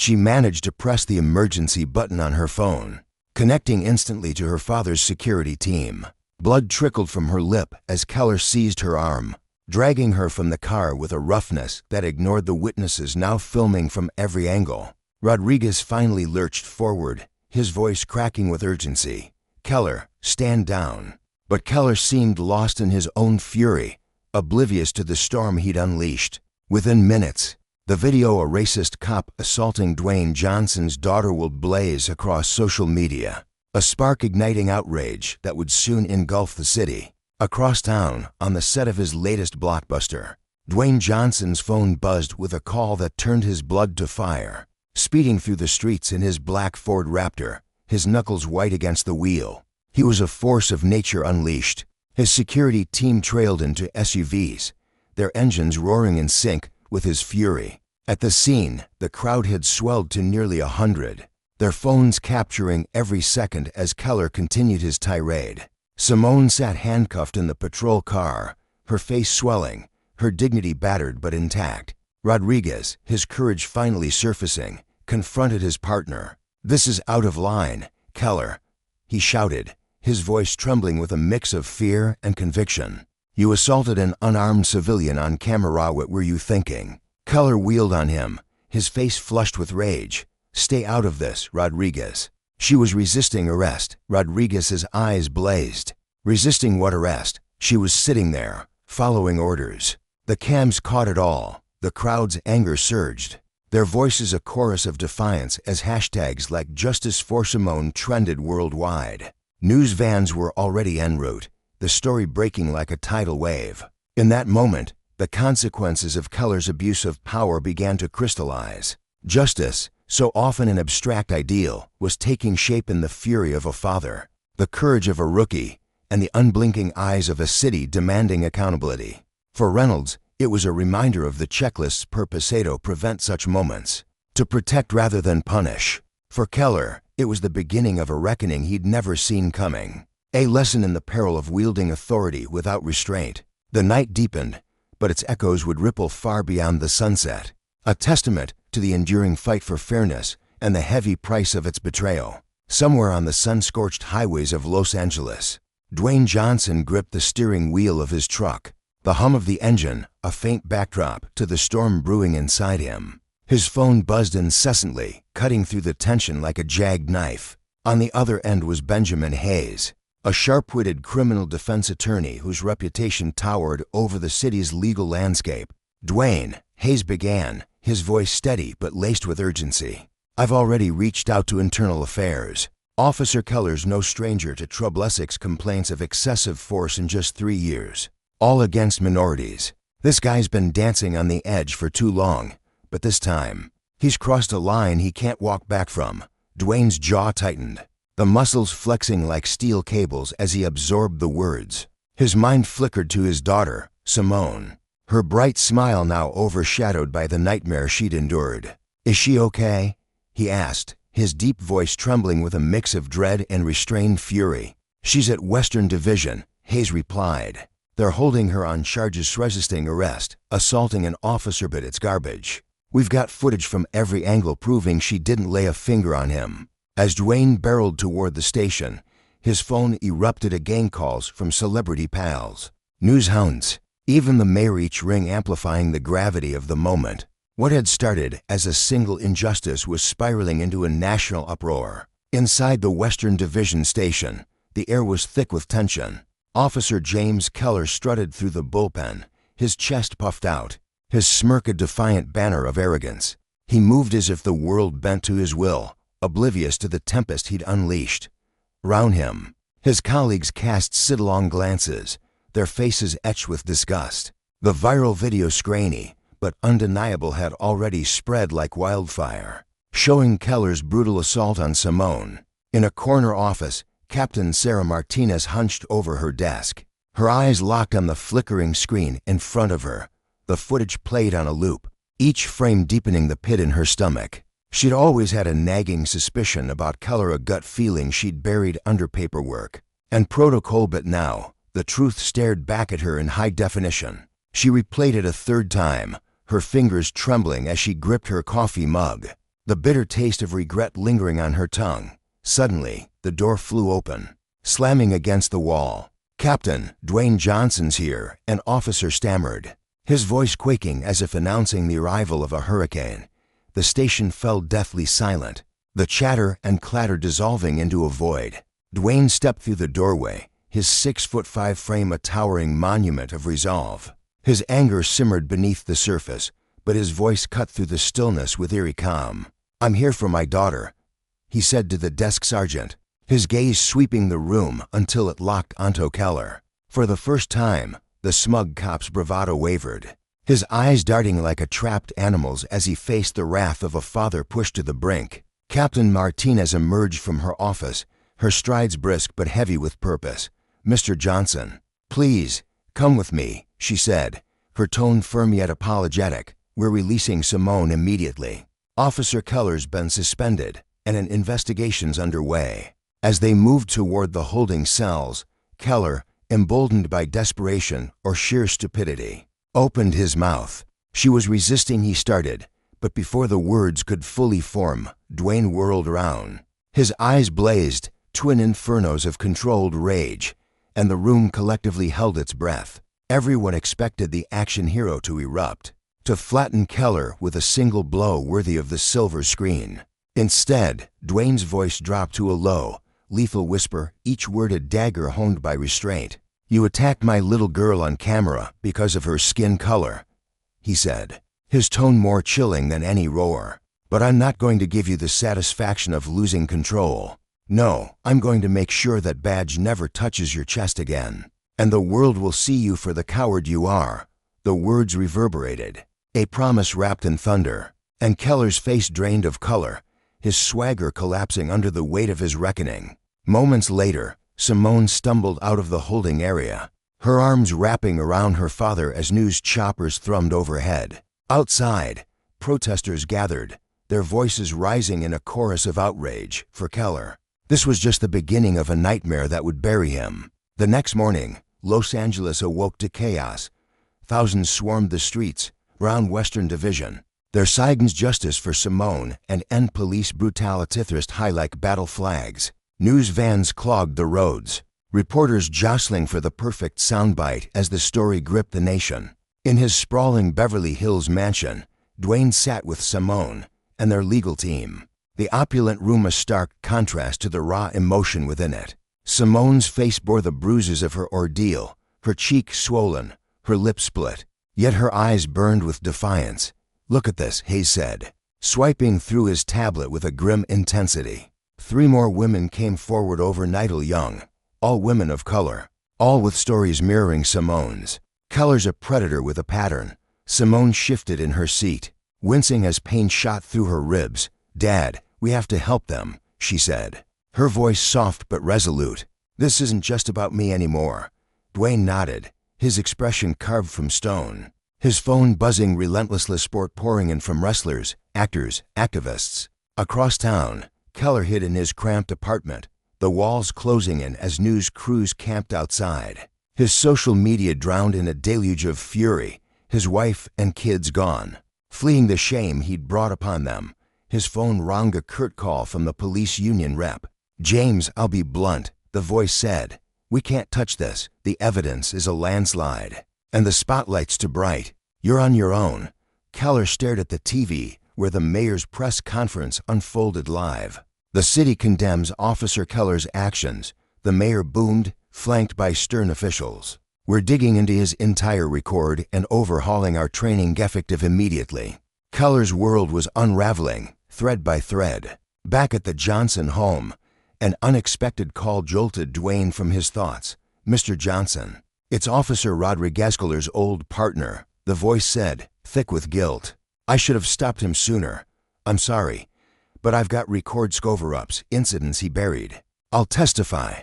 A: she managed to press the emergency button on her phone, connecting instantly to her father's security team. Blood trickled from her lip as Keller seized her arm, dragging her from the car with a roughness that ignored the witnesses now filming from every angle. Rodriguez finally lurched forward, his voice cracking with urgency. "Keller, stand down." But Keller seemed lost in his own fury, oblivious to the storm he'd unleashed. Within minutes, the video a racist cop assaulting Dwayne Johnson's daughter would blaze across social media, a spark igniting outrage that would soon engulf the city. Across town, on the set of his latest blockbuster, Dwayne Johnson's phone buzzed with a call that turned his blood to fire. Speeding through the streets in his black Ford Raptor, his knuckles white against the wheel, he was a force of nature unleashed. His security team trailed into SUVs, their engines roaring in sync with his fury. At the scene, the crowd had swelled to nearly 100, their phones capturing every second as Keller continued his tirade. Simone sat handcuffed in the patrol car, her face swelling, her dignity battered but intact. Rodriguez, his courage finally surfacing, confronted his partner. "This is out of line, Keller," he shouted, his voice trembling with a mix of fear and conviction. "You assaulted an unarmed civilian on camera. What were you thinking?" Keller wheeled on him, his face flushed with rage. "Stay out of this, Rodriguez." She was resisting arrest. Rodriguez's eyes blazed. Resisting what arrest? She was sitting there, following orders. The cams caught it all. The crowd's anger surged, their voices a chorus of defiance as hashtags like Justice for Simone trended worldwide. News vans were already en route, the story breaking like a tidal wave. In that moment, the consequences of Keller's abuse of power began to crystallize. Justice, so often an abstract ideal, was taking shape in the fury of a father, the courage of a rookie, and the unblinking eyes of a city demanding accountability. For Reynolds, it was a reminder of the checklists per pasado prevent such moments, to protect rather than punish. For Keller, it was the beginning of a reckoning he'd never seen coming, a lesson in the peril of wielding authority without restraint. The night deepened, but its echoes would ripple far beyond the sunset, a testament to the enduring fight for fairness and the heavy price of its betrayal. Somewhere on the sun-scorched highways of Los Angeles, Dwayne Johnson gripped the steering wheel of his truck, the hum of the engine a faint backdrop to the storm brewing inside him. His phone buzzed incessantly, cutting through the tension like a jagged knife. On the other end was Benjamin Hayes, a sharp-witted criminal defense attorney whose reputation towered over the city's legal landscape. "Dwayne," Hayes began, his voice steady but laced with urgency. "I've already reached out to Internal Affairs. Officer Keller's no stranger to troublesix complaints of excessive force in just 3 years, all against minorities. This guy's been dancing on the edge for too long, but this time, he's crossed a line he can't walk back from." Dwayne's jaw tightened, the muscles flexing like steel cables as he absorbed the words. His mind flickered to his daughter, Simone. her bright smile now overshadowed by the nightmare she'd endured. "Is she okay?" he asked, his deep voice trembling with a mix of dread and restrained fury. "She's at Western Division," Hayes replied. "They're holding her on charges resisting arrest, assaulting an officer, but it's garbage. We've got footage from every angle proving she didn't lay a finger on him." As Dwayne barreled toward the station, his phone erupted again, calls from celebrity pals, news hounds, even the mayor, each ring amplifying the gravity of the moment. What had started as a single injustice was spiraling into a national uproar. Inside the Western Division station, the air was thick with tension. Officer James Keller strutted through the bullpen, his chest puffed out, his smirk a defiant banner of arrogance. He moved as if the world bent to his will, oblivious to the tempest he'd unleashed. Round him, his colleagues cast sidelong glances, their faces etched with disgust. The viral video, grainy but undeniable, had already spread like wildfire, showing Keller's brutal assault on Simone. In a corner office, Captain Sarah Martinez hunched over her desk, her eyes locked on the flickering screen in front of her. The footage played on a loop, each frame deepening the pit in her stomach. She'd always had a nagging suspicion about Keller, a gut feeling she'd buried under paperwork and protocol, but now the truth stared back at her in high definition. She replayed it a third time, her fingers trembling as she gripped her coffee mug, the bitter taste of regret lingering on her tongue. Suddenly, the door flew open, slamming against the wall. "Captain, Dwayne Johnson's here," an officer stammered, his voice quaking as if announcing the arrival of a hurricane. The station fell deathly silent, the chatter and clatter dissolving into a void. Dwayne stepped through the doorway, his 6'5" frame a towering monument of resolve. His anger simmered beneath the surface, but his voice cut through the stillness with eerie calm. "I'm here for my daughter," he said to the desk sergeant, his gaze sweeping the room until it locked onto Keller. For the first time, the smug cop's bravado wavered, his eyes darting like a trapped animal's as he faced the wrath of a father pushed to the brink. Captain Martinez emerged from her office, her strides brisk but heavy with purpose. "Mr. Johnson, please, come with me," she said, her tone firm yet apologetic. "We're releasing Simone immediately. Officer Keller's been suspended, and an investigation's underway." As they moved toward the holding cells, Keller, emboldened by desperation or sheer stupidity, opened his mouth. She was resisting, he started, but before the words could fully form, Dwayne whirled around. His eyes blazed, twin infernos of controlled rage, and the room collectively held its breath. Everyone expected the action hero to erupt, to flatten Keller with a single blow worthy of the silver screen. Instead, Dwayne's voice dropped to a low, lethal whisper, each word a dagger honed by restraint. "You attacked my little girl on camera because of her skin color," he said, his tone more chilling than any roar. "But I'm not going to give you the satisfaction of losing control. No, I'm going to make sure that badge never touches your chest again. And the world will see you for the coward you are." The words reverberated, a promise wrapped in thunder, and Keller's face drained of color, his swagger collapsing under the weight of his reckoning. Moments later, Simone stumbled out of the holding area, her arms wrapping around her father as news choppers thrummed overhead. Outside, protesters gathered, their voices rising in a chorus of outrage for Keller. This was just the beginning of a nightmare that would bury him. The next morning, Los Angeles awoke to chaos. Thousands swarmed the streets around Western Division, their signs justice for Simone and end police brutality thrust high like battle flags. News vans clogged the roads, reporters jostling for the perfect soundbite as the story gripped the nation. In his sprawling Beverly Hills mansion, Dwayne sat with Simone and their legal team, the opulent room a stark contrast to the raw emotion within it. Simone's face bore the bruises of her ordeal, her cheek swollen, her lips split, yet her eyes burned with defiance. "Look at this," Hayes said, swiping through his tablet with a grim intensity. 3 more women came forward overnight, all young, all women of color, all with stories mirroring Simone's. "Keller's a predator with a pattern." Simone shifted in her seat, wincing as pain shot through her ribs. "Dad, we have to help them," she said, her voice soft but resolute. "This isn't just about me anymore." Dwayne nodded, his expression carved from stone. his phone buzzing, relentless support pouring in from wrestlers, actors, activists. Across town, Keller hid in his cramped apartment, the walls closing in as news crews camped outside. His social media drowned in a deluge of fury, his wife and kids gone. Fleeing the shame he'd brought upon them, his phone rang a curt call from the police union rep. "James, I'll be blunt," the voice said. "We can't touch this. The evidence is a landslide. And the spotlight's too bright. You're on your own." Keller stared at the TV, where the mayor's press conference unfolded live. "The city condemns Officer Keller's actions," the mayor boomed, flanked by stern officials. "We're digging into his entire record and overhauling our training effective immediately." Keller's world was unraveling, thread by thread. Back at the Johnson home, an unexpected call jolted Dwayne from his thoughts. "Mr. Johnson." "It's Officer Rodriguez, Keller's old partner," the voice said, thick with guilt. "I should have stopped him sooner. I'm sorry, but I've got record cover-ups, incidents he buried. I'll testify."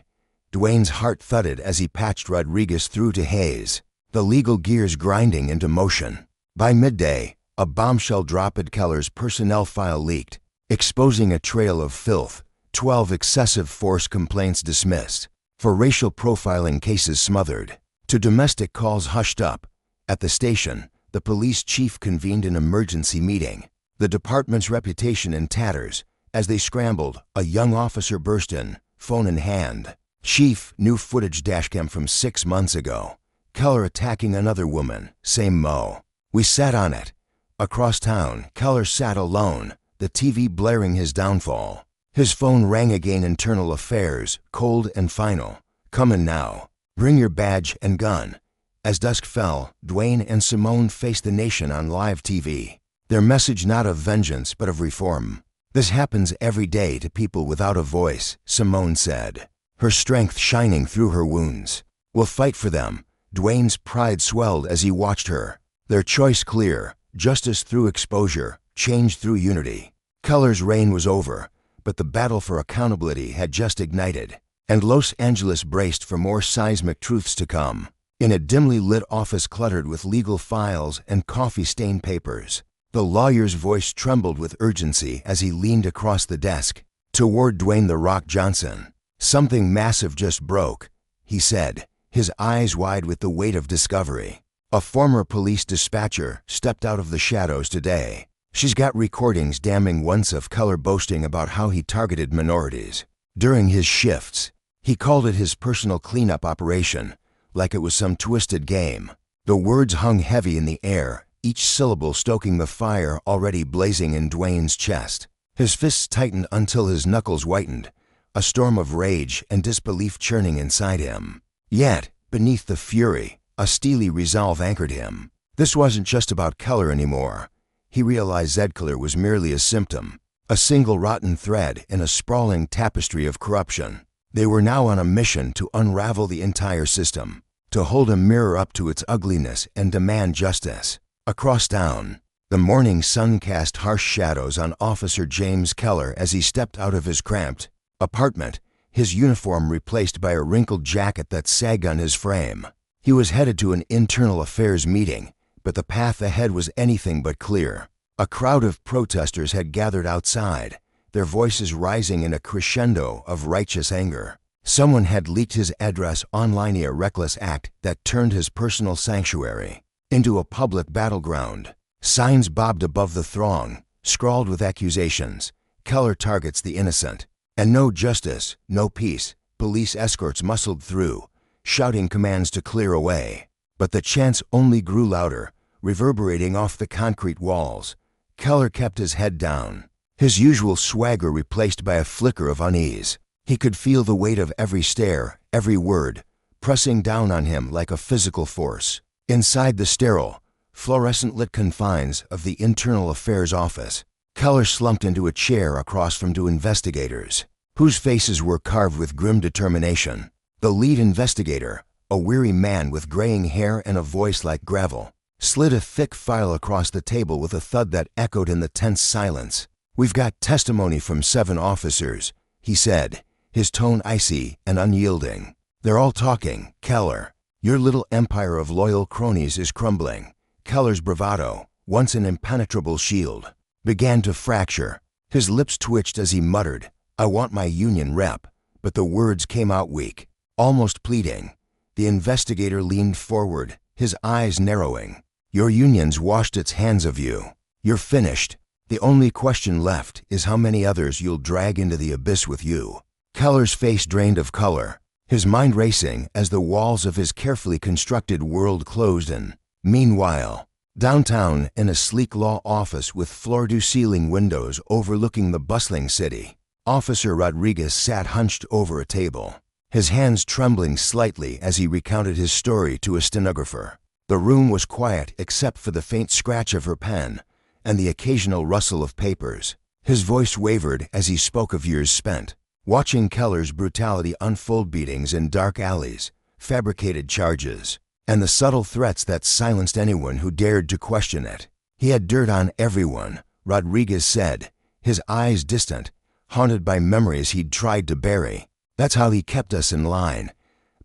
A: Dwayne's heart thudded as he patched Rodriguez through to Hayes, the legal gears grinding into motion. By midday, a bombshell drop at Keller's personnel file leaked, exposing a trail of filth. 12 excessive force complaints dismissed, for racial profiling cases smothered, to domestic calls hushed up. At the station, the police chief convened an emergency meeting, the department's reputation in tatters. As they scrambled, a young officer burst in, phone in hand. "Chief, new footage dashcam from 6 months ago. Keller attacking another woman, same mo. We sat on it." Across town, Keller sat alone, the TV blaring his downfall. His phone rang again, internal affairs, cold and final. "Comin' now. Bring your badge and gun." As dusk fell, Dwayne and Simone faced the nation on live TV. Their message not of vengeance but of reform. "This happens every day to people without a voice," Simone said, her strength shining through her wounds. "We'll fight for them." Dwayne's pride swelled as he watched her. Their choice clear, justice through exposure, change through unity. Keller's reign was over, but the battle for accountability had just ignited, and Los Angeles braced for more seismic truths to come. In a dimly lit office cluttered with legal files and coffee-stained papers, the lawyer's voice trembled with urgency as he leaned across the desk toward Dwayne "The Rock" Johnson. "Something massive just broke," he said, his eyes wide with the weight of discovery. "A former police dispatcher stepped out of the shadows today. She's got recordings damning once of Keller boasting about how he targeted minorities during his shifts. He called it his personal cleanup operation, like it was some twisted game." The words hung heavy in the air, each syllable stoking the fire already blazing in Dwayne's chest. His fists tightened until his knuckles whitened, a storm of rage and disbelief churning inside him. Yet, beneath the fury, a steely resolve anchored him. This wasn't just about Keller anymore. He realized Zed Keller was merely a symptom, a single rotten thread in a sprawling tapestry of corruption. They were now on a mission to unravel the entire system, to hold a mirror up to its ugliness and demand justice. Across town, the morning sun cast harsh shadows on Officer James Keller as he stepped out of his cramped apartment, his uniform replaced by a wrinkled jacket that sagged on his frame. He was headed to an internal affairs meeting, but the path ahead was anything but clear. A crowd of protesters had gathered outside, their voices rising in a crescendo of righteous anger. Someone had leaked his address online, a reckless act that turned his personal sanctuary into a public battleground. Signs bobbed above the throng, scrawled with accusations. "Keller targets the innocent." And no justice, no peace. Police escorts muscled through, shouting commands to clear away. But the chants only grew louder, reverberating off the concrete walls. Keller kept his head down, his usual swagger replaced by a flicker of unease. He could feel the weight of every stare, every word, pressing down on him like a physical force. Inside the sterile, fluorescent-lit confines of the Internal Affairs office, Keller slumped into a chair across from two investigators, whose faces were carved with grim determination. The lead investigator, a weary man with graying hair and a voice like gravel, slid a thick file across the table with a thud that echoed in the tense silence. "We've got testimony from 7 officers," he said, his tone icy and unyielding. "They're all talking, Keller. Your little empire of loyal cronies is crumbling." Keller's bravado, once an impenetrable shield, began to fracture. His lips twitched as he muttered, "I want my union rep," but the words came out weak, almost pleading. The investigator leaned forward, his eyes narrowing. "Your union's washed its hands of you. You're finished. The only question left is how many others you'll drag into the abyss with you." Keller's face drained of color, his mind racing as the walls of his carefully constructed world closed in. Meanwhile, downtown, in a sleek law office with floor-to-ceiling windows overlooking the bustling city, Officer Rodriguez sat hunched over a table, his hands trembling slightly as he recounted his story to a stenographer. The room was quiet except for the faint scratch of her pen and the occasional rustle of papers. His voice wavered as he spoke of years spent watching Keller's brutality unfold, beatings in dark alleys, fabricated charges, and the subtle threats that silenced anyone who dared to question it. He had dirt on everyone, Rodriguez said, his eyes distant, haunted by memories he'd tried to bury. That's how he kept us in line.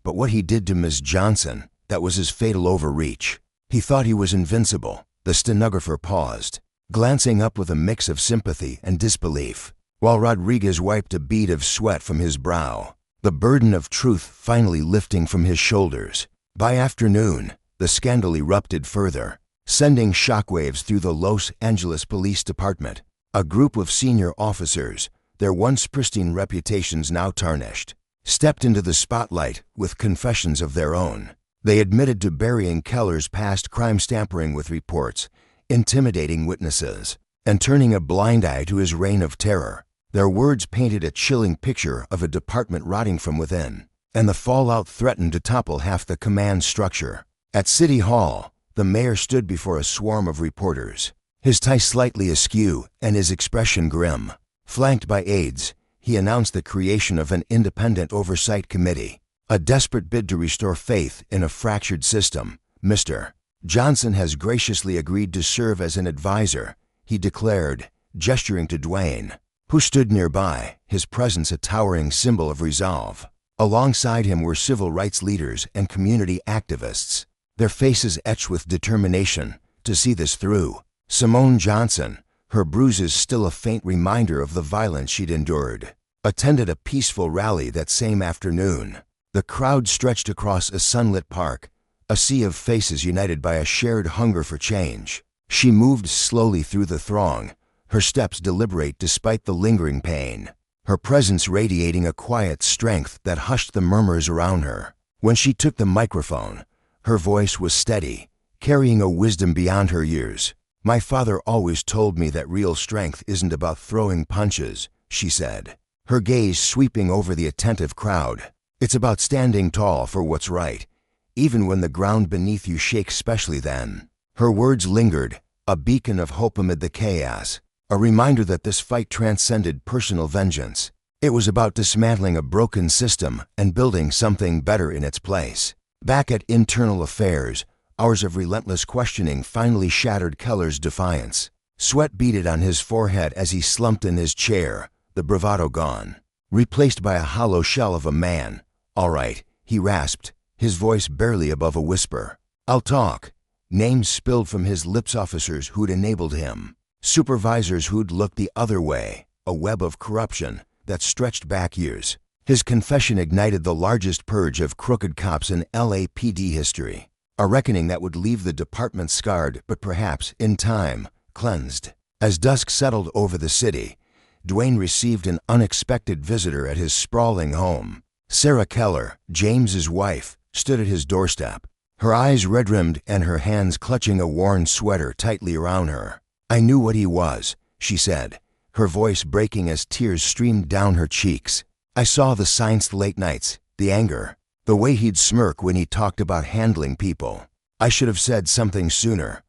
A: But what he did to Miss Johnson, that was his fatal overreach. He thought he was invincible. The stenographer paused, glancing up with a mix of sympathy and disbelief, while Rodriguez wiped a bead of sweat from his brow, the burden of truth finally lifting from his shoulders. By afternoon, the scandal erupted further, sending shockwaves through the Los Angeles Police Department. A group of senior officers, their once pristine reputations now tarnished, stepped into the spotlight with confessions of their own. They admitted to burying Keller's past crimes, tampering with reports, intimidating witnesses, and turning a blind eye to his reign of terror. Their words painted a chilling picture of a department rotting from within, and the fallout threatened to topple half the command structure. At City Hall, the mayor stood before a swarm of reporters, his tie slightly askew and his expression grim. Flanked by aides, he announced the creation of an independent oversight committee, a desperate bid to restore faith in a fractured system. "Mr. Johnson has graciously agreed to serve as an advisor," he declared, gesturing to Dwayne, who stood nearby, his presence a towering symbol of resolve. Alongside him were civil rights leaders and community activists, their faces etched with determination to see this through. Simone Johnson, her bruises still a faint reminder of the violence she'd endured, attended a peaceful rally that same afternoon. The crowd stretched across a sunlit park, a sea of faces united by a shared hunger for change. She moved slowly through the throng, her steps deliberate despite the lingering pain, her presence radiating a quiet strength that hushed the murmurs around her. When she took the microphone, her voice was steady, carrying a wisdom beyond her years. "My father always told me that real strength isn't about throwing punches," she said, her gaze sweeping over the attentive crowd. "It's about standing tall for what's right, even when the ground beneath you shakes, especially then." Her words lingered, a beacon of hope amid the chaos, a reminder that this fight transcended personal vengeance. It was about dismantling a broken system and building something better in its place. Back at Internal Affairs, hours of relentless questioning finally shattered Keller's defiance. Sweat beaded on his forehead as he slumped in his chair, the bravado gone, replaced by a hollow shell of a man. "All right," he rasped, his voice barely above a whisper. "I'll talk." Names spilled from his lips, officers who'd enabled him, supervisors who'd looked the other way, a web of corruption that stretched back years. His confession ignited the largest purge of crooked cops in LAPD history, a reckoning that would leave the department scarred but perhaps, in time, cleansed. As dusk settled over the city, Dwayne received an unexpected visitor at his sprawling home. Sarah Keller, James's wife, stood at his doorstep, her eyes red-rimmed and her hands clutching a worn sweater tightly around her. "I knew what he was," she said, her voice breaking as tears streamed down her cheeks. "I saw the signs late nights, the anger, the way he'd smirk when he talked about handling people. I should have said something sooner.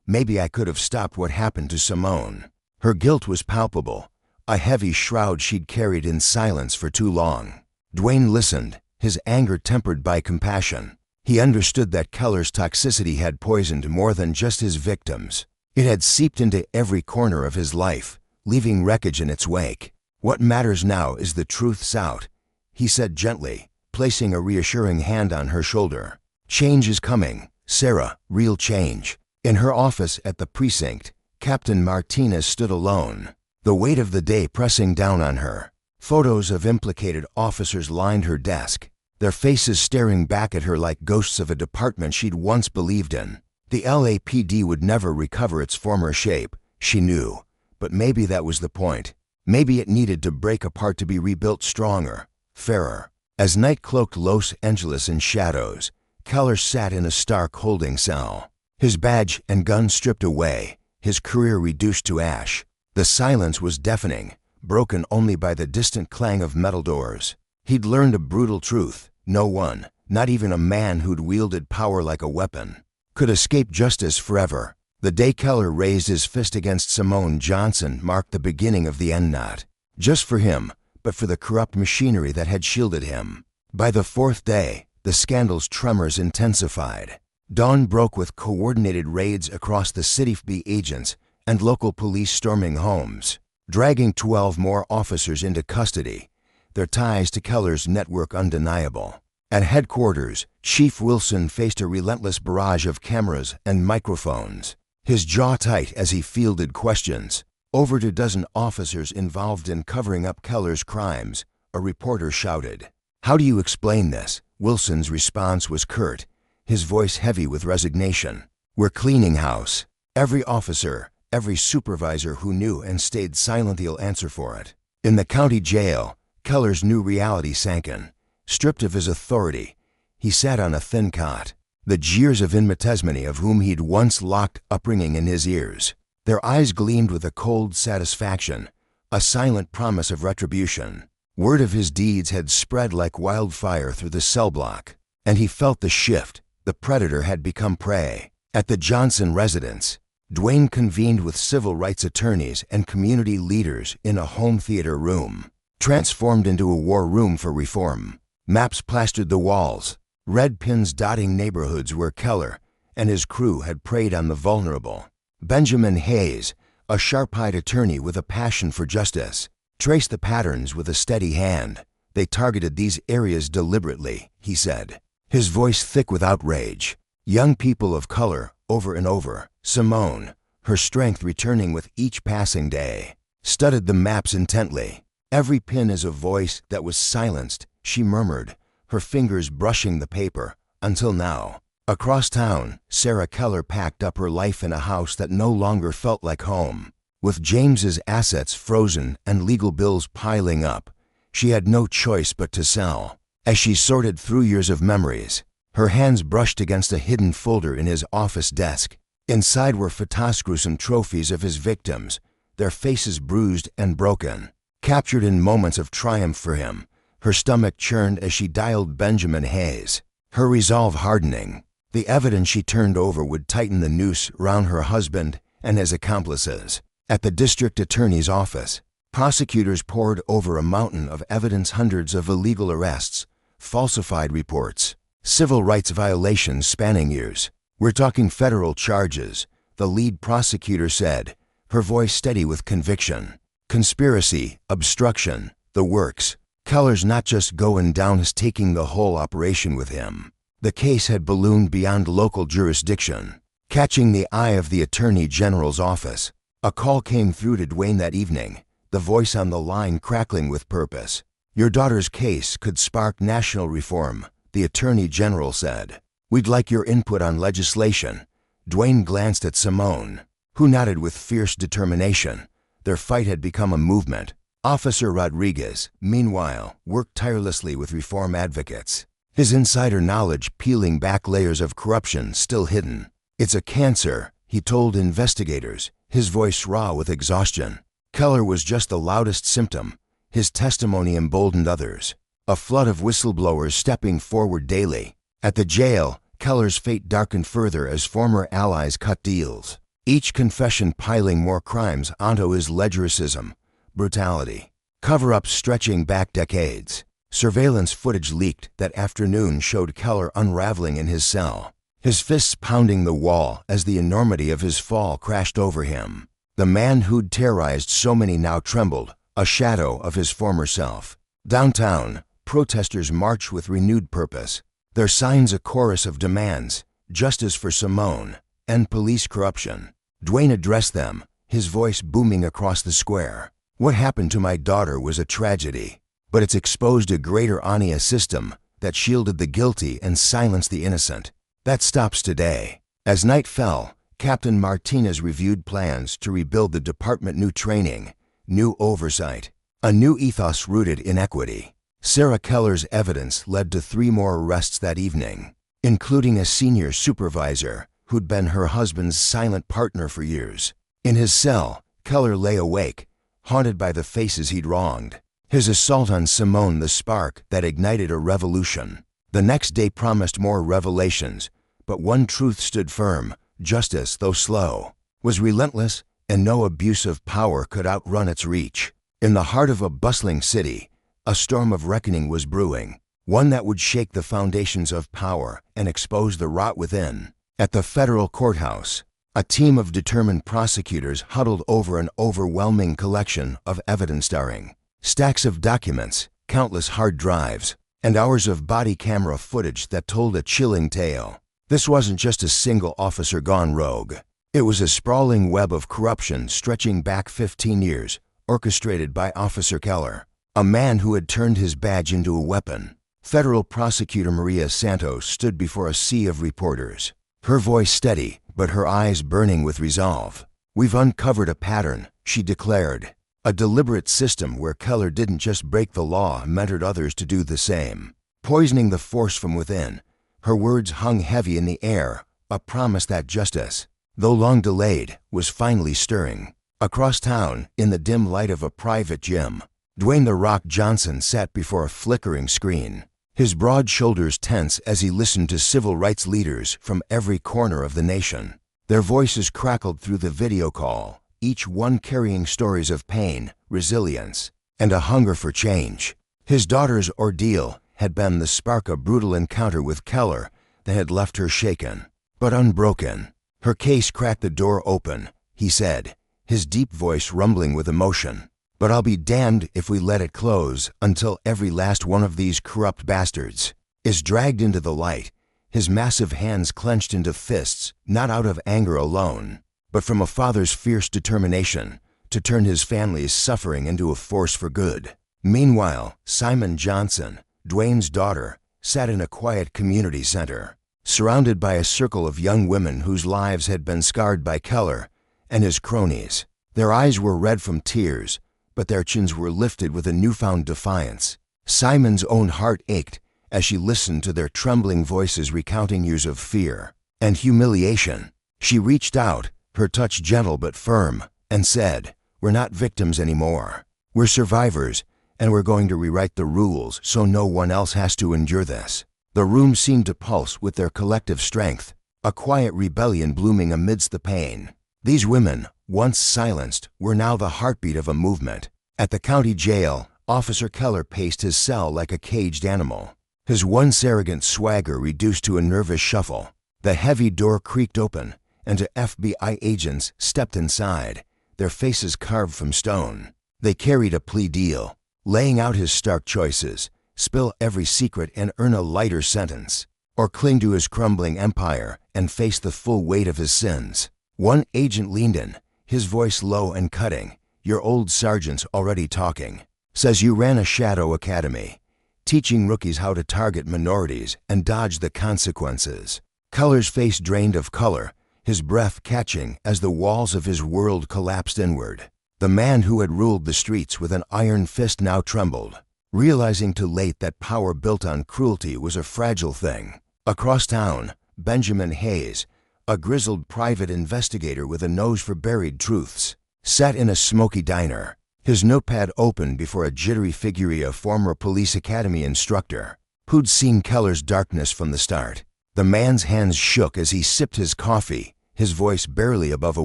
A: Maybe I could have stopped what happened to Simone." Her guilt was palpable, a heavy shroud she'd carried in silence for too long. Dwayne listened, his anger tempered by compassion. He understood that Keller's toxicity had poisoned more than just his victims. It had seeped into every corner of his life, leaving wreckage in its wake. "What matters now is the truth's out," he said gently, placing a reassuring hand on her shoulder. "Change is coming, Sarah, real change. In her office at the precinct, Captain Martinez stood alone, the weight of the day pressing down on her. Photos of implicated officers lined her desk, their faces staring back at her like ghosts of a department she'd once believed in. The LAPD would never recover its former shape, she knew, but maybe that was the point. Maybe it needed to break apart to be rebuilt stronger, fairer. As night cloaked Los Angeles in shadows, Keller sat in a stark holding cell, his badge and gun stripped away, his career reduced to ash. The silence was deafening, broken only by the distant clang of metal doors. He'd learned a brutal truth. No one, not even a man who'd wielded power like a weapon, could escape justice forever. The day Keller raised his fist against Simone Johnson marked the beginning of the end, not just for him, but for the corrupt machinery that had shielded him. By the fourth day, the scandal's tremors intensified. Dawn broke with coordinated raids across the city, FBI agents and local police storming homes, dragging 12 more officers into custody, their ties to Keller's network undeniable. At headquarters, Chief Wilson faced a relentless barrage of cameras and microphones, his jaw tight as he fielded questions. Over a dozen officers involved in covering up Keller's crimes, a reporter shouted. "How do you explain this?" Wilson's response was curt, his voice heavy with resignation. "We're cleaning house. Every officer, every supervisor who knew and stayed silent, he'll answer for it." In the county jail, Keller's new reality sank in. Stripped of his authority, he sat on a thin cot, the jeers of intimidation of whom he'd once locked upringing in his ears. Their eyes gleamed with a cold satisfaction, a silent promise of retribution. Word of his deeds had spread like wildfire through the cell block, and he felt the shift. The predator had become prey. At the Johnson residence, Dwayne convened with civil rights attorneys and community leaders in a home theater room, transformed into a war room for reform. Maps plastered the walls, red pins dotting neighborhoods where Keller and his crew had preyed on the vulnerable. Benjamin Hayes, a sharp-eyed attorney with a passion for justice, traced the patterns with a steady hand. "They targeted these areas deliberately," he said, his voice thick with outrage. "Young people of color, over and over." Simone, her strength returning with each passing day, studied the maps intently. "Every pin is a voice that was silenced," she murmured, her fingers brushing the paper. "Until now." Across town, Sarah Keller packed up her life in a house that no longer felt like home. With James's assets frozen and legal bills piling up, she had no choice but to sell. As she sorted through years of memories, her hands brushed against a hidden folder in his office desk. Inside were photographs and trophies of his victims, their faces bruised and broken, captured in moments of triumph for him. Her stomach churned as she dialed Benjamin Hayes, her resolve hardening. The evidence she turned over would tighten the noose round her husband and his accomplices. At the district attorney's office, prosecutors pored over a mountain of evidence, hundreds of illegal arrests, falsified reports, civil rights violations spanning years. "We're talking federal charges," the lead prosecutor said, her voice steady with conviction. "Conspiracy, obstruction, the works." Keller's not just going down, he's taking the whole operation with him. The case had ballooned beyond local jurisdiction, catching the eye of the Attorney General's office. A call came through to Dwayne that evening, the voice on the line crackling with purpose. "Your daughter's case could spark national reform," the Attorney General said. "We'd like your input on legislation." Dwayne glanced at Simone, who nodded with fierce determination. Their fight had become a movement. Officer Rodriguez, meanwhile, worked tirelessly with reform advocates, his insider knowledge peeling back layers of corruption still hidden. "It's a cancer," he told investigators, his voice raw with exhaustion. Keller was just the loudest symptom. His testimony emboldened others, a flood of whistleblowers stepping forward daily. At the jail, Keller's fate darkened further as former allies cut deals, each confession piling more crimes onto his ledgerism. Brutality. Cover-ups stretching back decades. Surveillance footage leaked that afternoon showed Keller unraveling in his cell, his fists pounding the wall as the enormity of his fall crashed over him. The man who'd terrorized so many now trembled, a shadow of his former self. Downtown, protesters marched with renewed purpose, their signs a chorus of demands: justice for Simone, end police corruption. Dwayne addressed them, his voice booming across the square. What happened to my daughter was a tragedy, but it's exposed a greater Ania system that shielded the guilty and silenced the innocent. That stops today. As night fell, Captain Martinez reviewed plans to rebuild the department. New training, new oversight, a new ethos rooted in equity. Sarah Keller's evidence led to 3 more arrests that evening, including a senior supervisor who'd been her husband's silent partner for years. In his cell, Keller lay awake, haunted by the faces he'd wronged. His assault on Simone the spark that ignited a revolution. The next day promised more revelations, but one truth stood firm: justice, though slow, was relentless, and no abuse of power could outrun its reach. In the heart of a bustling city, a storm of reckoning was brewing, one that would shake the foundations of power and expose the rot within. At the federal courthouse, a team of determined prosecutors huddled over an overwhelming collection of evidence starring stacks of documents, countless hard drives, and hours of body camera footage that told a chilling tale. This wasn't just a single officer gone rogue. It was a sprawling web of corruption stretching back 15 years, orchestrated by Officer Keller, a man who had turned his badge into a weapon. Federal Prosecutor Maria Santos stood before a sea of reporters, her voice steady, but her eyes burning with resolve. "We've uncovered a pattern," she declared. A deliberate system where Keller didn't just break the law, mentored others to do the same. Poisoning the force from within, her words hung heavy in the air, a promise that justice, though long delayed, was finally stirring. Across town, in the dim light of a private gym, Dwayne "The Rock" Johnson sat before a flickering screen, his broad shoulders tense as he listened to civil rights leaders from every corner of the nation. Their voices crackled through the video call, each one carrying stories of pain, resilience, and a hunger for change. His daughter's ordeal had been the spark of brutal encounter with Keller that had left her shaken, but unbroken. Her case cracked the door open, he said, his deep voice rumbling with emotion. "But I'll be damned if we let it close until every last one of these corrupt bastards is dragged into the light," his massive hands clenched into fists, not out of anger alone, but from a father's fierce determination to turn his family's suffering into a force for good. Meanwhile, Simon Johnson, Dwayne's daughter, sat in a quiet community center, surrounded by a circle of young women whose lives had been scarred by Keller and his cronies. Their eyes were red from tears, but their chins were lifted with a newfound defiance. Simon's own heart ached as she listened to their trembling voices recounting years of fear and humiliation. She reached out, her touch gentle but firm, and said, "We're not victims anymore. We're survivors, and we're going to rewrite the rules so no one else has to endure this." The room seemed to pulse with their collective strength, a quiet rebellion blooming amidst the pain. These women, once silenced, were now the heartbeat of a movement. At the county jail, Officer Keller paced his cell like a caged animal, his once arrogant swagger reduced to a nervous shuffle. The heavy door creaked open, and 2 FBI agents stepped inside, their faces carved from stone. They carried a plea deal, laying out his stark choices: spill every secret and earn a lighter sentence, or cling to his crumbling empire and face the full weight of his sins. One agent leaned in, his voice low and cutting. "Your old sergeant's already talking. Says you ran a shadow academy, teaching rookies how to target minorities and dodge the consequences." Keller's face drained of color, his breath catching as the walls of his world collapsed inward. The man who had ruled the streets with an iron fist now trembled, realizing too late that power built on cruelty was a fragile thing. Across town, Benjamin Hayes, a grizzled private investigator with a nose for buried truths, sat in a smoky diner, his notepad open before a jittery figure, a former police academy instructor who'd seen Keller's darkness from the start. The man's hands shook as he sipped his coffee, his voice barely above a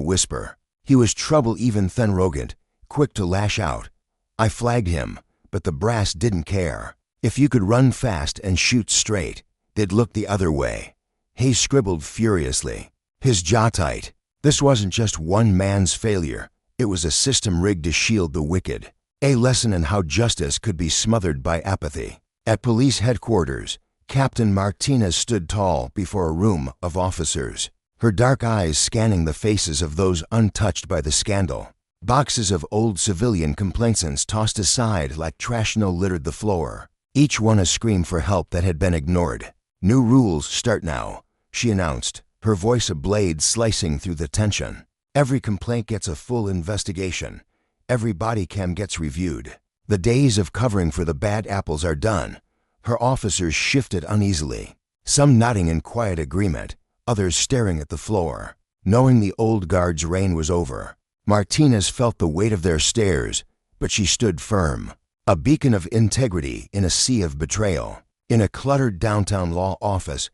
A: whisper. He was trouble even then arrogant, quick to lash out. "I flagged him, but the brass didn't care. If you could run fast and shoot straight, they'd look the other way." Hayes scribbled furiously, his jaw tight. This wasn't just one man's failure. It was a system rigged to shield the wicked, a lesson in how justice could be smothered by apathy. At police headquarters, Captain Martinez stood tall before a room of officers. her dark eyes scanning the faces of those untouched by the scandal. Boxes of old civilian complainants tossed aside like trash littered the floor, each one a scream for help that had been ignored. "New rules start now," she announced, her voice a blade slicing through the tension. "Every complaint gets a full investigation. Every body cam gets reviewed. The days of covering for the bad apples are done." Her officers shifted uneasily, some nodding in quiet agreement, others staring at the floor. Knowing the old guard's reign was over, Martinez felt the weight of their stares, but she stood firm, a beacon of integrity in a sea of betrayal. In a cluttered downtown law office,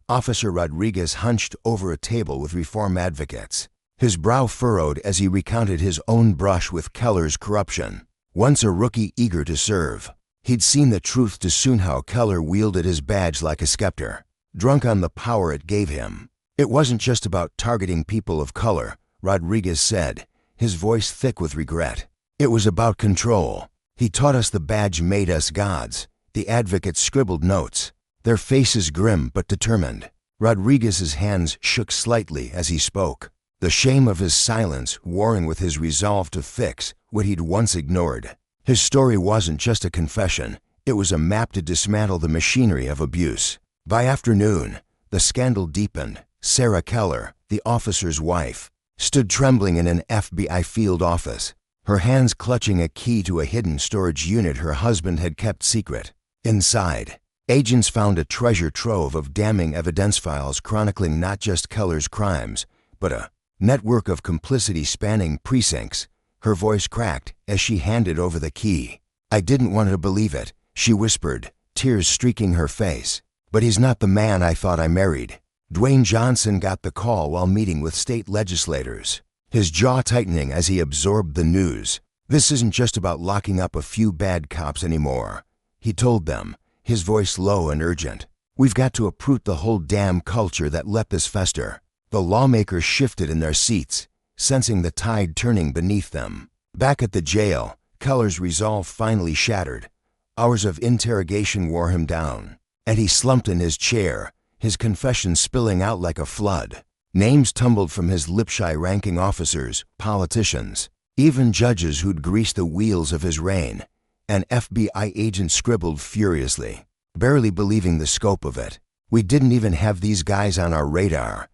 A: Officer Rodriguez hunched over a table with reform advocates, his brow furrowed as he recounted his own brush with Keller's corruption. Once a rookie eager to serve, he'd seen the truth too soon how Keller wielded his badge like a scepter, drunk on the power it gave him. "It wasn't just about targeting people of color," Rodriguez said, his voice thick with regret. "It was about control. He taught us the badge made us gods." The advocates scribbled notes, their faces grim but determined. Rodriguez's hands shook slightly as he spoke, the shame of his silence warring with his resolve to fix what he'd once ignored. His story wasn't just a confession, it was a map to dismantle the machinery of abuse. By afternoon, the scandal deepened. Sarah Keller, the officer's wife, stood trembling in an FBI field office, her hands clutching a key to a hidden storage unit her husband had kept secret. Inside, agents found a treasure trove of damning evidence files chronicling not just Keller's crimes, but a network of complicity spanning precincts. Her voice cracked as she handed over the key. "I didn't want to believe it," she whispered, tears streaking her face. "But he's not the man I thought I married." Dwayne Johnson got the call while meeting with state legislators, his jaw tightening as he absorbed the news. "This isn't just about locking up a few bad cops anymore," he told them, his voice low and urgent. "We've got to uproot the whole damn culture that let this fester." The lawmakers shifted in their seats, sensing the tide turning beneath them. Back at the jail, Keller's resolve finally shattered. Hours of interrogation wore him down, and he slumped in his chair, his confession spilling out like a flood. Names tumbled from his lip-shy ranking officers, politicians, even judges who'd greased the wheels of his reign. An FBI agent scribbled furiously, barely believing the scope of it. "We didn't even have these guys on our radar,"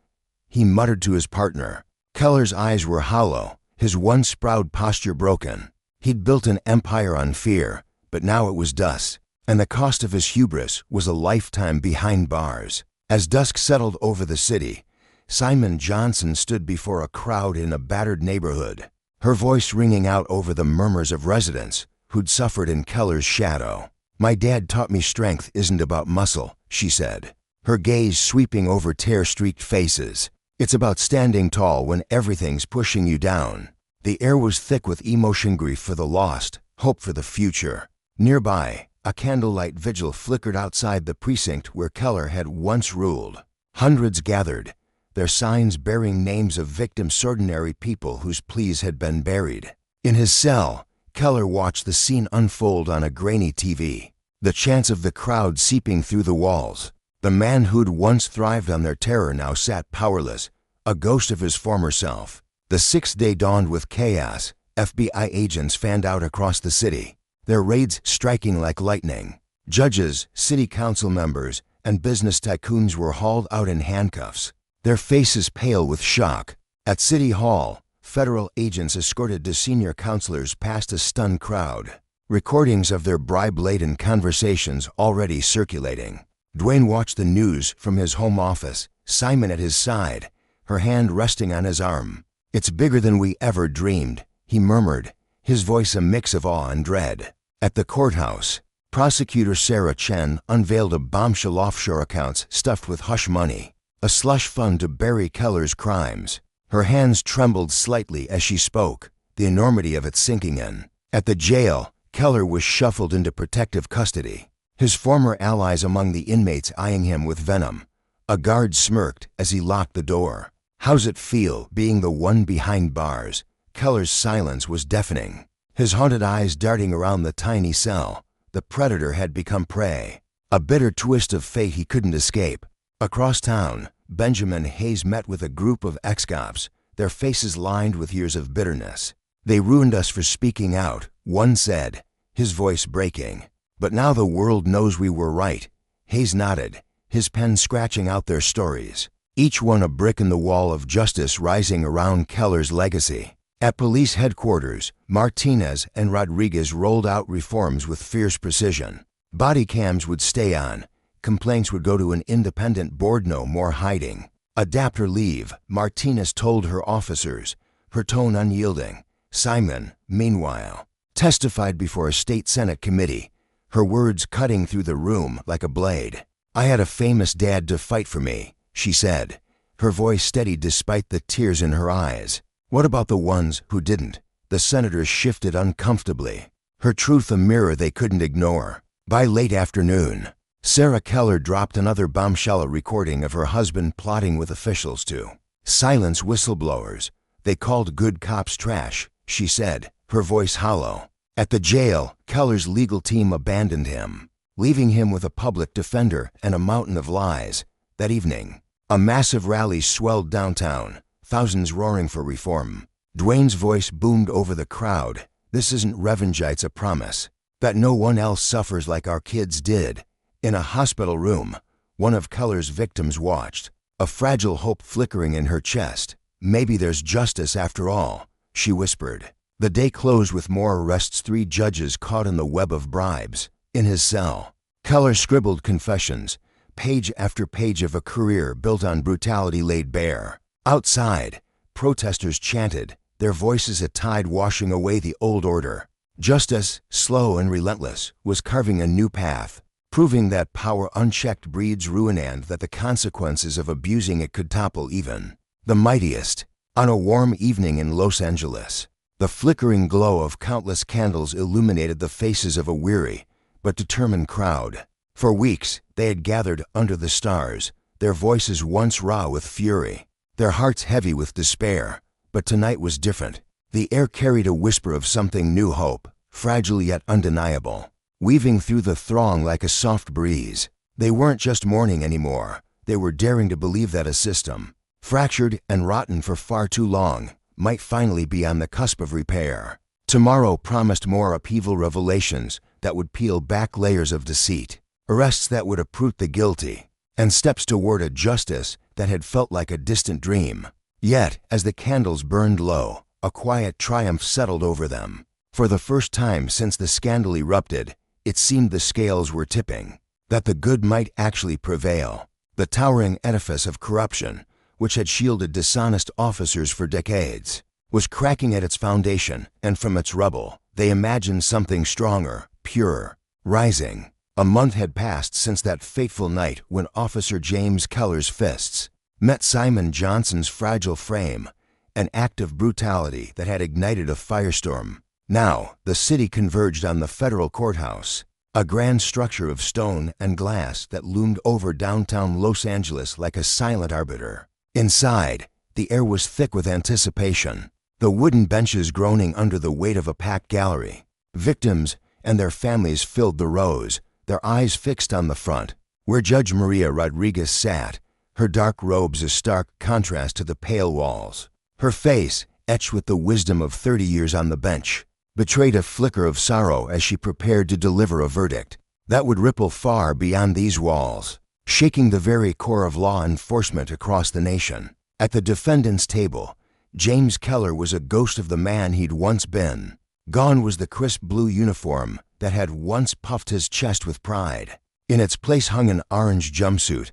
A: he muttered to his partner. Keller's eyes were hollow, his once proud posture broken. He'd built an empire on fear, but now it was dust, and the cost of his hubris was a lifetime behind bars. As dusk settled over the city, Simon Johnson stood before a crowd in a battered neighborhood, her voice ringing out over the murmurs of residents who'd suffered in Keller's shadow. "My dad taught me strength isn't about muscle," she said, her gaze sweeping over tear-streaked faces. "It's about standing tall when everything's pushing you down." The air was thick with emotion, grief for the lost, hope for the future. Nearby, a candlelight vigil flickered outside the precinct where Keller had once ruled. Hundreds gathered, their signs bearing names of victims, ordinary people whose pleas had been buried. In his cell, Keller watched the scene unfold on a grainy TV, the chants of the crowd seeping through the walls. The man who'd once thrived on their terror now sat powerless, a ghost of his former self. The sixth day dawned with chaos. FBI agents fanned out across the city, their raids striking like lightning. Judges, city council members, and business tycoons were hauled out in handcuffs, their faces pale with shock. At City Hall, federal agents escorted to senior counselors past a stunned crowd, recordings of their bribe-laden conversations already circulating. Dwayne watched the news from his home office, Simon at his side, her hand resting on his arm. "It's bigger than we ever dreamed," he murmured, his voice a mix of awe and dread. At the courthouse, prosecutor Sarah Chen unveiled a bombshell: offshore accounts stuffed with hush money, a slush fund to bury Keller's crimes. Her hands trembled slightly as she spoke, the enormity of it sinking in. At the jail, Keller was shuffled into protective custody, his former allies among the inmates eyeing him with venom. A guard smirked as he locked the door. "How's it feel, being the one behind bars?" Keller's silence was deafening, his haunted eyes darting around the tiny cell. The predator had become prey, a bitter twist of fate he couldn't escape. Across town, Benjamin Hayes met with a group of ex-cops, their faces lined with years of bitterness. "They ruined us for speaking out," one said, his voice breaking. "But now the world knows we were right." Hayes nodded, his pen scratching out their stories, each one a brick in the wall of justice rising around Keller's legacy. At police headquarters, Martinez and Rodriguez rolled out reforms with fierce precision. Body cams would stay on. Complaints would go to an independent board. No more hiding. "Adapt or leave," Martinez told her officers, her tone unyielding. Simon, meanwhile, testified before a state Senate committee, her words cutting through the room like a blade. "I had a famous dad to fight for me," she said, her voice steady despite the tears in her eyes. "What about the ones who didn't?" The senators shifted uncomfortably, her truth a mirror they couldn't ignore. By late afternoon, Sarah Keller dropped another bombshell recording of her husband plotting with officials to silence whistleblowers. "They called good cops trash," she said, her voice hollow. At the jail, Keller's legal team abandoned him, leaving him with a public defender and a mountain of lies. That evening, a massive rally swelled downtown, thousands roaring for reform. Dwayne's voice boomed over the crowd. "This isn't revenge, it's a promise that no one else suffers like our kids did." In a hospital room, one of Keller's victims watched, a fragile hope flickering in her chest. "Maybe there's justice after all," she whispered. The day closed with more arrests, 3 judges caught in the web of bribes. In his cell, Keller scribbled confessions, page after page of a career built on brutality laid bare. Outside, protesters chanted, their voices a tide washing away the old order. Justice, slow and relentless, was carving a new path, proving that power unchecked breeds ruin and that the consequences of abusing it could topple even the mightiest. On a warm evening in Los Angeles, the flickering glow of countless candles illuminated the faces of a weary but determined crowd. For weeks, they had gathered under the stars, their voices once raw with fury, their hearts heavy with despair. But tonight was different. The air carried a whisper of something new, hope, fragile yet undeniable, weaving through the throng like a soft breeze. They weren't just mourning anymore. They were daring to believe that a system, fractured and rotten for far too long, might finally be on the cusp of repair. Tomorrow promised more upheaval, revelations that would peel back layers of deceit, arrests that would uproot the guilty, and steps toward a justice that had felt like a distant dream. Yet, as the candles burned low, a quiet triumph settled over them. For the first time since the scandal erupted, it seemed the scales were tipping, that the good might actually prevail. The towering edifice of corruption, which had shielded dishonest officers for decades, was cracking at its foundation, and from its rubble, they imagined something stronger, purer, rising. A month had passed since that fateful night when Officer James Keller's fists met Simon Johnson's fragile frame, an act of brutality that had ignited a firestorm. Now, the city converged on the federal courthouse, a grand structure of stone and glass that loomed over downtown Los Angeles like a silent arbiter. Inside, the air was thick with anticipation, the wooden benches groaning under the weight of a packed gallery. Victims and their families filled the rows, their eyes fixed on the front, where Judge Maria Rodriguez sat, her dark robes a stark contrast to the pale walls. Her face, etched with the wisdom of 30 years on the bench, betrayed a flicker of sorrow as she prepared to deliver a verdict that would ripple far beyond these walls, shaking the very core of law enforcement across the nation. At the defendant's table, James Keller was a ghost of the man he'd once been. Gone was the crisp blue uniform that had once puffed his chest with pride. In its place hung an orange jumpsuit,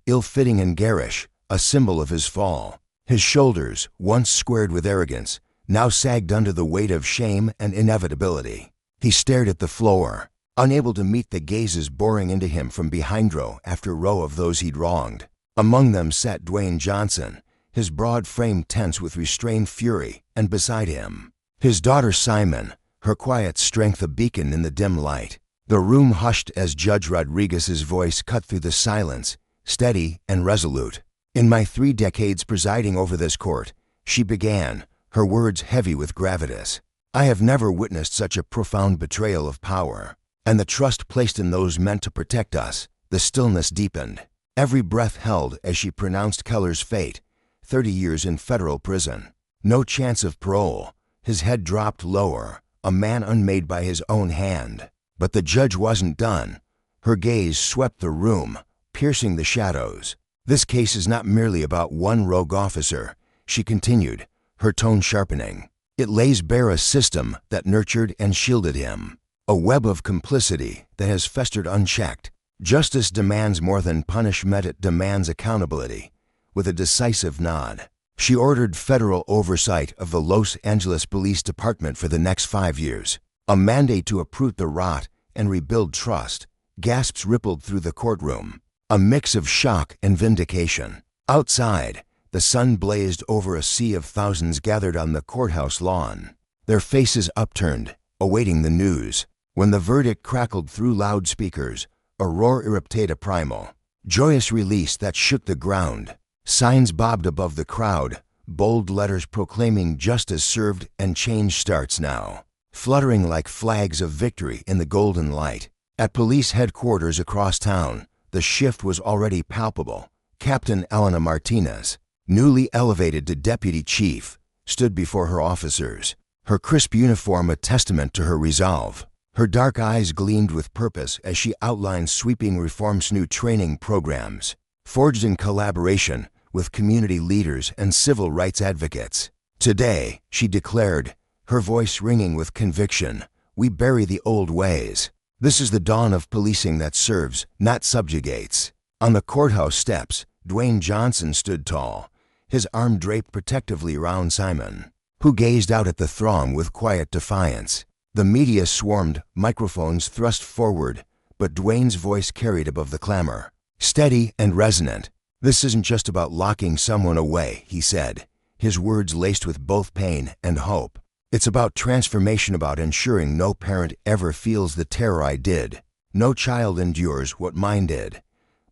A: ill-fitting and garish, a symbol of his fall. His shoulders, once squared with arrogance, now sagged under the weight of shame and inevitability. He stared at the floor, unable to meet the gazes boring into him from behind row after row of those he'd wronged. Among them sat Dwayne Johnson, his broad frame tense with restrained fury, and beside him, his daughter Simon, her quiet strength a beacon in the dim light. The room hushed as Judge Rodriguez's voice cut through the silence, steady and resolute. "In my 3 decades presiding over this court," she began, her words heavy with gravitas, "I have never witnessed such a profound betrayal of power, and the trust placed in those meant to protect us." The stillness deepened. Every breath held as she pronounced Keller's fate, 30 years in federal prison. No chance of parole. His head dropped lower, a man unmade by his own hand. But the judge wasn't done. Her gaze swept the room, piercing the shadows. This case is not merely about one rogue officer, she continued, her tone sharpening. It lays bare a system that nurtured and shielded him, a web of complicity that has festered unchecked. Justice demands more than punishment, it demands accountability. With a decisive nod, she ordered federal oversight of the Los Angeles Police Department for the next 5 years, a mandate to uproot the rot and rebuild trust. Gasps rippled through the courtroom, a mix of shock and vindication. Outside, the sun blazed over a sea of thousands gathered on the courthouse lawn, their faces upturned, awaiting the news. When the verdict crackled through loudspeakers, a roar erupted primal, joyous release that shook the ground. Signs bobbed above the crowd, bold letters proclaiming justice served and change starts now, fluttering like flags of victory in the golden light. At police headquarters across town, the shift was already palpable. Captain Elena Martinez, newly elevated to deputy chief, stood before her officers, her crisp uniform a testament to her resolve. Her dark eyes gleamed with purpose as she outlined sweeping reforms, new training programs, forged in collaboration with community leaders and civil rights advocates. Today, she declared, her voice ringing with conviction, we bury the old ways. This is the dawn of policing that serves, not subjugates. On the courthouse steps, Dwayne Johnson stood tall, his arm draped protectively round Simon, who gazed out at the throng with quiet defiance. The media swarmed, microphones thrust forward, but Dwayne's voice carried above the clamor, steady and resonant. This isn't just about locking someone away, he said, his words laced with both pain and hope. It's about transformation, about ensuring no parent ever feels the terror I did. No child endures what mine did.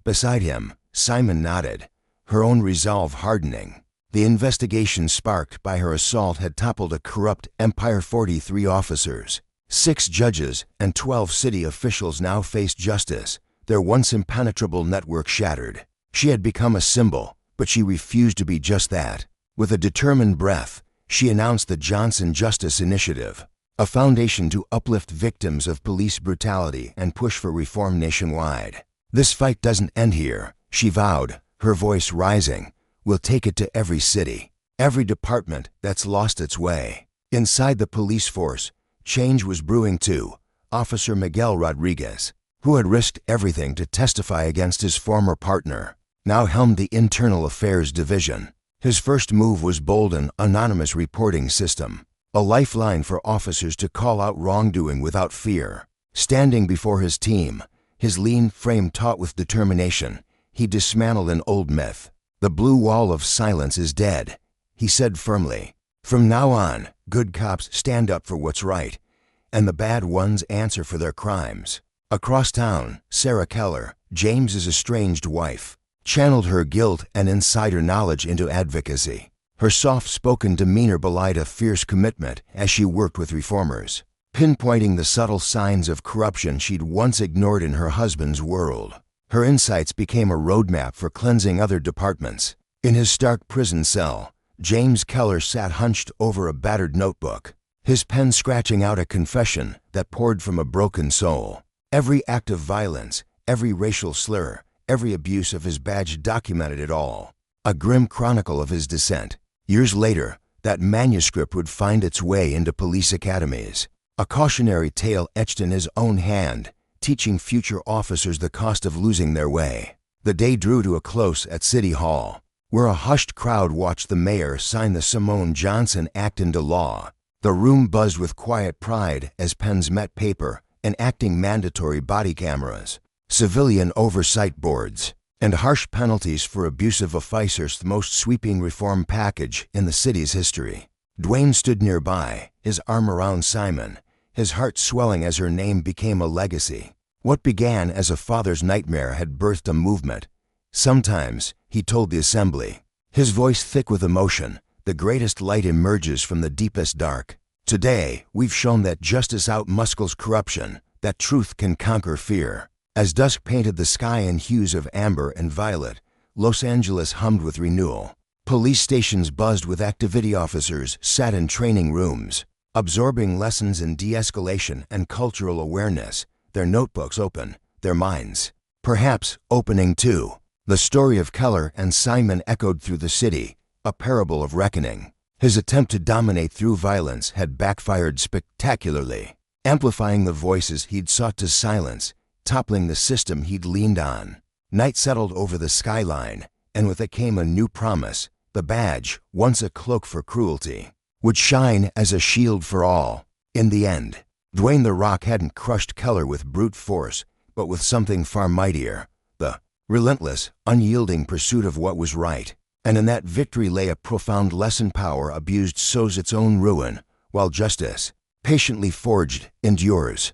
A: Beside him, Simon nodded, her own resolve hardening. The investigation sparked by her assault had toppled a corrupt empire. 43 officers, 6 judges, and 12 city officials now faced justice, their once impenetrable network shattered. She had become a symbol, but she refused to be just that. With a determined breath, she announced the Johnson Justice Initiative, a foundation to uplift victims of police brutality and push for reform nationwide. This fight doesn't end here, she vowed, her voice rising. We'll take it to every city, every department that's lost its way. Inside the police force, change was brewing too. Officer Miguel Rodriguez, who had risked everything to testify against his former partner, now helmed the Internal Affairs Division. His first move was bold, an anonymous reporting system, a lifeline for officers to call out wrongdoing without fear. Standing before his team, his lean frame taut with determination, he dismantled an old myth. The blue wall of silence is dead, he said firmly. From now on, good cops stand up for what's right, and the bad ones answer for their crimes. Across town, Sarah Keller, James's estranged wife, channeled her guilt and insider knowledge into advocacy. Her soft-spoken demeanor belied a fierce commitment as she worked with reformers, pinpointing the subtle signs of corruption she'd once ignored in her husband's world. Her insights became a roadmap for cleansing other departments. In his stark prison cell, James Keller sat hunched over a battered notebook, his pen scratching out a confession that poured from a broken soul. Every act of violence, every racial slur, every abuse of his badge documented it all. A grim chronicle of his descent. Years later, that manuscript would find its way into police academies. A cautionary tale etched in his own hand, teaching future officers the cost of losing their way. The day drew to a close at City Hall, where a hushed crowd watched the mayor sign the Simone Johnson Act into law. The room buzzed with quiet pride as pens met paper, enacting mandatory body cameras, civilian oversight boards, and harsh penalties for abusive officers, the most sweeping reform package in the city's history. Dwayne stood nearby, his arm around Simon, his heart swelling as her name became a legacy. What began as a father's nightmare had birthed a movement. Sometimes, he told the assembly, his voice thick with emotion, the greatest light emerges from the deepest dark. Today, we've shown that justice outmuscles corruption, that truth can conquer fear. As dusk painted the sky in hues of amber and violet, Los Angeles hummed with renewal. Police stations buzzed with activity officers sat in training rooms, absorbing lessons in de-escalation and cultural awareness, their notebooks open, their minds perhaps opening too. The story of Keller and Simon echoed through the city, a parable of reckoning. His attempt to dominate through violence had backfired spectacularly, amplifying the voices he'd sought to silence, toppling the system he'd leaned on. Night settled over the skyline, and with it came a new promise. The badge, once a cloak for cruelty, would shine as a shield for all. In the end, Dwayne The Rock hadn't crushed Keller with brute force, but with something far mightier, the relentless, unyielding pursuit of what was right. And in that victory lay a profound lesson: power abused sows its own ruin, while justice, patiently forged, endures.